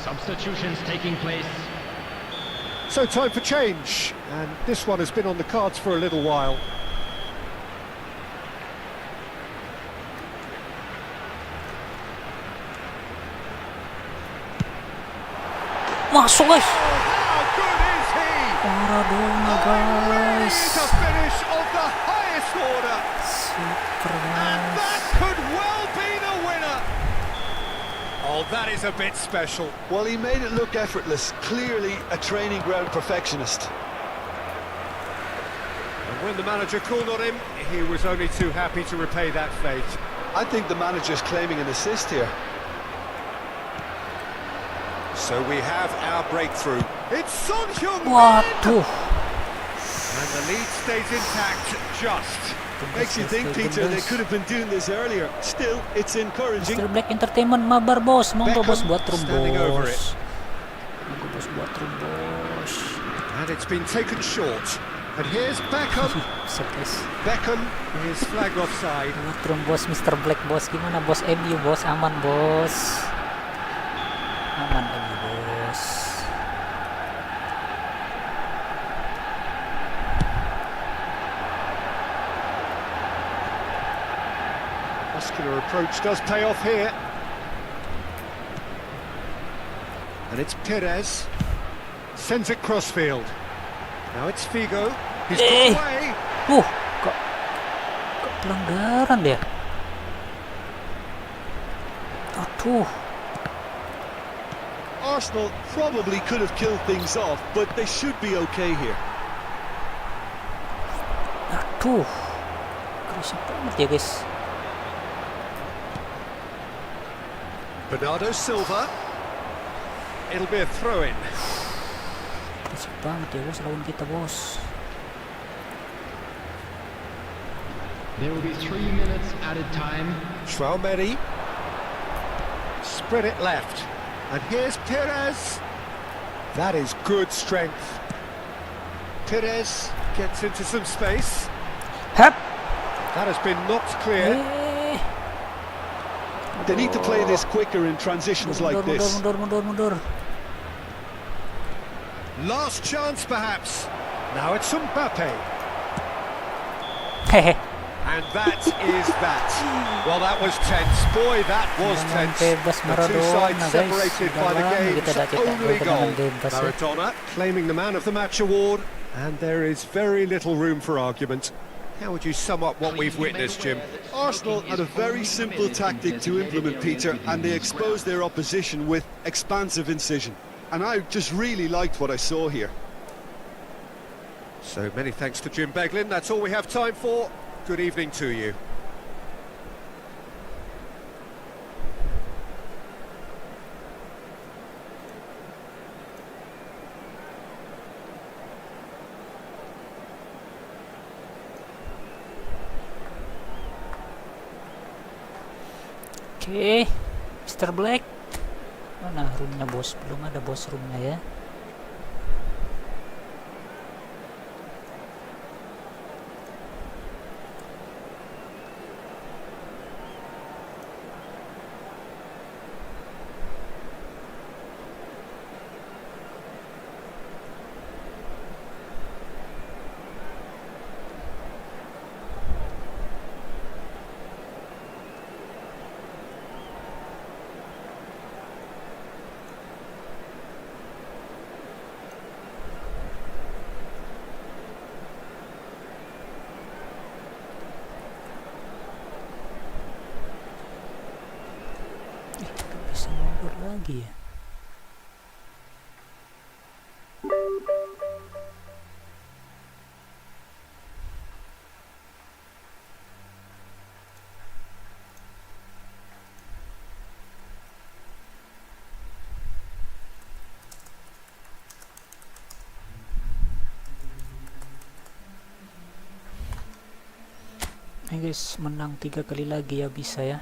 Substitutions taking place. So time for change, and this one has been on the cards for a little while. Masuk guys. How good is he? Maradona guys. is a finish of the highest order. Super And bos. that could well be the winner. Oh, that is a bit special. Well, he made it look effortless. Clearly a training ground perfectionist. And when the manager called on him, he was only too happy to repay that fate. I think the manager's claiming an assist here. So we have our breakthrough. It's Son Heung-min! Waduh. And the lead stays intact, just. Makes you think, Peter, they could have been doing this earlier. Still, it's encouraging. Mr. Black Entertainment mabar bos, monggo Beckham bos buat room standing over it. bos. Monggo bos buat room bos. And it's been taken short. And here's Beckham. Setlist. Beckham is flagged offside. Buat room bos, Mr. Black bos. Gimana bos? MU bos, aman bos. Aman MU bos. Muscular approach does pay off here. And it's Perez. Sends it crossfield. Now it's Figo. He's got away. Kok pelanggaran dia? Aduh. Arsenal probably could have killed things off, but they should be okay here. Aduh. Kerisik banget ya guys. Bernardo Silva. It'll be a throw-in. Kerisik banget ya bos lawan kita bos. There will be 3 minutes added time. Traumeri. Spread it left. And here's Perez. That is good strength. Perez gets into some space. Hap. That has been knocked clear. They need to play this quicker in transitions like this. Mundur. Last chance, perhaps. Now it's Mbappe. Hehe. And that is that. Well, that was tense. Boy, that was tense. Bebas The two Maradona, sides guys. separated by the Udah lama game's kita dah cetak only gol goal. tendangan bebas ya. Maradona claiming the Man of the Match award. And there is very little room for argument. How would you sum up what we've witnessed, Jim? Arsenal had a very simple tactic to implement, Peter, and they exposed their opposition with expansive incision. And I just really liked what I saw here. So many thanks to Jim Beglin. That's all we have time for. Good evening to you. Oke, Mr. Black. Mana roomnya bos? Belum ada bos roomnya ya. Bisa ngobrol lagi ya. Nih guys, menang 3 kali lagi ya bisa ya.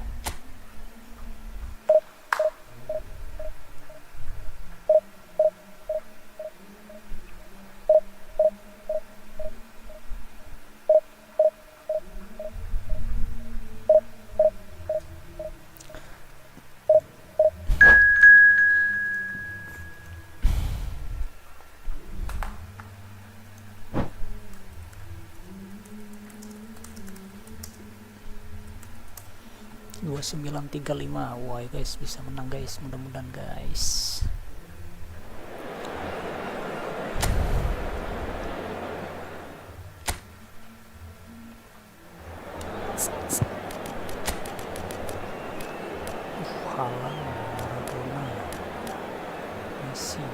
Dua 2935. Wah guys, bisa menang guys, mudah-mudahan guys. Messi,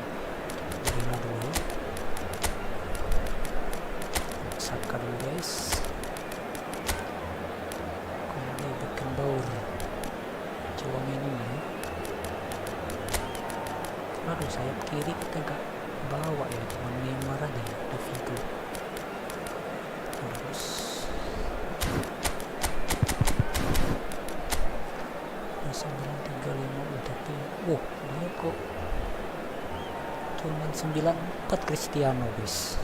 ronaldo dulu, Saka dulu guys, kemudian Beckenbauer, coba ini ya. Aduh, sayap kiri kita gak bawa ya, cuma Neymar aja di situ. Terus bisa 935 udah tuh. Dia kok cuma 94 Cristiano guys.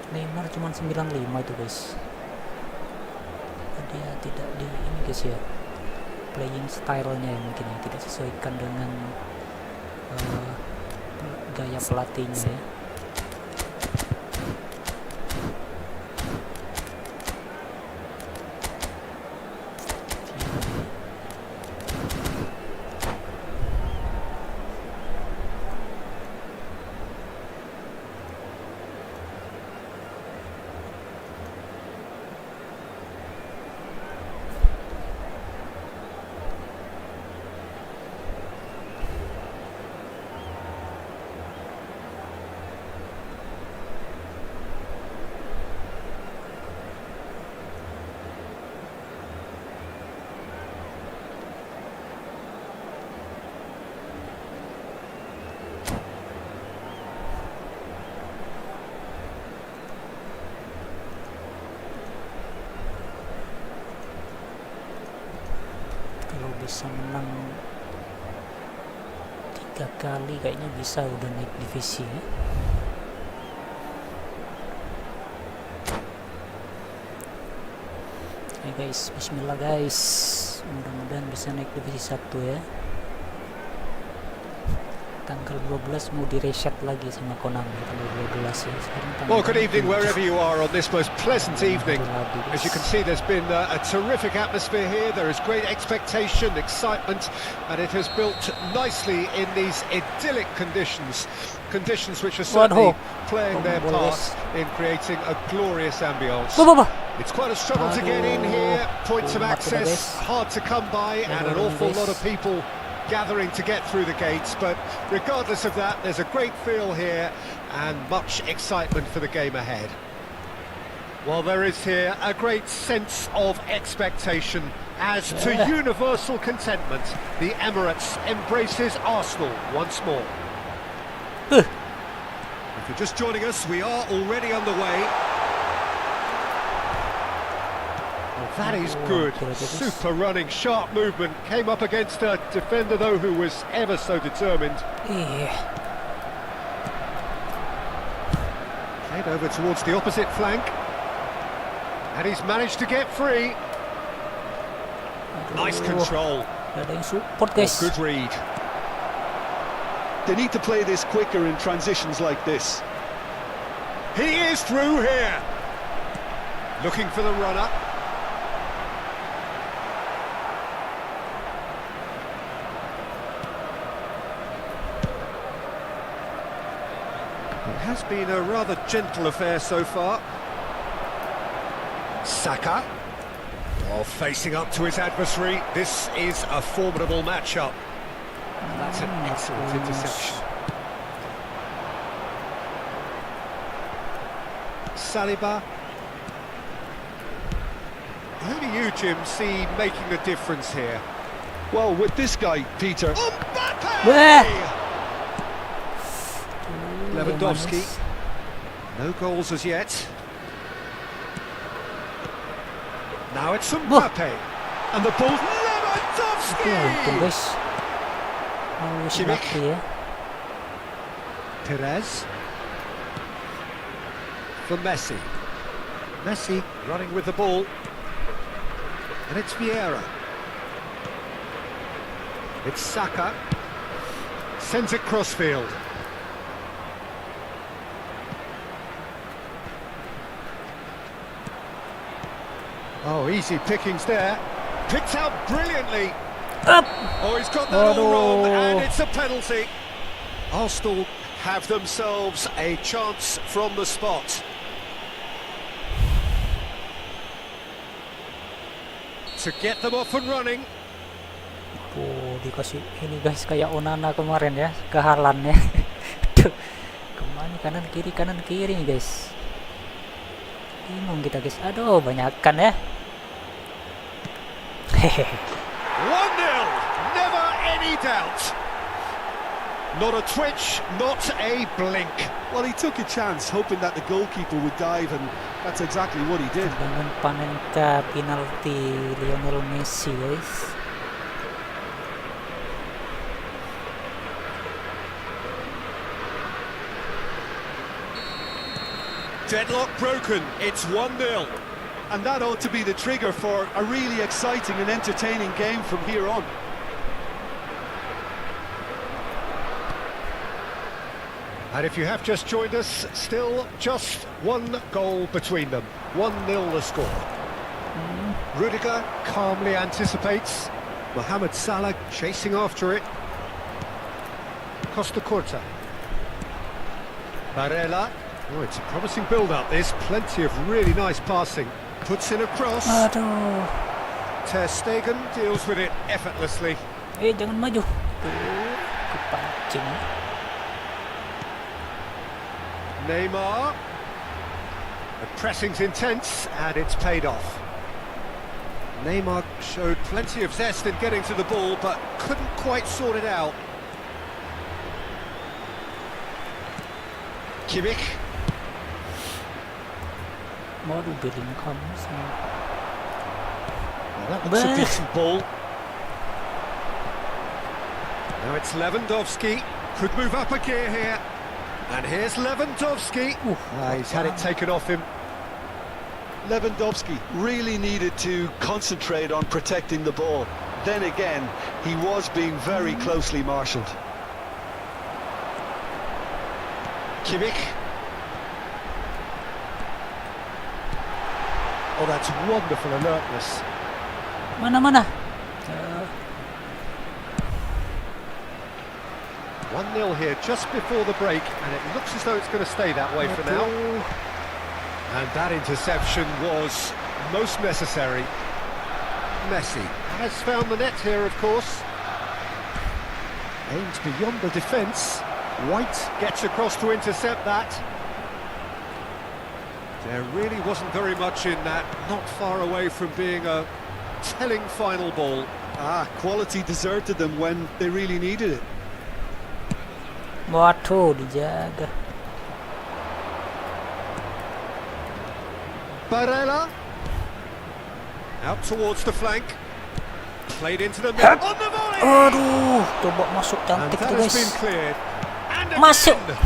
Neymar cuma 95 itu guys. Dia tidak di ini guys ya, playing stylenya ya, mungkin ya tidak sesuaikan dengan gaya pelatihnya ya. Kalau bisa menang 3 kali kayaknya bisa udah naik divisi ya. Oke guys, bismillah guys, mudah-mudahan bisa naik divisi 1 ya. Tanggal 12 mau di reset lagi sama Konami, tanggal 12 ya. Well, good evening wherever you are on this most pleasant evening. As you can see, there's been a terrific atmosphere here. There is great expectation, excitement, and it has built nicely in these idyllic conditions. Conditions which are certainly playing their part in creating a glorious ambience. It's quite a struggle to get in here. Points of access hard to come by, and an awful lot of people gathering to get through the gates, but regardless of that, there's a great feel here and much excitement for the game ahead. Well, there is here a great sense of expectation as to universal contentment, the Emirates embraces Arsenal once more. If you're just joining us, we are already underway. That is good, super running, sharp movement, came up against a defender though who was ever so determined. Played over towards the opposite flank, and he's managed to get free. Nice control. Good read. They need to play this quicker in transitions like this. He is through here. Looking for the runner. It has been a rather gentle affair so far. Saka, facing up to his adversary. This is a formidable matchup. That's an excellent interception. Saliba. Who do you, Jim, see making the difference here? Well, with this guy, Peter. Lewandowski. No goals as yet. Now it's Mbappe. And the ball. Lewandowski! Kimmich. Perez. For Messi. Messi running with the ball. And it's Vieira. It's Saka. Sends it crossfield. Oh, easy pickings there. Picked out brilliantly. Oh, he's got that all wrong, and it's a penalty. Arsenal have themselves a chance from the spot. to get them off and running. Oh, dikasih ini guys kayak Onana kemarin ya, ke haaland ya. Tuh, kemana kanan kiri nih guys. Bingung kita guys. Aduh, banyakkan ya. Hehehe. 1-0, never any doubt. Not a twitch, not a blink. Well, he took a chance, hoping that the goalkeeper would dive, and that's exactly what he did. Dengan panen ke penalti Lionel Messi guys. Deadlock broken, it's 1-0. And that ought to be the trigger for a really exciting and entertaining game from here on. And if you have just joined us, still just one goal between them. 1-0 the score. Rudiger calmly anticipates. Mohamed Salah chasing after it. Costa Curta. Barella. Oh, it's a promising build-up, this. Plenty of really nice passing. Puts in a cross. Aduh. Ter Stegen deals with it effortlessly. Jangan maju. Tuh, kepancing. Neymar. The pressing's intense, and it's paid off. Neymar showed plenty of zest in getting to the ball, but couldn't quite sort it out. Kimmich. Waduh, Bellingham. Well, that looks a decent ball. Now it's Lewandowski. Could move up a gear here. And here's Lewandowski. He's had it taken off him. Lewandowski really needed to concentrate on protecting the ball. Then again, he was being very closely marshalled. Kimmich. Oh, that's wonderful alertness. Mana? 1-0 here just before the break, and it looks as though it's going to stay that way for now. And that interception was most necessary. Messi has found the net here, of course. Aims beyond the defence. White gets across to intercept that. There really wasn't very much in that, not far away from being a telling final ball. Quality deserted them when they really needed it. Waduh, dijaga. Barella. Out towards the flank. Played into the middle. On the volley! Aduh, coba masuk And cantik that tuh has guys. been cleared. And Masuk. again.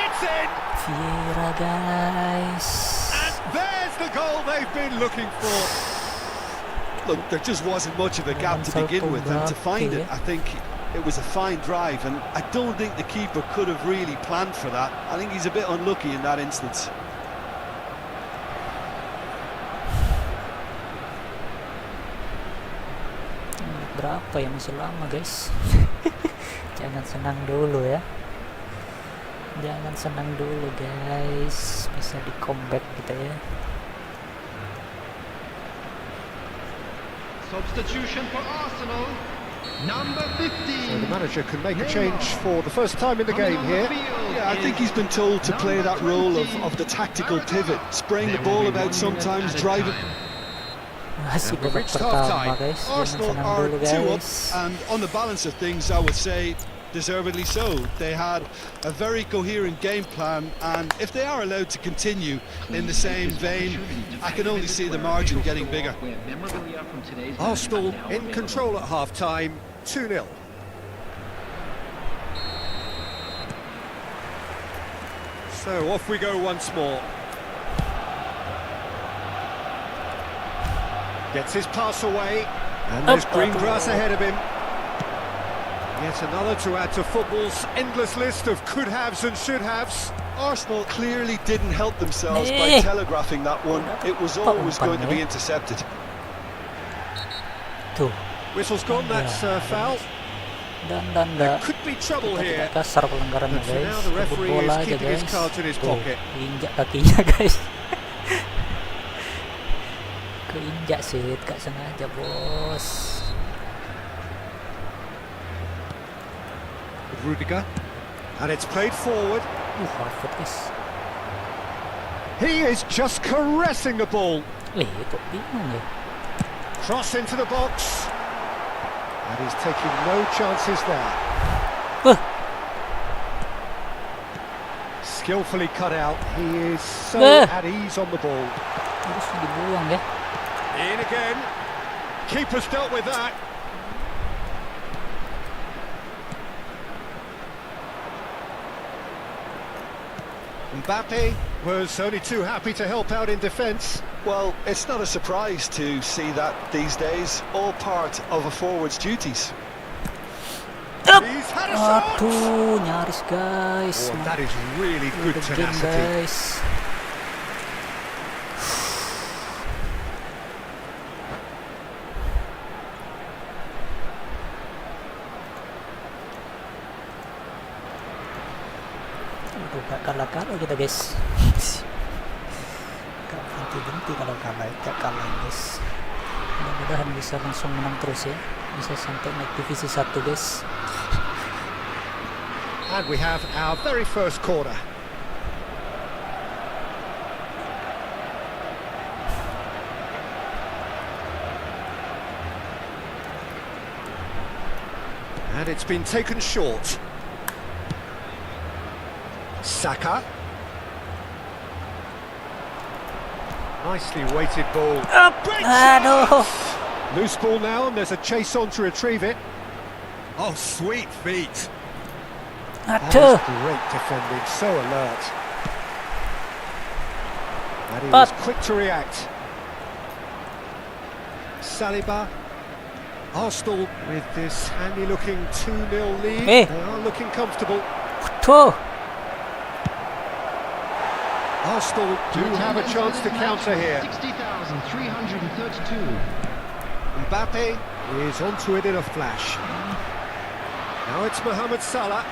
It's in! Vieira guys. And there's the goal they've been looking for. Look, there just wasn't much of a gap to begin with, and to find it, I think it was a fine drive, and I don't think the keeper could have really planned for that. I think he's a bit unlucky in that instance. Berapa ya, masih lama guys. Jangan senang dulu ya. Jangan senang dulu guys. Bisa di comeback kita ya. Substitution for Arsenal, number 15. So the manager can make a change for the first time in the game here. Yeah, I think he's been told to play that role of the tactical pivot, spraying the ball about sometimes, driving. Masih And we've babak reached pertama half-time. guys. Jangan Arsenal senang are dulu 2 up, guys. and on the balance of things, I would say deservedly so. They had a very coherent game plan, and if they are allowed to continue in the same vein, I can only see the margin getting bigger. Arsenal in control at half-time, 2-0. So off we go once more. Gets his pass away, and there's green grass ahead of him. Yet another to add to football's endless list of could-haves and should-haves. Arsenal clearly didn't help themselves by telegraphing that one. It was always going to be intercepted. Tuh. Whistle's gone, that's foul. Dan Could be trouble here. tidak kasar pelanggarannya But for guys. now the Rebut referee bola is aja keeping his guys. cards in his Tuh, pocket. injak kakinya guys. Keinjak sih, gak sengaja bos. Rudiger, and it's played forward. Harvard guys. He is just caressing the ball. Kok bingung ya. Cross into the box. And he's taking no chances there. Skillfully cut out. He is so at ease on the ball. Harus dibuang ya. In again. Keeper's dealt with that. Mbappe was only too happy to help out in defence. Well, it's not a surprise to see that these days, all part of a forward's duties. He's had a shot. Aduh, nyaris guys. Oh, that is really good The game, tenacity. guys. Aduh, gak kalah-kalah kita guys. Gak berhenti-henti kalau kalah, gak kalah guys. Mudah-mudahan bisa langsung menang terus ya. Bisa sampai naik divisi 1 guys. And we have our very first corner. And it's been taken short. Saka. Nicely weighted ball. Great Aduh. shot! Loose ball now, and there's a chase on to retrieve it. Oh, sweet feet. Aduh. That's great defending, so alert. And he But- was quick to react. Saliba. Arsenal with this handy-looking 2-0 lead. Hey. They are looking comfortable. Tuh. Arsenal do have a chance to counter here. 60,332. Mbappe is onto it in a flash. Now it's Mohamed Salah.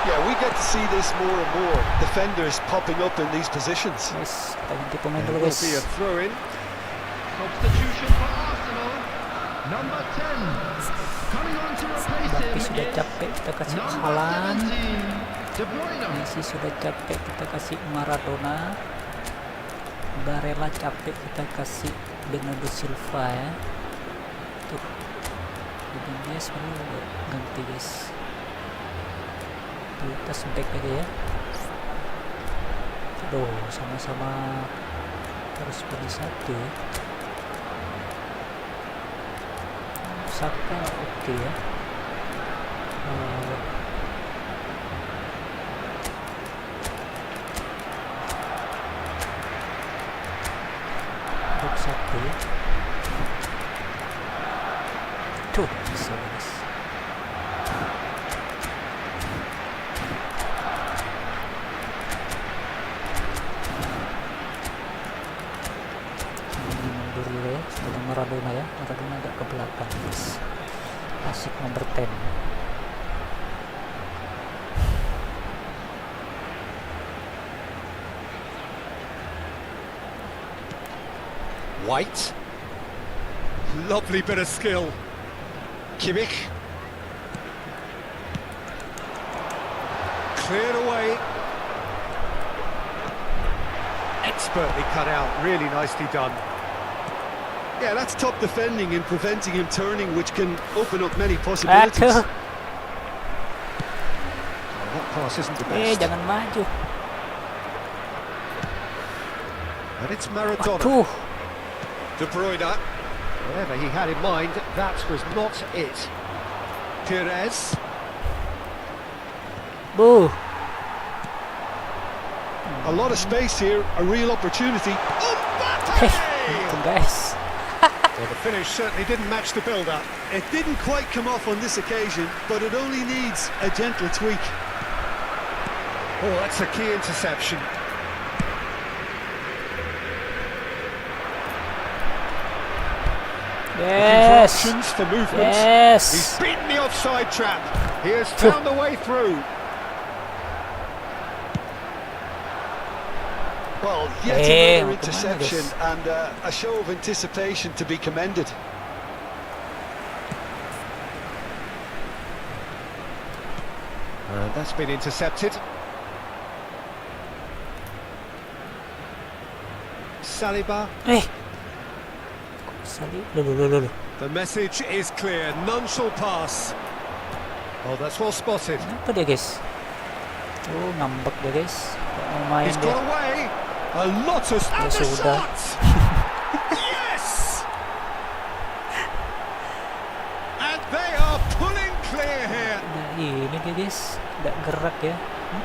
Yeah, we get to see this more and more. Defenders popping up in these positions. Guys, kita ganti pemain There dulu will guys. be a throw-in. Substitution for Arsenal. Number 10. Coming on to replace Mbappe him sudah is capek, kita kasih number haaland. 17. De Bruyne. Messi sudah capek, kita kasih Maradona. Barella capek, kita kasih Bernardo Silva ya. Tuh, jadi dia sebenarnya ganti guys. Tuh, kita back aja ya. Aduh, sama-sama harus pilih satu ya. Saka oke ya. Box satu. Tuh, bisa guys. Mundur dulu ya, sebelum Maradona ya. Maradona agak ke belakang guys. Asik nomor 10. White. Lovely bit of skill. Kimmich. Cleared away. Expertly cut out, really nicely done. Yeah, that's top defending and preventing him turning, which can open up many possibilities. Aduh, That pass isn't the best. jangan maju. And it's Maradona. Tuh, De Bruyne. Whatever he had in mind, that was not it. Pires. buh. A lot of space here, a real opportunity. Heh, Mbappe! itu guys. Well, the finish certainly didn't match the build-up. It didn't quite come off on this occasion, but it only needs a gentle tweak. Oh, that's a key interception. Yes. Options for movement. He's Yes. beaten the offside trap. He has found the way through. Well, yet another interception and a show of anticipation to be commended. And that's been intercepted. Saliba. The message is clear. None shall pass. Oh, that's well spotted. Apa dia guys? Oh, ngambek dia guys. Main He's dia. got away. A lot of and the sudah. shot. Yes. And they are pulling clear here. Nah, ini dia guys. Tidak gerak ya.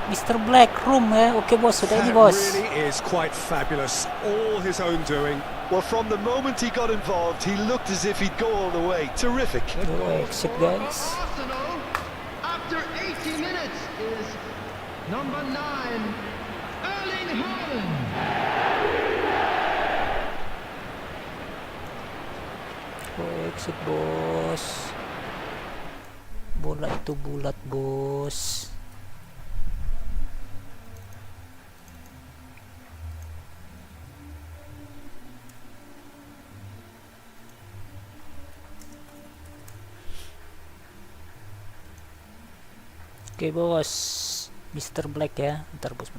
Mr. Black room ya. Oke bos, sudah ini bos. That really is quite fabulous. All his own doing. Well, from the moment he got involved, he looked as if he'd go all the way. Terrific. Exit guys. Arsenal, after 80 minutes, is number 9, Erling Haaland. Exit bos. Bola itu bulat bos. Oke bos, Mr. Black ya. Bentar bos.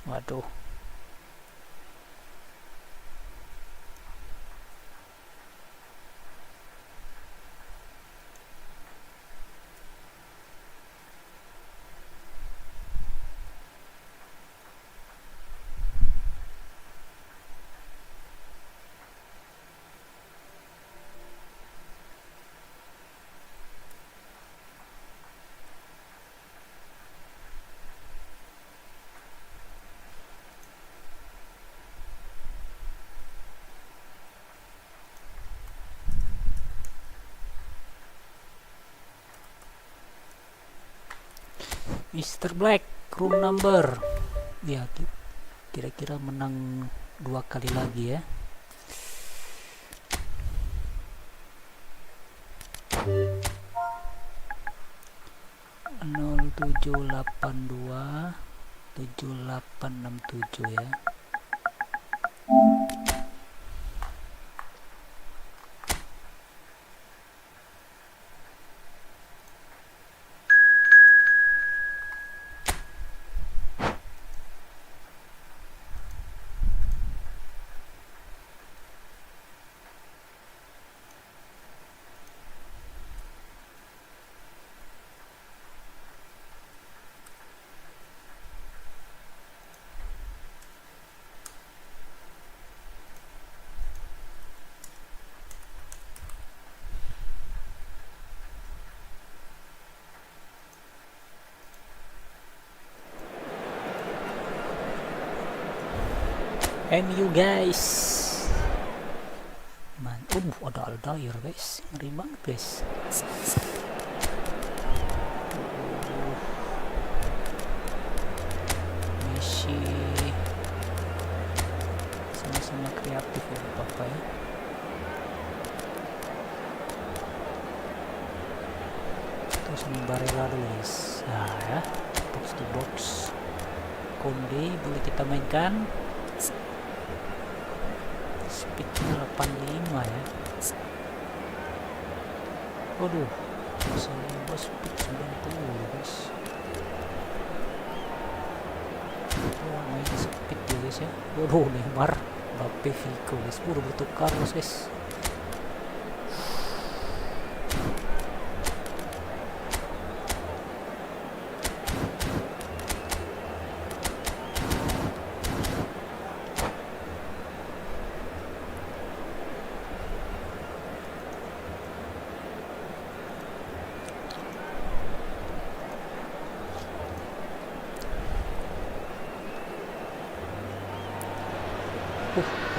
Waduh. Mr. Black room number ya, kira-kira menang 2 kali lagi ya. Nol 782 7867 ya. MU guys, man, ada Aldair guys, ngeri banget guys. Messi, sama-sama kreatif ya Bapak ya. Terus Barella dulu guys, nah ya, box to box. Konde boleh kita mainkan. Speednya 85 ya. Waduh, saya speed 90 guys. Wah, main speed ya guys ya. Waduh, Neymar, Mbappe, Vico guys. Udah bertukar guys.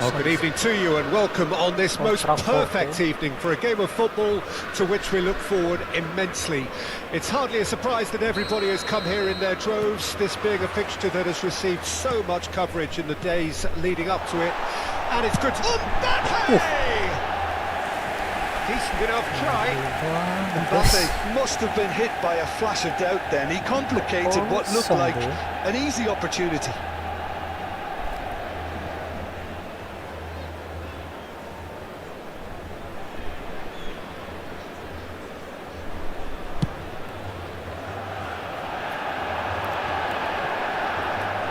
Oh, good evening to you and welcome on this most perfect evening for a game of football to which we look forward immensely. It's hardly a surprise that everybody has come here in their droves, this being a fixture that has received so much coverage in the days leading up to it. And it's good to... Decent enough try. Mbappe must have been hit by a flash of doubt then. He complicated what looked like an easy opportunity.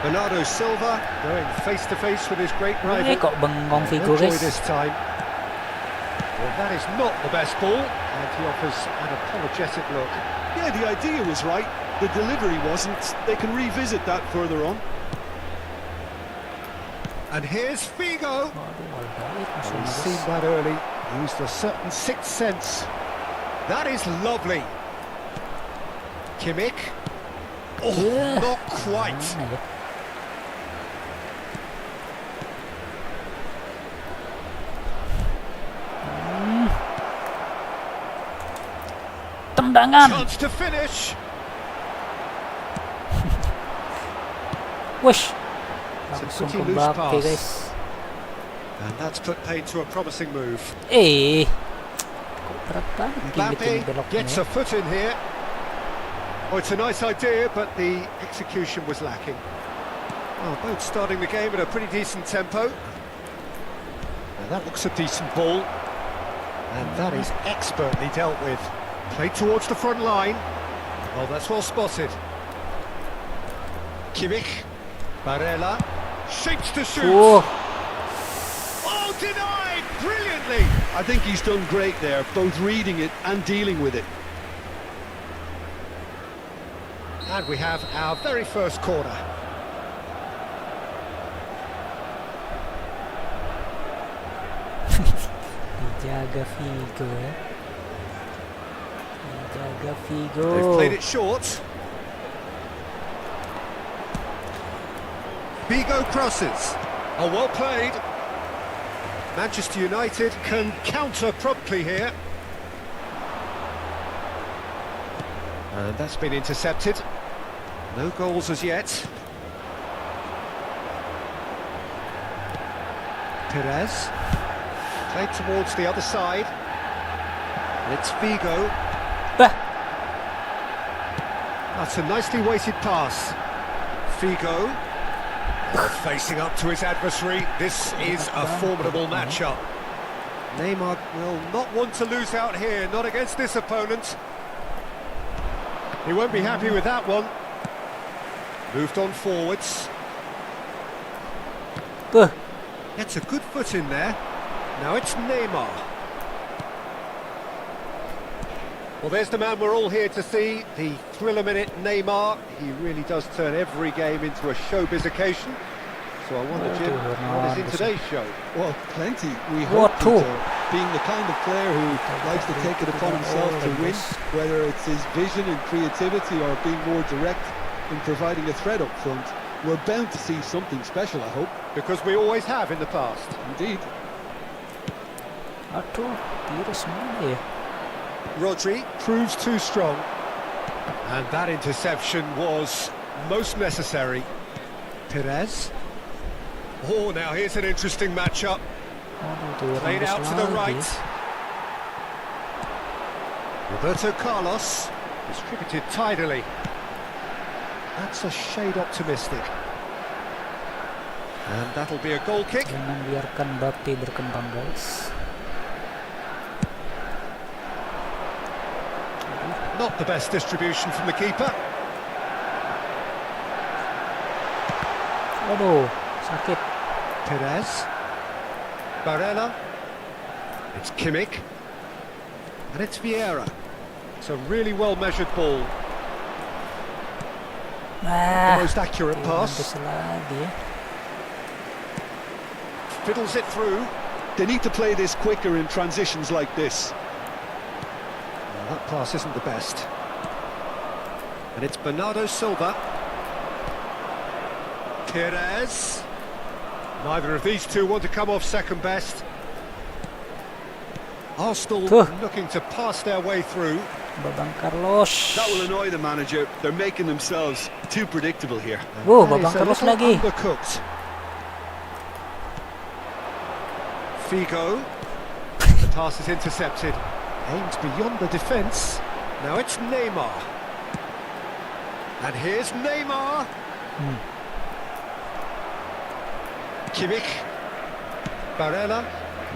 Bernardo Silva going face to face with his great rival. Kok bengong figur Enjoy guys. this time. Well, that is not the best ball, and he offers an apologetic look. Yeah, the idea was right. The delivery wasn't. They can revisit that further on. And here's Figo. Waduh, He's seen that early. Used a certain sixth sense. That is lovely. Kimmich. Oh, not quite. Tendangan. Chance to finish. Wish. It's a Langsung pretty ke loose Mbappe pass. guys. And that's put paid to a promising move. Kok berat banget gimmick Mbappe beloknya. gets a foot in here. Oh, it's a nice idea, but the execution was lacking. Well, both starting the game at a pretty decent tempo. And that looks a decent ball. And that is expertly dealt with. Played towards the front line. Oh, that's well spotted. Kimmich. Barella. Shapes to shoot. Oh, Oh, denied! Brilliantly! I think he's done great there, both reading it and dealing with it. And we have our very first corner. dijaga Figo ya. Dijaga Figo. They've played it short. Figo crosses. Oh, well played. Manchester United can counter promptly here. And that's been intercepted. No goals as yet. Perez. Played towards the other side. And it's Figo. Bah. That's a nicely weighted pass. Figo. Facing up to his adversary. This is a formidable matchup. Neymar will not want to lose out here, not against this opponent. He won't be happy with that one. Moved on forwards. Bah. Gets a good foot in there. Now it's Neymar. Well, there's the man we're all here to see, the thriller-minute Neymar. He really does turn every game into a showbiz occasion. So I wonder, Jim, what is in today's show? Well, plenty. We What hope too? that, being the kind of player who likes to take it upon himself to win, whether it's his vision and creativity or being more direct in providing a threat up front, we're bound to see something special, I hope. Because we always have in the past. Indeed. Aduh, biru semua ya. Rodri proves too strong. And that interception was most necessary. Perez. Oh, now here's an interesting matchup. Aduh, tuh Played out to the right. Roberto Carlos distributed tidily. That's a shade optimistic. And that'll be a goal kick. Jangan biarkan Mbappe berkembang guys. Not the best distribution from the keeper. Aduh, sakit. Perez. Barella. It's Kimmich. And it's Vieira. It's a really well-measured ball. Ah, The most accurate pass. Mampus lagi ya. Fiddles it through. They need to play this quicker in transitions like this. Well, that pass isn't the best. And it's Bernardo Silva. Perez. Neither of these two want to come off second best. Arsenal looking to pass their way through. Babang Carlos. That will annoy the manager. They're making themselves too predictable here. Oh, That is Babang a Carlos little lagi. undercooked. Figo. The pass is intercepted. Aimed beyond the defence. Now it's Neymar. And here's Neymar. Kimmich. Barella.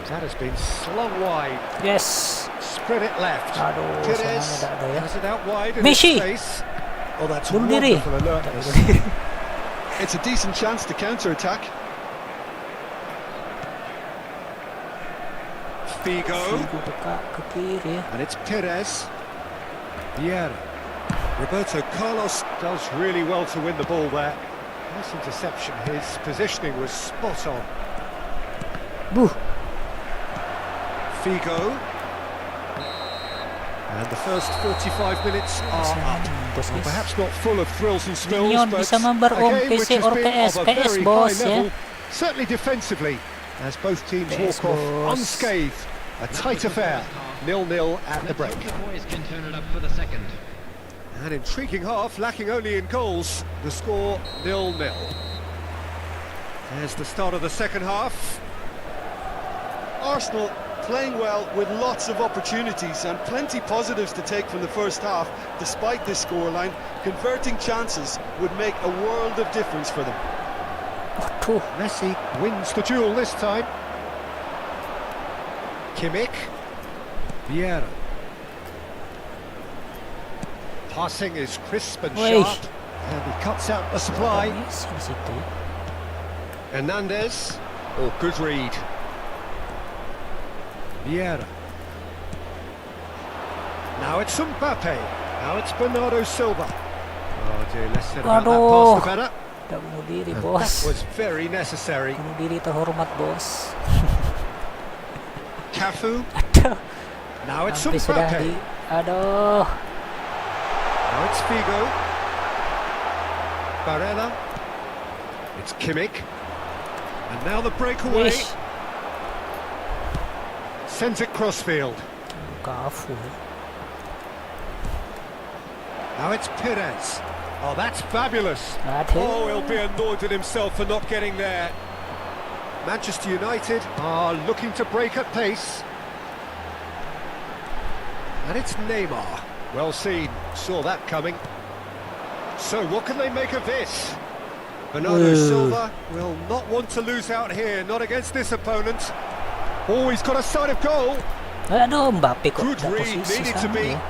That has been slung wide. Yes. Spread it left. Aduh, Perez sayangnya tak ada ya. has it out wide in Messi. his space. Oh, that's Bunuh diri. wonderful alertness. It's a decent chance to counter-attack. Figo. Figo buka ke kiri. And it's Perez. Vieira. Roberto Carlos does really well to win the ball there. Nice interception. His positioning was spot on. Buh. Figo. And the first 45 minutes are up. Bos, Well, guys. perhaps not full of thrills and spills, Minion but bisa member a om game which PC has or been PS. of a PS, very bos, high level, ya. certainly defensively, as both teams PS, walk off bos. unscathed. A tight affair, 0-0 at the break. The boys can turn it up for the second. An intriguing half, lacking only in goals. The score 0-0. There's the start of the second half. Arsenal playing well with lots of opportunities and plenty positives to take from the first half. Despite this scoreline, converting chances would make a world of difference for them. Waduh. Messi wins the duel this time. Kimmich. Vieira. Passing is crisp and Wey. sharp. And he cuts out the supply. Messi di situ. Hernandez. Oh, good read. Vieira. Now it's Mbappe. Now it's Bernardo Silva. Oh dear, less said about that pass the better. Tak bunuh diri, And bos. that was very necessary. Bunuh diri terhormat, bos. Cafu. Aduh. Now it's Sampai sudah Mbappe. di... Aduh. Now it's Figo. Barella. It's Kimmich. And now the breakaway. Wish. Sends it crossfield. Kafu. Now it's Perez. Oh, that's fabulous. Aduh. Oh, he'll be annoyed at himself for not getting there. Manchester United are looking to break at pace. And it's Neymar. Well seen. Saw that coming. So what can they make of this? Bernardo Silva will not want to lose out here, not against this opponent. Oh, he's got a side of goal. Aduh, Mbappe kok Good tak read, posisi needed to sana be. ya.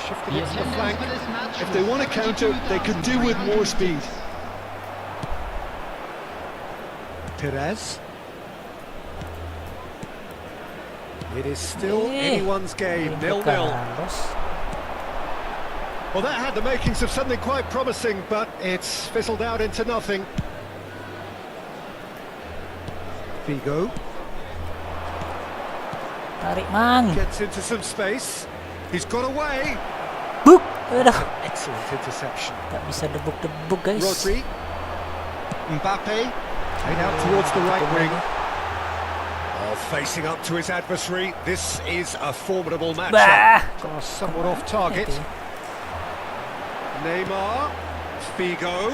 Shifting The it to the attendance flank. for this match If they was want to counter, they could do with more speed. Perez. It is still anyone's game, 0-0. Carlos. Well, that had the makings of something quite promising, but it's fizzled out into nothing. Figo Tarik, Mang. gets into some space. He's got away. Buk. Aduh. Excellent interception. Tak bisa debuk-debuk, guys. Rodri. Mbappe. Played out towards the right wing. Oh, facing up to his adversary. This is a formidable matchup. Bah. Oh, somewhat off target. Itu. Neymar. Figo.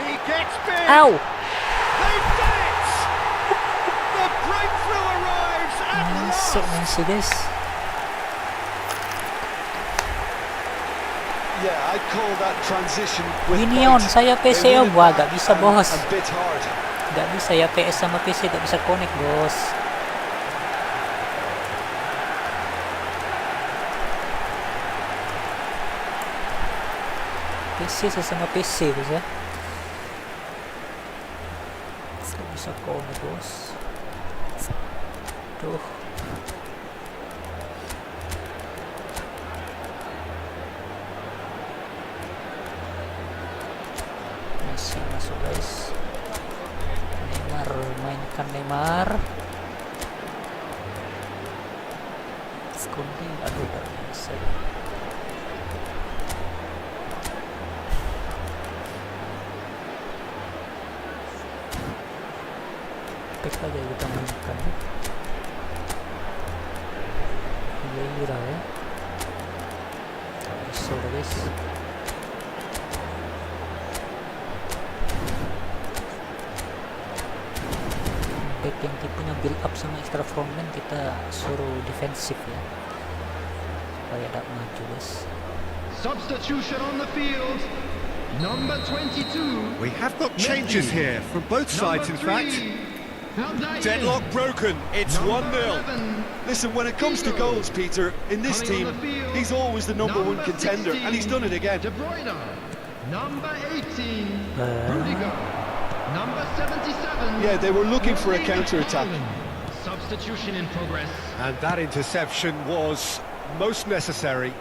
He gets big. Ow. They've done it! The breakthrough arrives at Masuk last! Messi, guys. Yeah, I'd call that transition with Minion, bite. saya They PC win om. it Wah, back gak bisa, and bos. a bit hard. Gak bisa ya, PS sama PC gak bisa connect, bos. PC sesama PC, bos ya. Gak bisa connect, bos. Tuh. Messi masuk, guys. Neymar, mainkan Neymar. Kunti, aduh gak bisa. saja kita mainkan. Gila ya. Bisa guys. Back yang tipenya build up sama extra frontman kita suruh defensif ya, supaya tidak maju guys. Substitution on the field. Number 22. We have got changes Messi. here from both sides, in fact. Deadlock broken, it's 1-0. Listen, when it comes to goals, Peter, in this team, he's always the number one contender, and he's done it again. De Bruyne. Number 18. Rudiger. Number 77. Yeah, they were looking for a counter-attack. Substitution in progress. And that interception was most necessary.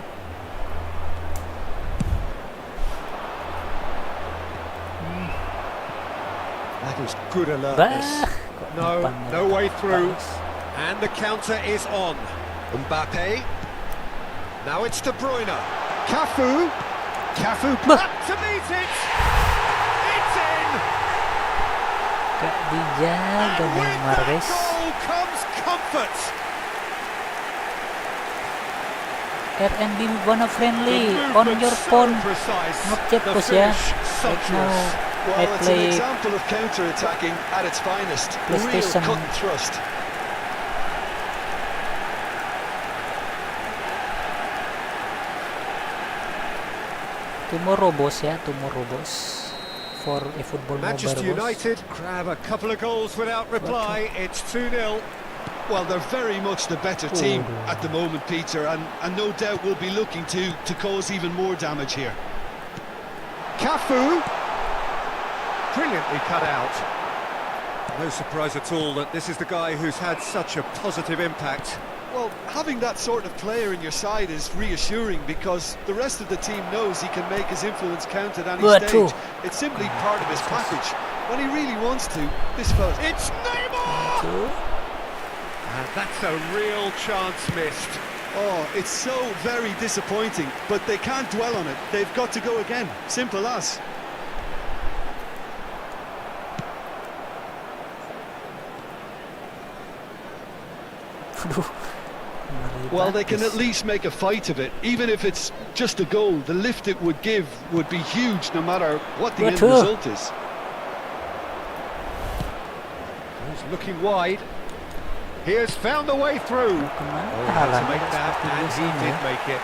That is good alertness. No way through. And the counter is on. Mbappe. Now it's De Bruyne. Cafu back to meet it. It's in. Gak dijaga And with Neymar that guys. goal comes comfort. RNB wanna friendly The on movement your so phone. precise. Not The yet push ya. finish Right now sumptuous. I Well, it's an play example of counter-attacking at its finest. Real PlayStation. cut and thrust. tomorrow boss ya, tomorrow boss for eFOOTBALL Manchester Mobile boss. United grab a couple of goals without reply. It's 2-0. Well, they're very much the better team at the moment, Peter, and no doubt will be looking to cause even more damage here. Cafu. Brilliantly cut out. No surprise at all that this is the guy who's had such a positive impact. Well, having that sort of player in your side is reassuring because the rest of the team knows he can make his influence count at any Bantu. stage. It's simply part of his package. When he really wants to, this fella... It's Neymar! And that's a real chance missed. Oh, it's so very disappointing, but they can't dwell on it. They've got to go again. Simple as. Well, they can at least make a fight of it. Even if it's just a goal, the lift it would give would be huge no matter what the end Bantu. result is. He's looking wide. He has found the way through. Had to make that, and he did make it.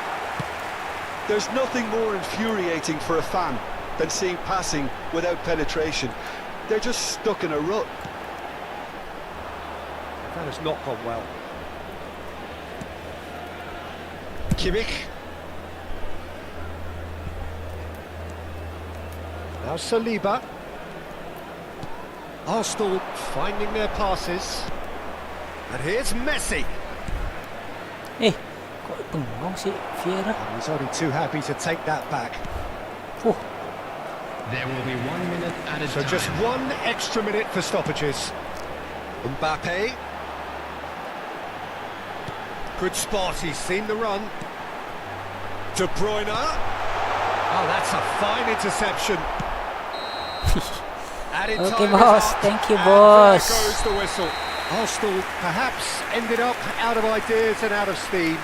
There's nothing more infuriating for a fan than seeing passing without penetration. They're just stuck in a rut. That has not gone well. Kimmich. Now Saliba. Arsenal finding their passes. And here's Messi. Kok bengong sih Vieira? And he's only too happy to take that back. There will be 1 minute added So time. just 1 extra minute for stoppages. Mbappe. Good spot, he's seen the run. De Bruyne. Oh, that's a fine interception. Added Okay, time is boss. up, Thank you, and boss. there goes the whistle. Arsenal perhaps ended up out of ideas and out of steam.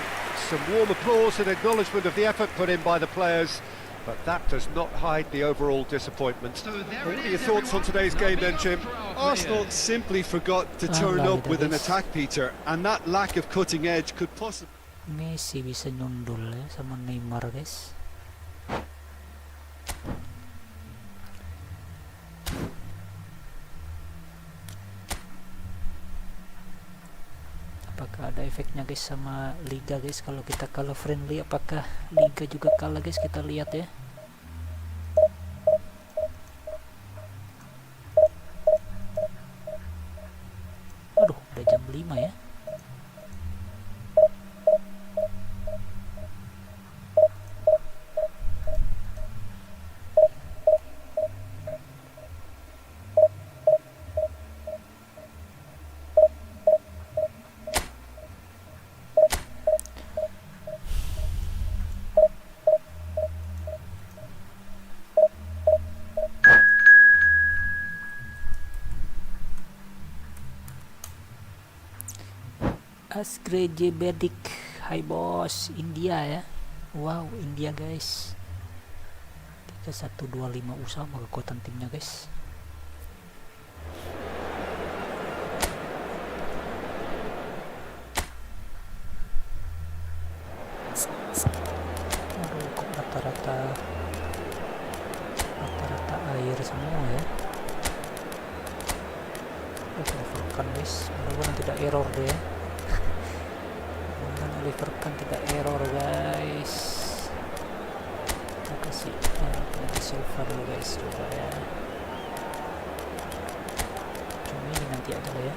Some warm applause and acknowledgement of the effort put in by the players, but that does not hide the overall disappointment. So there What it are your is, thoughts on everyone. today's Now game big then, up Jim? for our Arsenal players. simply forgot to turn lah, up with an guys. attack, Peter, and that lack of cutting edge could possibly... Messi bisa nyundul ya sama Neymar guys. Apakah ada efeknya guys sama liga guys kalau kita kalah friendly? Apakah liga juga kalah guys? Kita lihat ya. Aduh, udah jam 5 ya. Asgreje Bedik. Hai bos, India ya. Wow, India guys. 3125 sama kekuatan timnya guys. Aduh, kok rata-rata air semua ya. Liverkan guys, mudah-mudahan tidak error deh ya. Mudah-mudahan Liverkan tidak error guys. Kita kasih silver dulu guys, coba ya. Cuma ini nanti aja lah ya.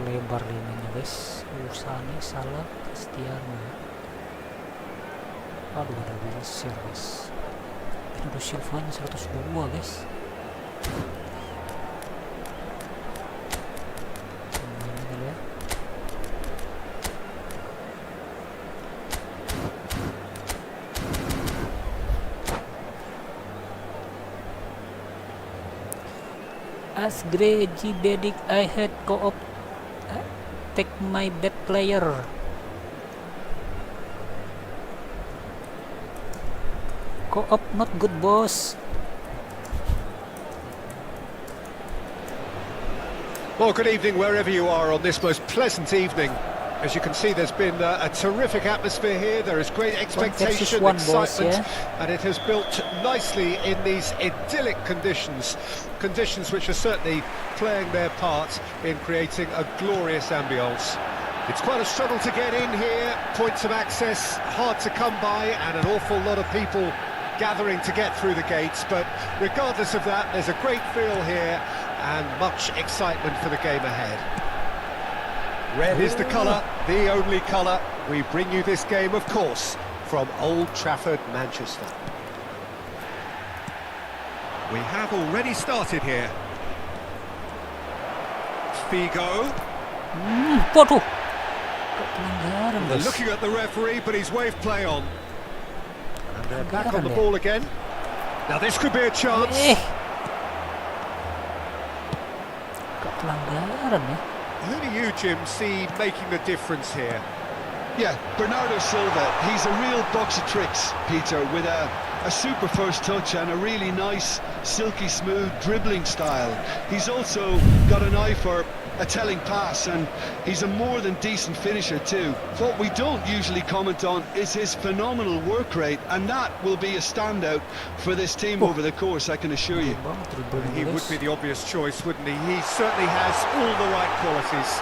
Melebar linenya guys. Sane salah Cristiano. Aduh, ada Wilson guys. Aduh, Silvanya 102 guys. Ini dulu ya. Asgreje Bedik, I had co-op. Take my bad player. Co-op not good boss. Well, good evening wherever you are on this most pleasant evening. As you can see, there's been a terrific atmosphere here. There is great expectation, excitement, and it has built nicely in these idyllic conditions. Conditions which are certainly playing their part in creating a glorious ambience. It's quite a struggle to get in here, points of access hard to come by, and an awful lot of people gathering to get through the gates. But regardless of that, there's a great feel here and much excitement for the game ahead. Red is the colour, the only colour. We bring you this game, of course, from Old Trafford, Manchester. We have already started here. Figo. Waduh. They're looking at the referee, but he's waved play on. And they're back on the ball again. Now this could be a chance. Pelanggaran ya. Who do you, Jim, see making the difference here? Yeah, Bernardo Silva, he's a real box of tricks, Peter, with a super first touch and a really nice, silky smooth dribbling style. He's also got an eye for a telling pass, and he's a more than decent finisher too. What we don't usually comment on is his phenomenal work rate, and that will be a standout for this team over the course, I can assure you. He would be the obvious choice, wouldn't he? He certainly has all the right qualities.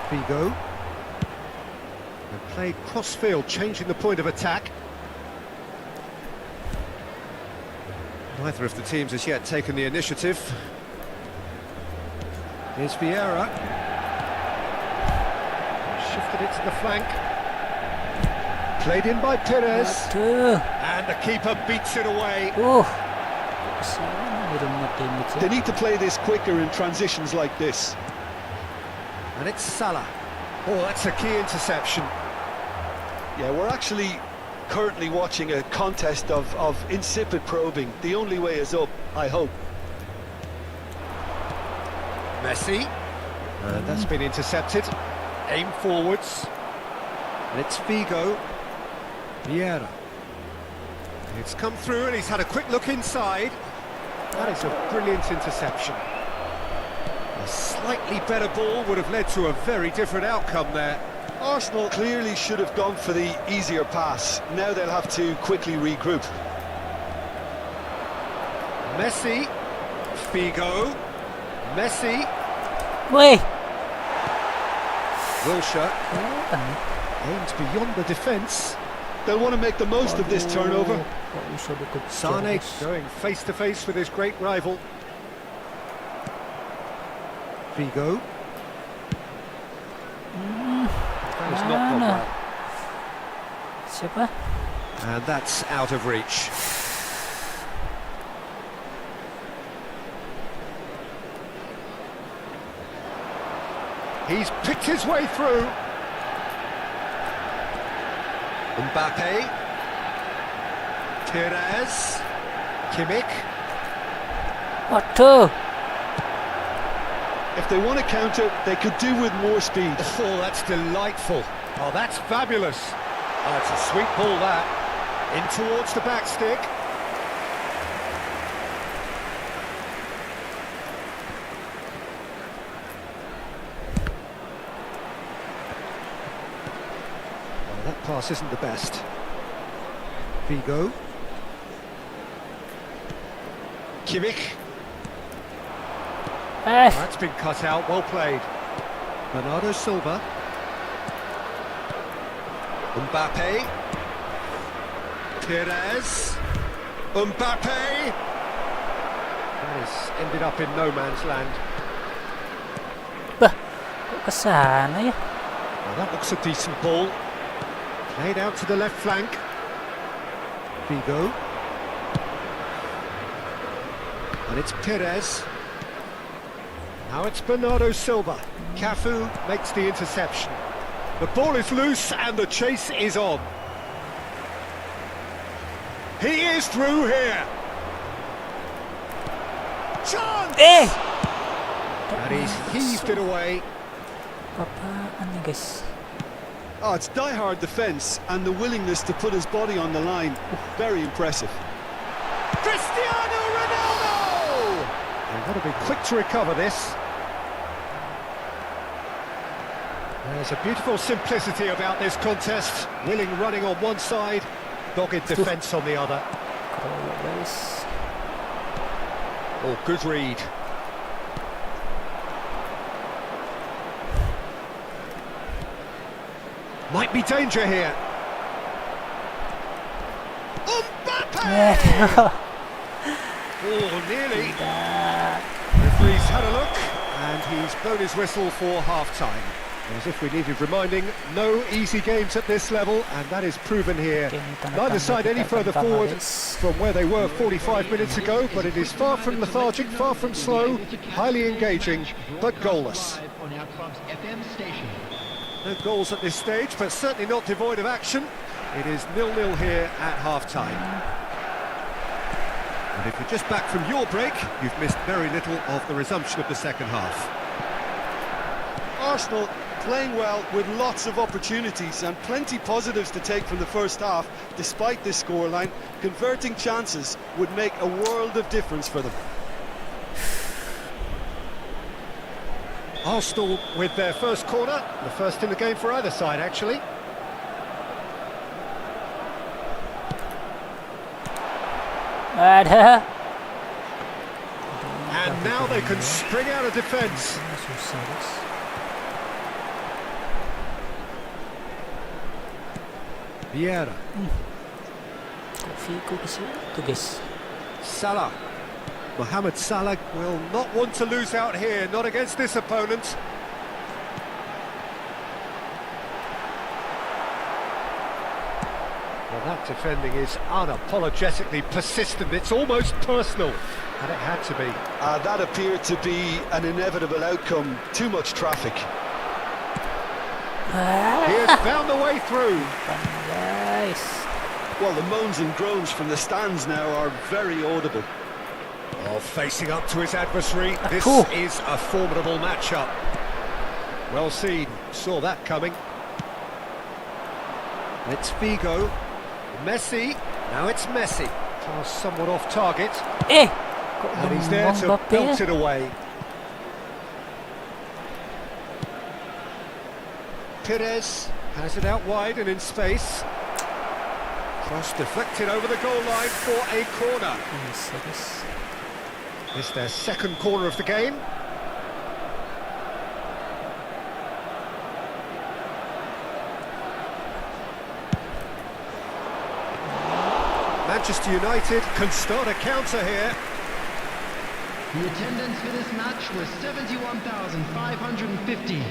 Figo. And played cross-field, changing the point of attack. Neither of the teams has yet taken the initiative. Here's Vieira. Shifted it to the flank. Played in by Perez. And the keeper beats it away. They need to play this quicker in transitions like this. And it's Salah. Oh, that's a key interception. Yeah, we're actually currently watching a contest of insipid probing. The only way is up, I hope. Messi. And that's been intercepted. Aim forwards. And it's Figo. Vieira. It's come through and he's had a quick look inside. That is a brilliant interception. A slightly better ball would have led to a very different outcome there. Arsenal clearly should have gone for the easier pass. Now they'll have to quickly regroup. Messi. Figo. Messi. Wait. Wilshere. Aims beyond the defence. They'll want to make the most of this turnover. Sane going face to face with his great rival. Figo. That has not gone well. Siapa? And that's out of reach. He's picked his way through. Mbappe. Perez. Kimmich. Waduh. If they want to counter, they could do with more speed. Oh, that's delightful. Oh, that's fabulous. Oh, it's a sweet ball, that. In towards the back stick. Well, that pass isn't the best. Vigo. Kimmich. That's been cut out, well played. Bernardo Silva. Mbappe. Perez. Mbappe. That has ended up in no man's land. Bah, kok ke sana ya? Well, that looks a decent ball. Played out to the left flank. Vigo. And it's Perez. Now it's Bernardo Silva. Cafu makes the interception. The ball is loose and the chase is on. He is through here. Chance! And he's heaved it away. Apaan nih guys? Oh, it's die-hard defence and the willingness to put his body on the line. Very impressive. Cristiano Ronaldo! They've got to be quick to recover this. There's a beautiful simplicity about this contest. Willing running on one side, dogged defence on the other. Kalau guys. Oh, good read. Might be danger here. Mbappe! Oh, nearly. Referee's had a look, and he's blown his whistle for half-time. As if we needed reminding, no easy games at this level, and that is proven here. Neither side any further forward from where they were 45 minutes ago, but it is far from lethargic, far from slow, highly engaging, but goalless. No goals at this stage, but certainly not devoid of action. It is 0-0 here at half-time. And if you're just back from your break, you've missed very little of the resumption of the second half. Arsenal playing well with lots of opportunities and plenty positives to take from the first half. Despite this scoreline, converting chances would make a world of difference for them. Arsenal with their first corner, the first in the game for either side actually. Ada. And now they can spring out of defence. Vieira. Fico ke situ guys. Salah. Mohamed Salah will not want to lose out here, not against this opponent. Well, that defending is unapologetically persistent. It's almost personal, and it had to be. That appeared to be an inevitable outcome. Too much traffic. He has found the way through. Guys. Well, the moans and groans from the stands now are very audible. Oh, facing up to his adversary, this is a formidable matchup. Well seen, saw that coming. It's Vigo, Messi, now it's Messi. Pass somewhat off target. And he's there to belt it away. Perez has it out wide and in space. Cross deflected over the goal line for a corner. It's their second corner of the game. Manchester United can start a counter here. The attendance for this match was 71,550.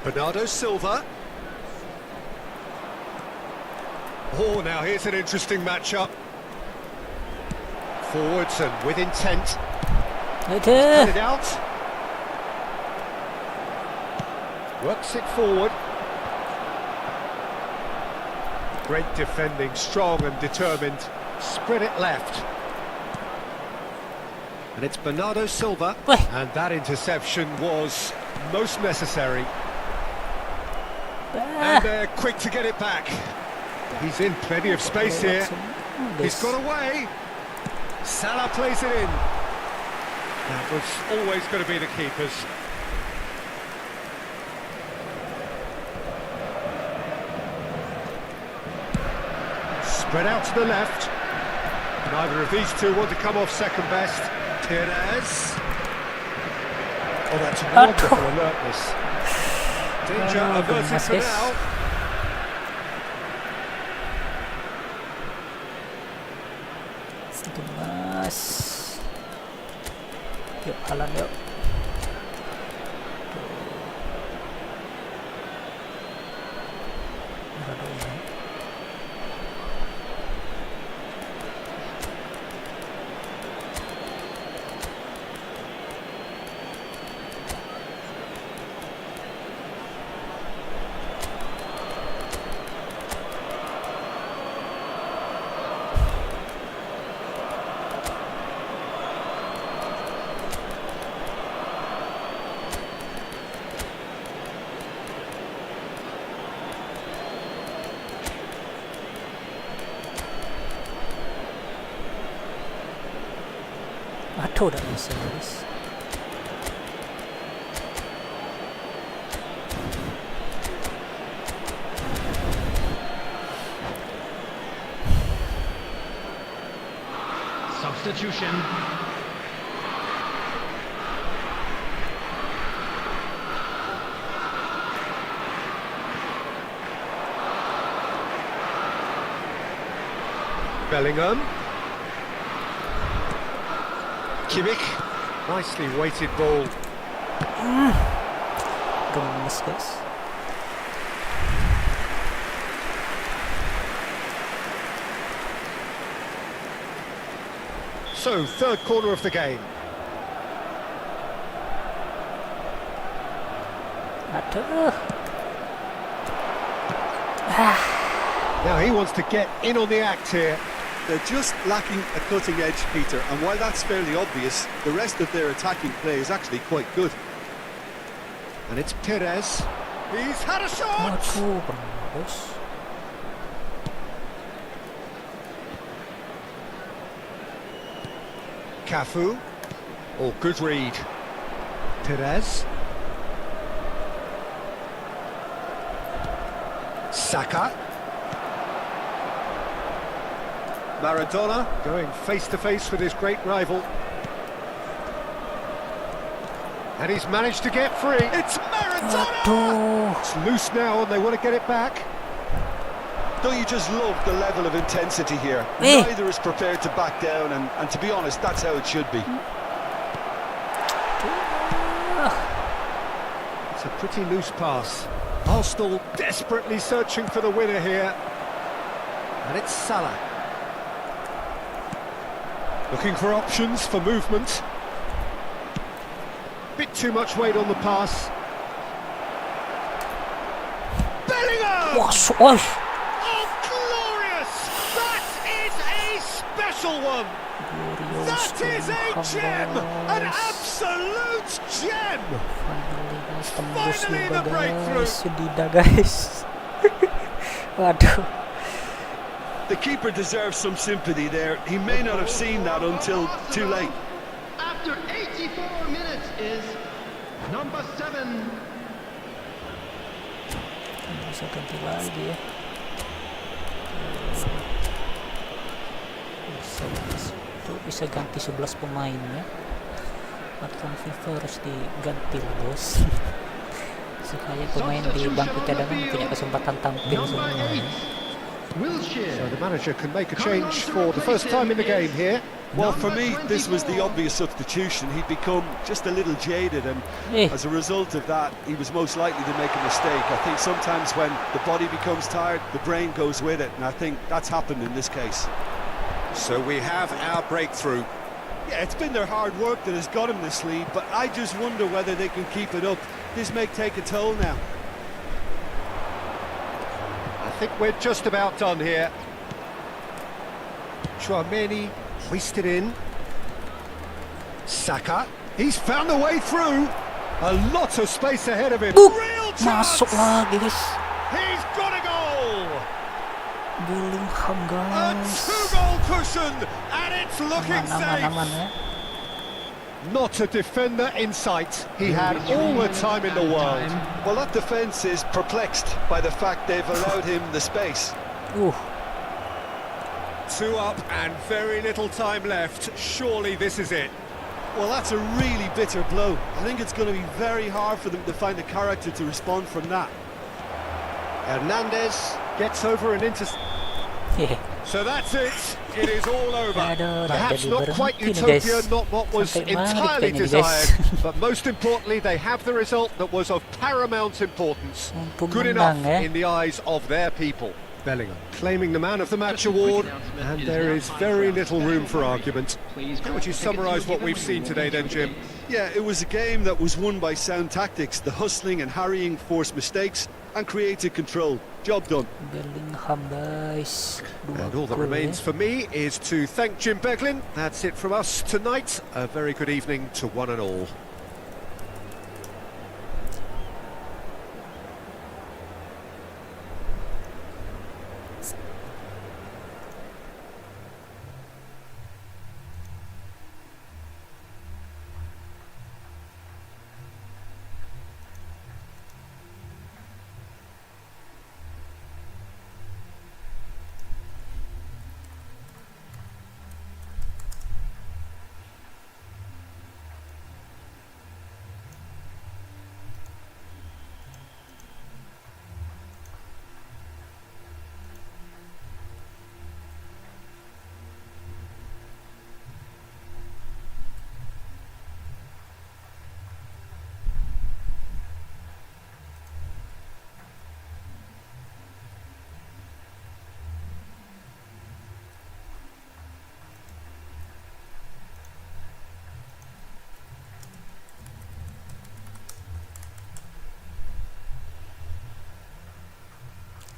Bernardo Silva. Oh, now here's an interesting matchup. Forwards and with intent. Cut it out. Works it forward. Great defending, strong and determined. Spread it left. And it's Bernardo Silva. And that interception was most necessary. And they're quick to get it back. He's in plenty of space here. He's got away. Salah plays it in. That was always going to be the keeper's. Spread out to the left. Neither of these two want to come off second best. Perez. Oh, that's wonderful alertness. Danger averted for now. Gemas. Yuk, haaland yuk. Aduh, tak bisa guys. Substitution. Bellingham. Kimmich. Nicely weighted ball. Gemes guys. So, third corner of the game. Aduh. Now he wants to get in on the act here. They're just lacking a cutting edge, Peter, and while that's fairly obvious, the rest of their attacking play is actually quite good. And it's Perez. He's had a shot! Aduh, pernah guys. Cafu. Oh, good read. Perez. Saka. Maradona going face to face with his great rival. And he's managed to get free. It's Maradona! Aduh. It's loose now and they want to get it back. Don't you just love the level of intensity here? Neither is prepared to back down, and to be honest, that's how it should be. It's a pretty loose pass. Arsenal desperately searching for the winner here. And it's Salah. Looking for options for movement. Bit too much weight on the pass. Bellingham! Wah, Oh, glorious! That is a special one! That is a gem! An absolute gem! Finally the breakthrough. Sudah guys. Waduh. The keeper deserves some sympathy there. He may not have seen that until too late. After 84 minutes is number 7. Bisa ganti lagi ya. Bisa ganti 11 pemain ya. Aturan FIFA harus diganti loh bos. Supaya pemain di bangku cadangan punya kesempatan tampil semua. So the manager can make a change for the first time in the game here. Well, for me, this was the obvious substitution. He'd become just a little jaded, and as a result of that, he was most likely to make a mistake. I think sometimes when the body becomes tired, the brain goes with it, and I think that's happened in this case. So we have our breakthrough. Yeah, it's been their hard work that has got them this lead, but I just wonder whether they can keep it up. This may take a toll now. I think we're just about done here. Chouameni hoisted in. Saka, he's found a way through. A lot of space ahead of him. Real chance! Masuk lagi guys. He's got a goal! Bellingham A guys. two-goal cushion, and it's looking safe. Aman ya. Not a defender in sight. He had all the time in the world. Well, that defence is perplexed by the fact they've allowed him the space. Two up and very little time left. Surely this is it. Well, that's a really bitter blow. I think it's going to be very hard for them to find the character to respond from that. Hernandez gets over and into... So that's it. It is all over. Aduh, Perhaps jadi not quite berhenti nih, utopia, guys. not what was Sampai balik entirely kayaknya nih, desired, guys. but most importantly, they have the result that was of paramount importance. Mumpung Good menang, enough in the eyes of their people. Bellingham claiming the man of the match award, and there is very little room for argument. How would you summarise what we've seen today then, Jim? Yeah, it was a game that was won by sound tactics. The hustling and harrying forced mistakes and created control. Job done. Bellingham guys. And all that remains for me is to thank Jim Beglin. That's it from us tonight. A very good evening to one and all.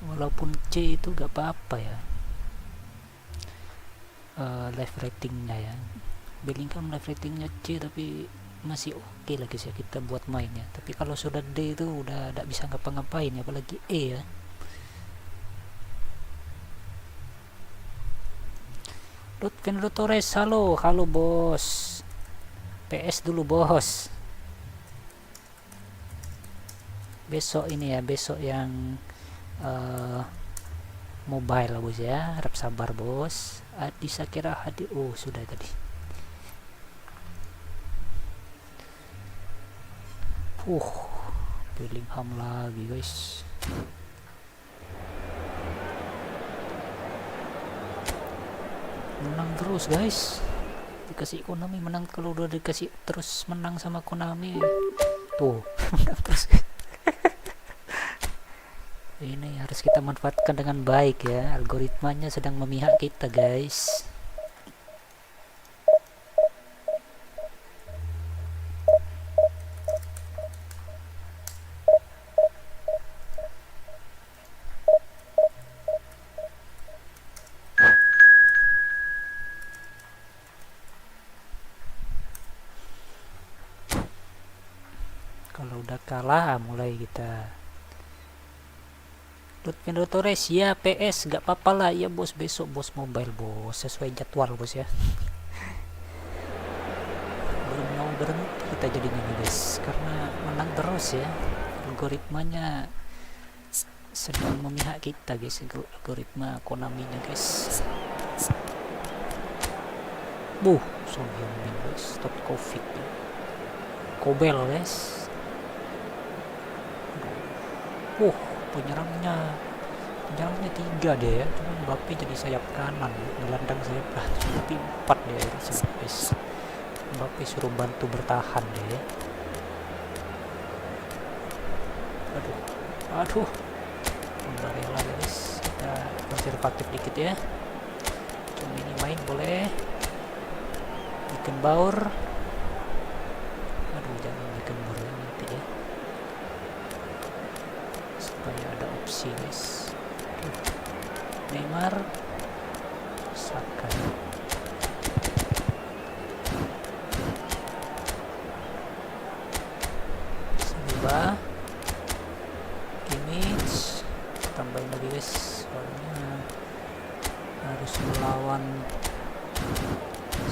Walaupun C itu gak apa-apa ya, live ratingnya ya. Bellingham live ratingnya C tapi masih oke lah guys ya kita buat mainnya. Tapi kalau sudah D itu udah gak bisa ngapa-ngapain, apalagi E ya. Fernando Torres, halo bos. PS dulu bos. Besok ini ya, besok yang mobile lah bos ya, harap sabar bos. Adi Sakira hadir, oh sudah tadi. Bellingham lagi guys. Menang terus guys, dikasih Konami menang. Kalau udah dikasih terus menang sama Konami tuh menang terus. Ini harus kita manfaatkan dengan baik ya, algoritmanya sedang memihak kita guys. Kalau udah kalah mulai kita Fernando Torres ya, PS gak apa-apa lah ya bos, besok bos mobile bos, sesuai jadwal bos ya. Belum mau berhenti kita jadinya nih guys, karena menang terus ya, algoritmanya sedang memihak kita guys, algoritma Konami-nya guys. Sombong guys, stop covid ya. Kobel guys. Penyerangnya 3 deh ya, cuma Mbappe jadi sayap kanan, gelandang sayap kanan, tapi 4 deh guys. Mbappe suruh bantu bertahan deh. Aduh udah rela guys, kita konservatif dikit ya. Cuma ini main boleh, Beckenbauer. Aduh, jangan Beckenbauer ya, nanti ya, supaya ada opsi guys. Neymar, Saka, Saliba, Kimmich, tambahin lagi guys, soalnya harus melawan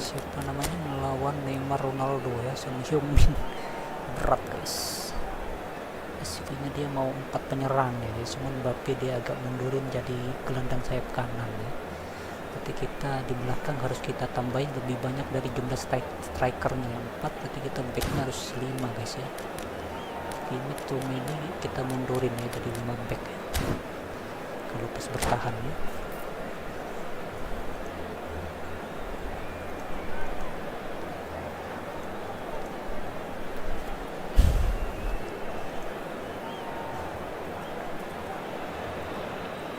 siapa namanya, melawan Neymar, Ronaldo ya, sama Heung-min. Berat guys. Aslinya dia mau 4 penyerang ya, cuman Mbappe dia agak mundurin jadi gelandang sayap kanan ya. Berarti kita di belakang harus kita tambahin lebih banyak dari jumlah strikernya yang 4, berarti kita backnya harus 5 guys ya. Ini tuh ini kita mundurin ya jadi 5 back ya, kalau pas bertahan ya.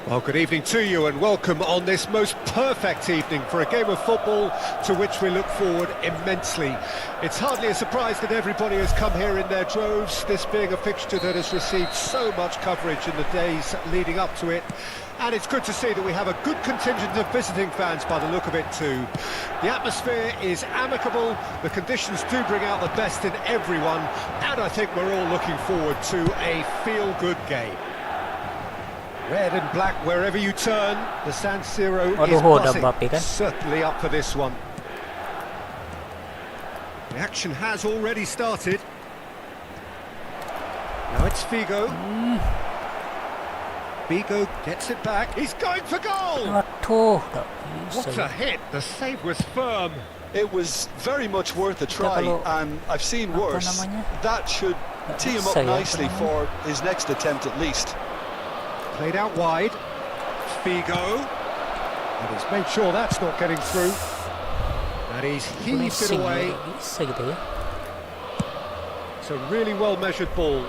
Well, good evening to you and welcome on this most perfect evening for a game of football to which we look forward immensely. It's hardly a surprise that everybody has come here in their droves, this being a fixture that has received so much coverage in the days leading up to it. And it's good to see that we have a good contingent of visiting fans by the look of it too. The atmosphere is amicable, the conditions do bring out the best in everyone, and I think we're all looking forward to a feel-good game. Red and black wherever you turn, the San Siro is buzzing. Certainly up for this one. The action has already started. Now it's Figo. Figo gets it back. He's going for goal! What a hit! The save was firm. It was very much worth a try, and I've seen worse. That should tee him up nicely for his next attempt at least. Played out wide. Figo. And he's made sure that's not getting through. And he's heaved it away. It's a really well-measured ball.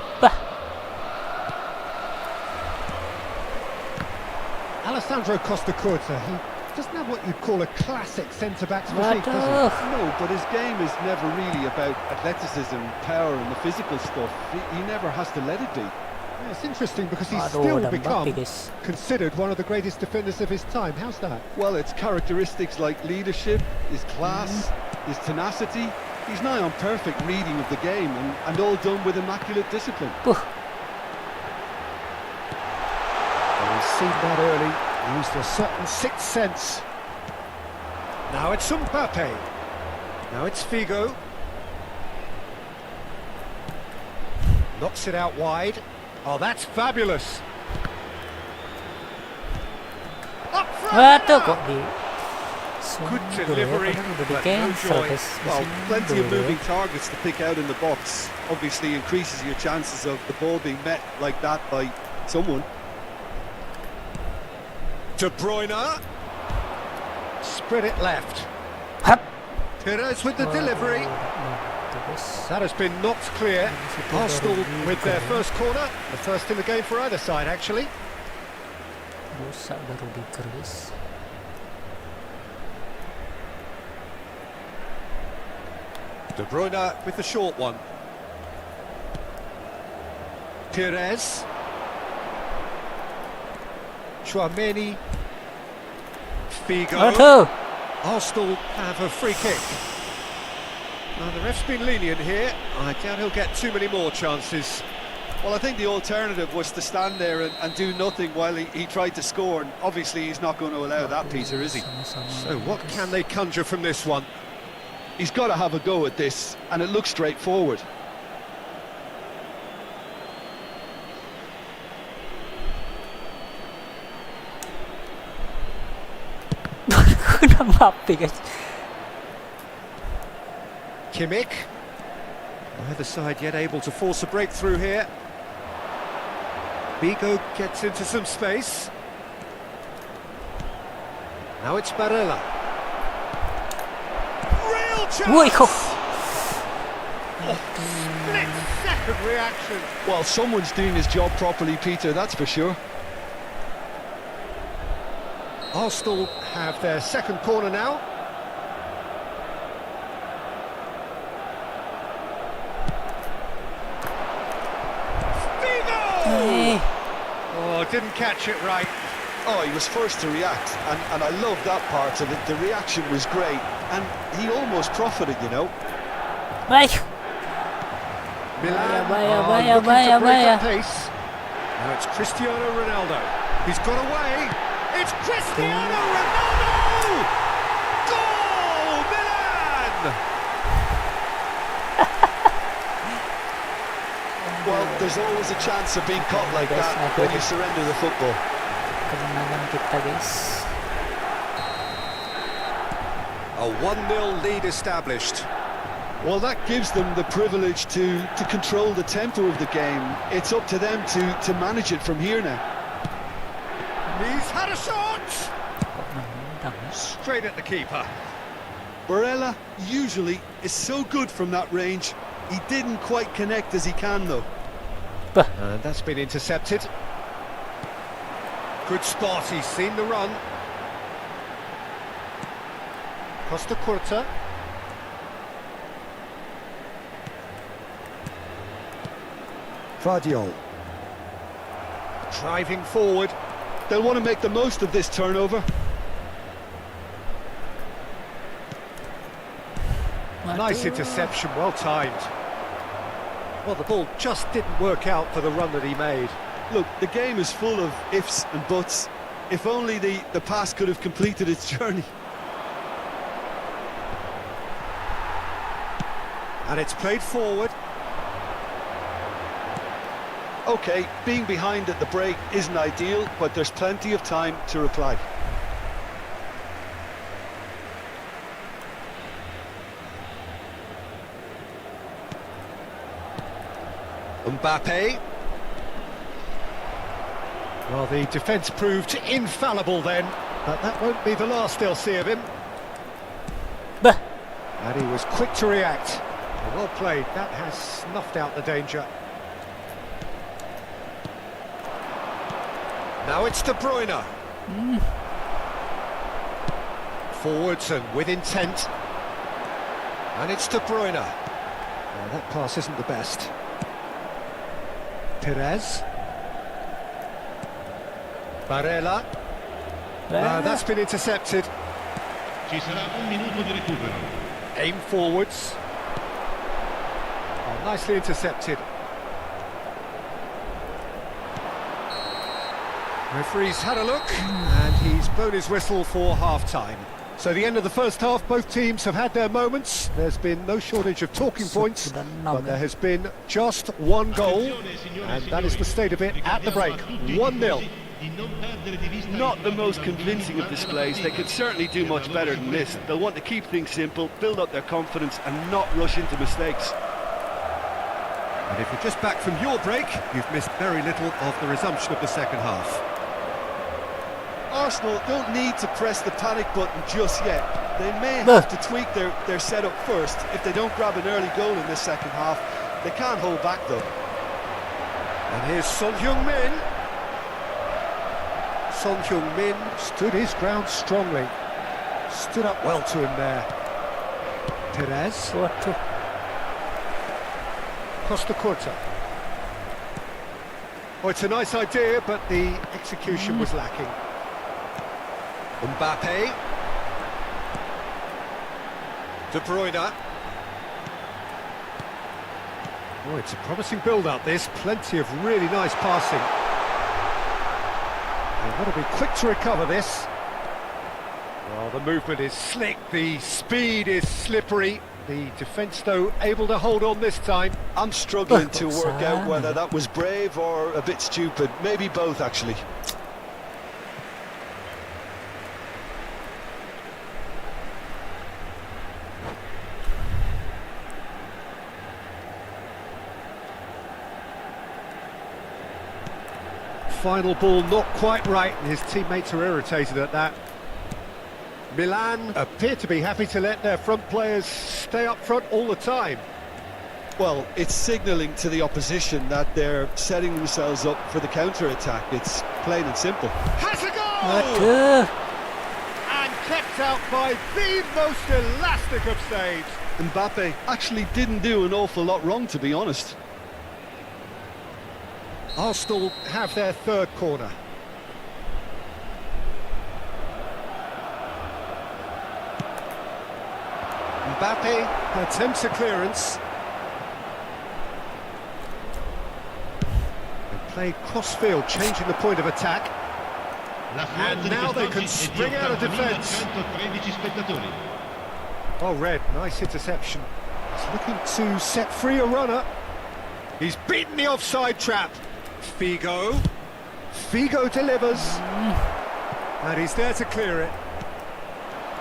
Alessandro Costa-Curta, he doesn't have what you'd call a classic centre-back's physique, does he? No, but his game is never really about athleticism, power and the physical stuff. He never has to let it be. Yeah, it's interesting because he's still become considered one of the greatest defenders of his time. How's that? Well, it's characteristics like leadership, his class, his tenacity. He's nigh on perfect reading of the game and all done with immaculate discipline. Well, he's seen that early, used a certain sixth sense. Now it's Mbappe. Now it's Figo. Knocks it out wide. Oh, that's fabulous. Up front. Good delivery, but no joy. Well, plenty of moving targets to pick out in the box. Obviously increases your chances of the ball being met like that by someone. De Bruyne. Spread it left. Perez with the delivery. That has been knocked clear. Arsenal with their first corner, the first in the game for either side actually. De Bruyne with the short one. Perez. Chouameni. Figo. Arsenal have a free kick. Now, the ref's been lenient here. I doubt he'll get too many more chances. Well, I think the alternative was to stand there and do nothing while he tried to score. And obviously, he's not going to allow that, Peter, is he? So what can they conjure from this one? He's got to have a go at this, and it looks straightforward. Kimmich. Neither side yet able to force a breakthrough here. Figo gets into some space. Now it's Barella. Real chance! Split-second reaction. Well, someone's doing his job properly, Peter, that's for sure. Arsenal have their second corner now. I didn't catch it right. Oh, he was first to react, and I love that part of it. The reaction was great, and he almost profited, you know. Baik. Milan Baya, are baya, looking baya, to break baya. up pace. Now it's Cristiano Ronaldo. He's got away. It's Cristiano Ronaldo! Goal, Milan! Well, there's always a chance of being caught like that when you surrender the football. Kemenangan kita, guys. A 1-0 lead established. Well, that gives them the privilege to control the tempo of the game. It's up to them to manage it from here now. He's had a shot! Kok nendang ya? Straight at the keeper. Barella usually is so good from that range. He didn't quite connect as he can, though. And that's been intercepted. Good spot, he's seen the run. Costa Curta. Vardiol. Driving forward. They'll want to make the most of this turnover. Nice interception, well timed. Well, the ball just didn't work out for the run that he made. Look, the game is full of ifs and buts. If only the pass could have completed its journey. And it's played forward. Okay, being behind at the break isn't ideal, but there's plenty of time to reply. Mbappe. Well, the defence proved infallible then, but that won't be the last they'll see of him. Bah. And he was quick to react. Well played, that has snuffed out the danger. Now it's De Bruyne. Forwards and with intent. And it's De Bruyne. Well, that pass isn't the best. Perez. Barella. That's been intercepted. Ci sarà un minuto di recupero. Aim forwards. Oh, nicely intercepted. Referee's had a look, and he's blown his whistle for half-time. So the end of the first half, both teams have had their moments. There's been no shortage of talking points, but there has been just one goal, and that is the state of it at the break. 1-0. Not the most convincing of displays. They could certainly do much better than this. They'll want to keep things simple, build up their confidence, and not rush into mistakes. And if you're just back from your break, you've missed very little of the resumption of the second half. Arsenal don't need to press the panic button just yet. They may have to tweak their setup first if they don't grab an early goal in this second half. They can't hold back though. And here's Son Heung-min. Son Heung-min stood his ground strongly. Stood up well to him there. Perez. Costa Curta. Oh, it's a nice idea, but the execution was lacking. Mbappe. De Bruyne. Oh, it's a promising build-up, this. Plenty of really nice passing. They've got to be quick to recover this. Well, the movement is slick, the speed is slippery. The defence, though, able to hold on this time. I'm struggling to work out whether that was brave or a bit stupid. Maybe both, actually. Final ball not quite right, and his teammates are irritated at that. Milan appear to be happy to let their front players stay up front all the time. Well, it's signalling to the opposition that they're setting themselves up for the counter-attack. It's plain and simple. Has a goal! And kept out by the most elastic of saves. Mbappe actually didn't do an awful lot wrong, to be honest. Arsenal have their third corner. Mbappe attempts a clearance. They play cross-field, changing the point of attack. And now they can spring out of defence. Oh, Red, nice interception. He's looking to set free a runner. He's beaten the offside trap. Figo. Figo delivers. And he's there to clear it.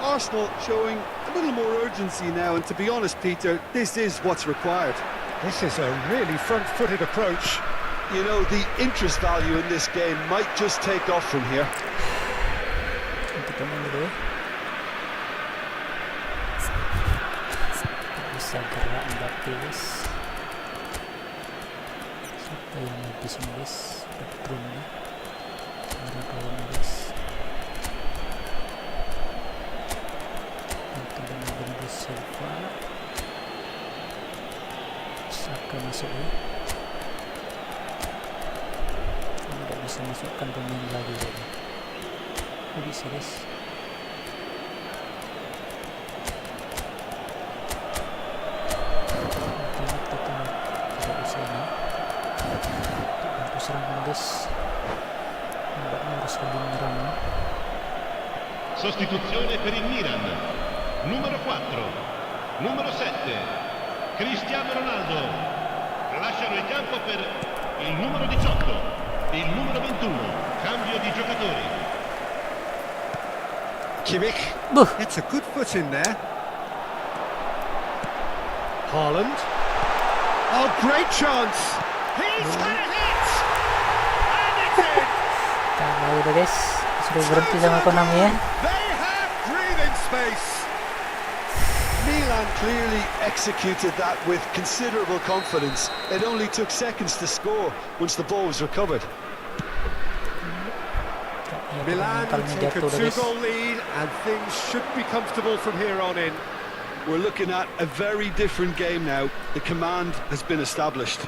Arsenal showing a little more urgency now, and to be honest, Peter, this is what's required. This is a really front-footed approach. You know, the interest value in this game might just take off from here. Untuk pemain dulu. Bisa gerak Mbappe, guys. Siapa yang mau di sini, guys? Background-nya. Kawan-kawan, guys. Untuk Bantu Silva. Saka masuk ya. Tidak bisa masukkan pemain lagi. Bisa, guys. Tidak bisa ini. Bantu serangan, guys. Nampaknya harus lebih menyerang. Sostituzione per il Milan. Numero 4, numero 7, Cristiano Ronaldo. Lasciano il campo per il numero 18, il numero 21. Cambio di giocatori. Kimmich gets a good foot in there. Haaland. Oh, great chance. He's had a hit. And it's in. Nah, udah, guys. Sudah berhenti sama Konami ya. They have breathing space. Milan clearly executed that with considerable confidence. It only took seconds to score once the ball was recovered. Milan take a 2-goal lead and things should be comfortable from here on in. We're looking at a very different game now. The command has been established.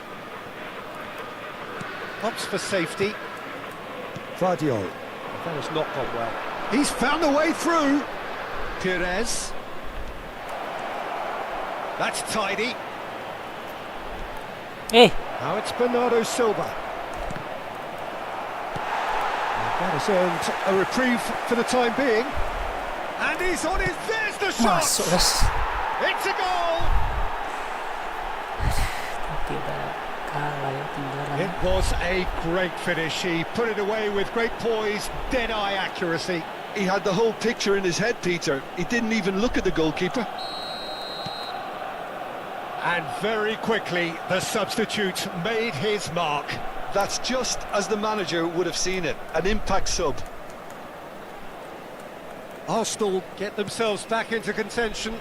Opts for safety. Vardiol. That has not gone well. He's found a way through. Pires. That's tidy. Hey. Now it's Bernardo Silva. That has earned a reprieve for the time being. And he's on his... There's the shot! Masuk, guys. It's a goal! Tidak kalah ya tinggalan. It was a great finish. He put it away with great poise, dead-eye accuracy. He had the whole picture in his head, Peter. He didn't even look at the goalkeeper. And very quickly, the substitute made his mark. That's just as the manager would have seen it, an impact sub. Arsenal get themselves back into contention.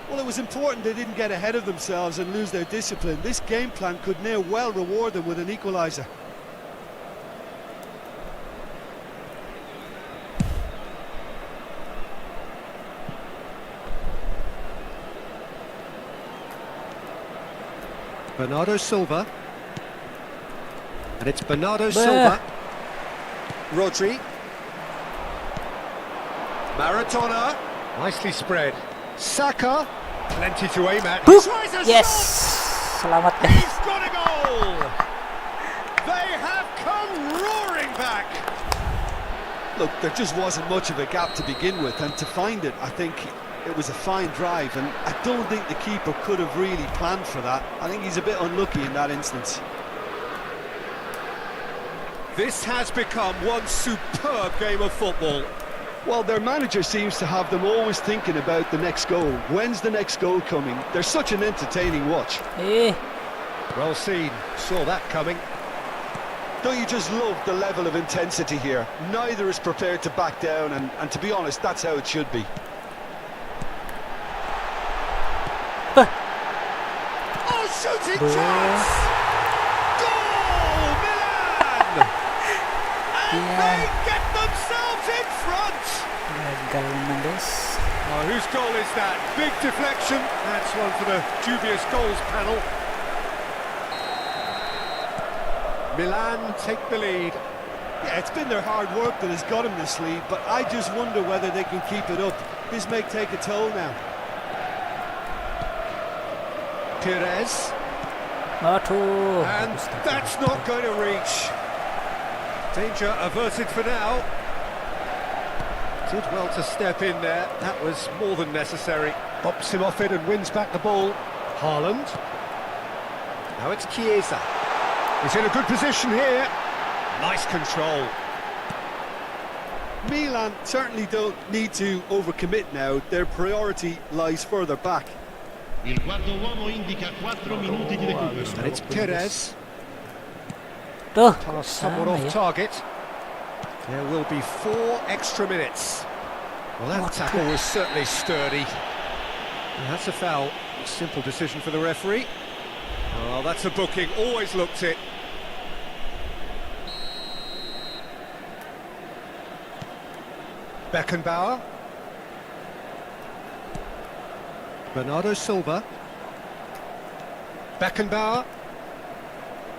Well, it was important they didn't get ahead of themselves and lose their discipline. This game plan could now well reward them with an equaliser. Bernardo Silva. And it's Bernardo Silva. Rodri. Maradona. Nicely spread. Saka. Plenty to aim at. Boop. Tries a Yes. shot. Selamat, guys. He's got a goal. They have come roaring back. Look, there just wasn't much of a gap to begin with, and to find it, I think it was a fine drive, and I don't think the keeper could have really planned for that. I think he's a bit unlucky in that instance. This has become one superb game of football. Well, their manager seems to have them always thinking about the next goal. When's the next goal coming? They're such an entertaining watch. Eh. Well seen. Saw that coming. Don't you just love the level of intensity here? Neither is prepared to back down, and to be honest, that's how it should be. Oh, shooting chance! Goal, Milan! And they get themselves in front! Gagal naman, guys. Oh, whose goal is that? Big deflection. That's one for the dubious goals panel. Milan take the lead. Yeah, it's been their hard work that has got them this lead, but I just wonder whether they can keep it up. This may take a toll now. Perez. Aduh. And bagus tapi. that's not going to reach. Danger averted for now. Did well to step in there. That was more than necessary. Bops him off it and wins back the ball. Haaland. Now it's Chiesa. He's in a good position here. Nice control. Milan certainly don't need to overcommit now. Their priority lies further back. Il quarto uomo indica 4 minuti di recupero. And it's Perez. Tuh, Pass somewhat sama off ya. target. There will be 4 extra minutes. Well, that tackle was certainly sturdy. And that's a foul. Simple decision for the referee. Oh, that's a booking. Always looked it. Beckenbauer. Bernardo Silva. Beckenbauer.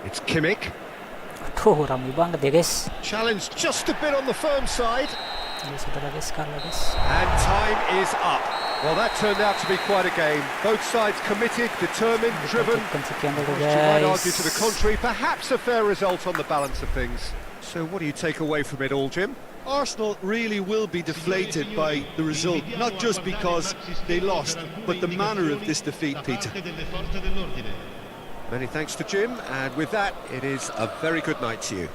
It's Kimmich. Aduh, ramai banget ya guys. Challenged just a bit on the firm side. Ini saudara guys, kalah guys. And time is up. Well, that turned out to be quite a game. Both sides committed, determined, driven. Cukupkan sekian dulu You might guys. argue to the contrary, perhaps a fair result on the balance of things. So what do you take away from it all, Jim? Arsenal really will be deflated by the result, not just because they lost, but the manner of this defeat, Peter. Many thanks to Jim, and with that, it is a very good night to you.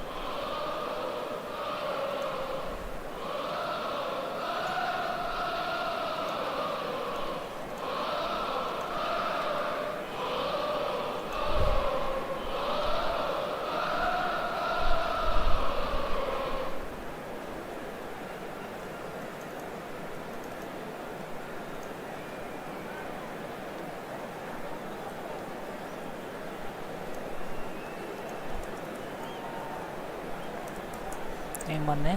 Yang mana?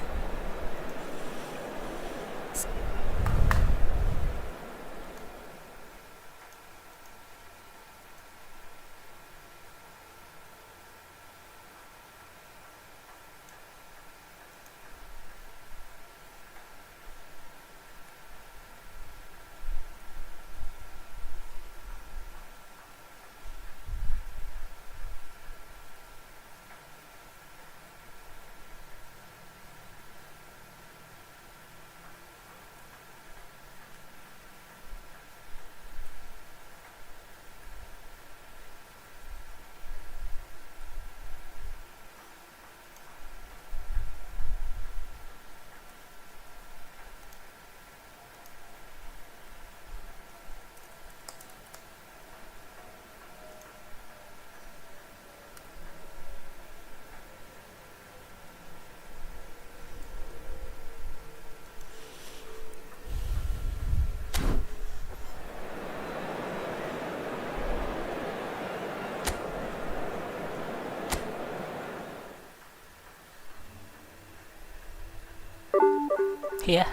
Ya,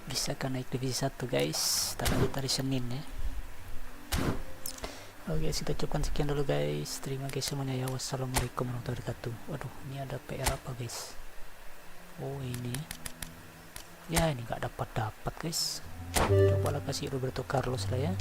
bisa kan naik divisi 1 guys, tapi dari Senin ya. Oke guys, kita cukupkan sekian dulu guys. Terima kasih semuanya ya. Wassalamualaikum warahmatullahi wabarakatuh. Waduh, ini ada PR apa guys? Oh ini ya, ini nggak dapat guys. Cobalah kasih Roberto Carlos lah ya.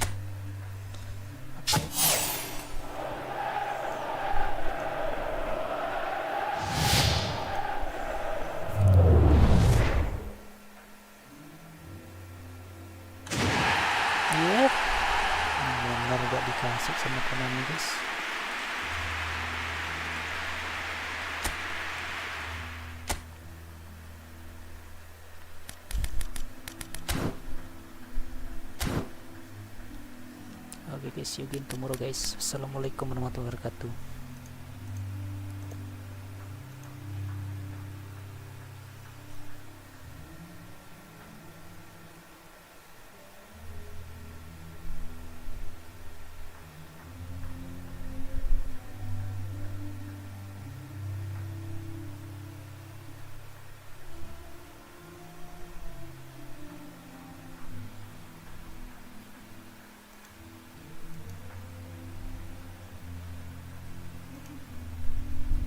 Benar gak dikasih sama Konami guys. Oke guys, see you again tomorrow guys. Assalamualaikum warahmatullahi wabarakatuh.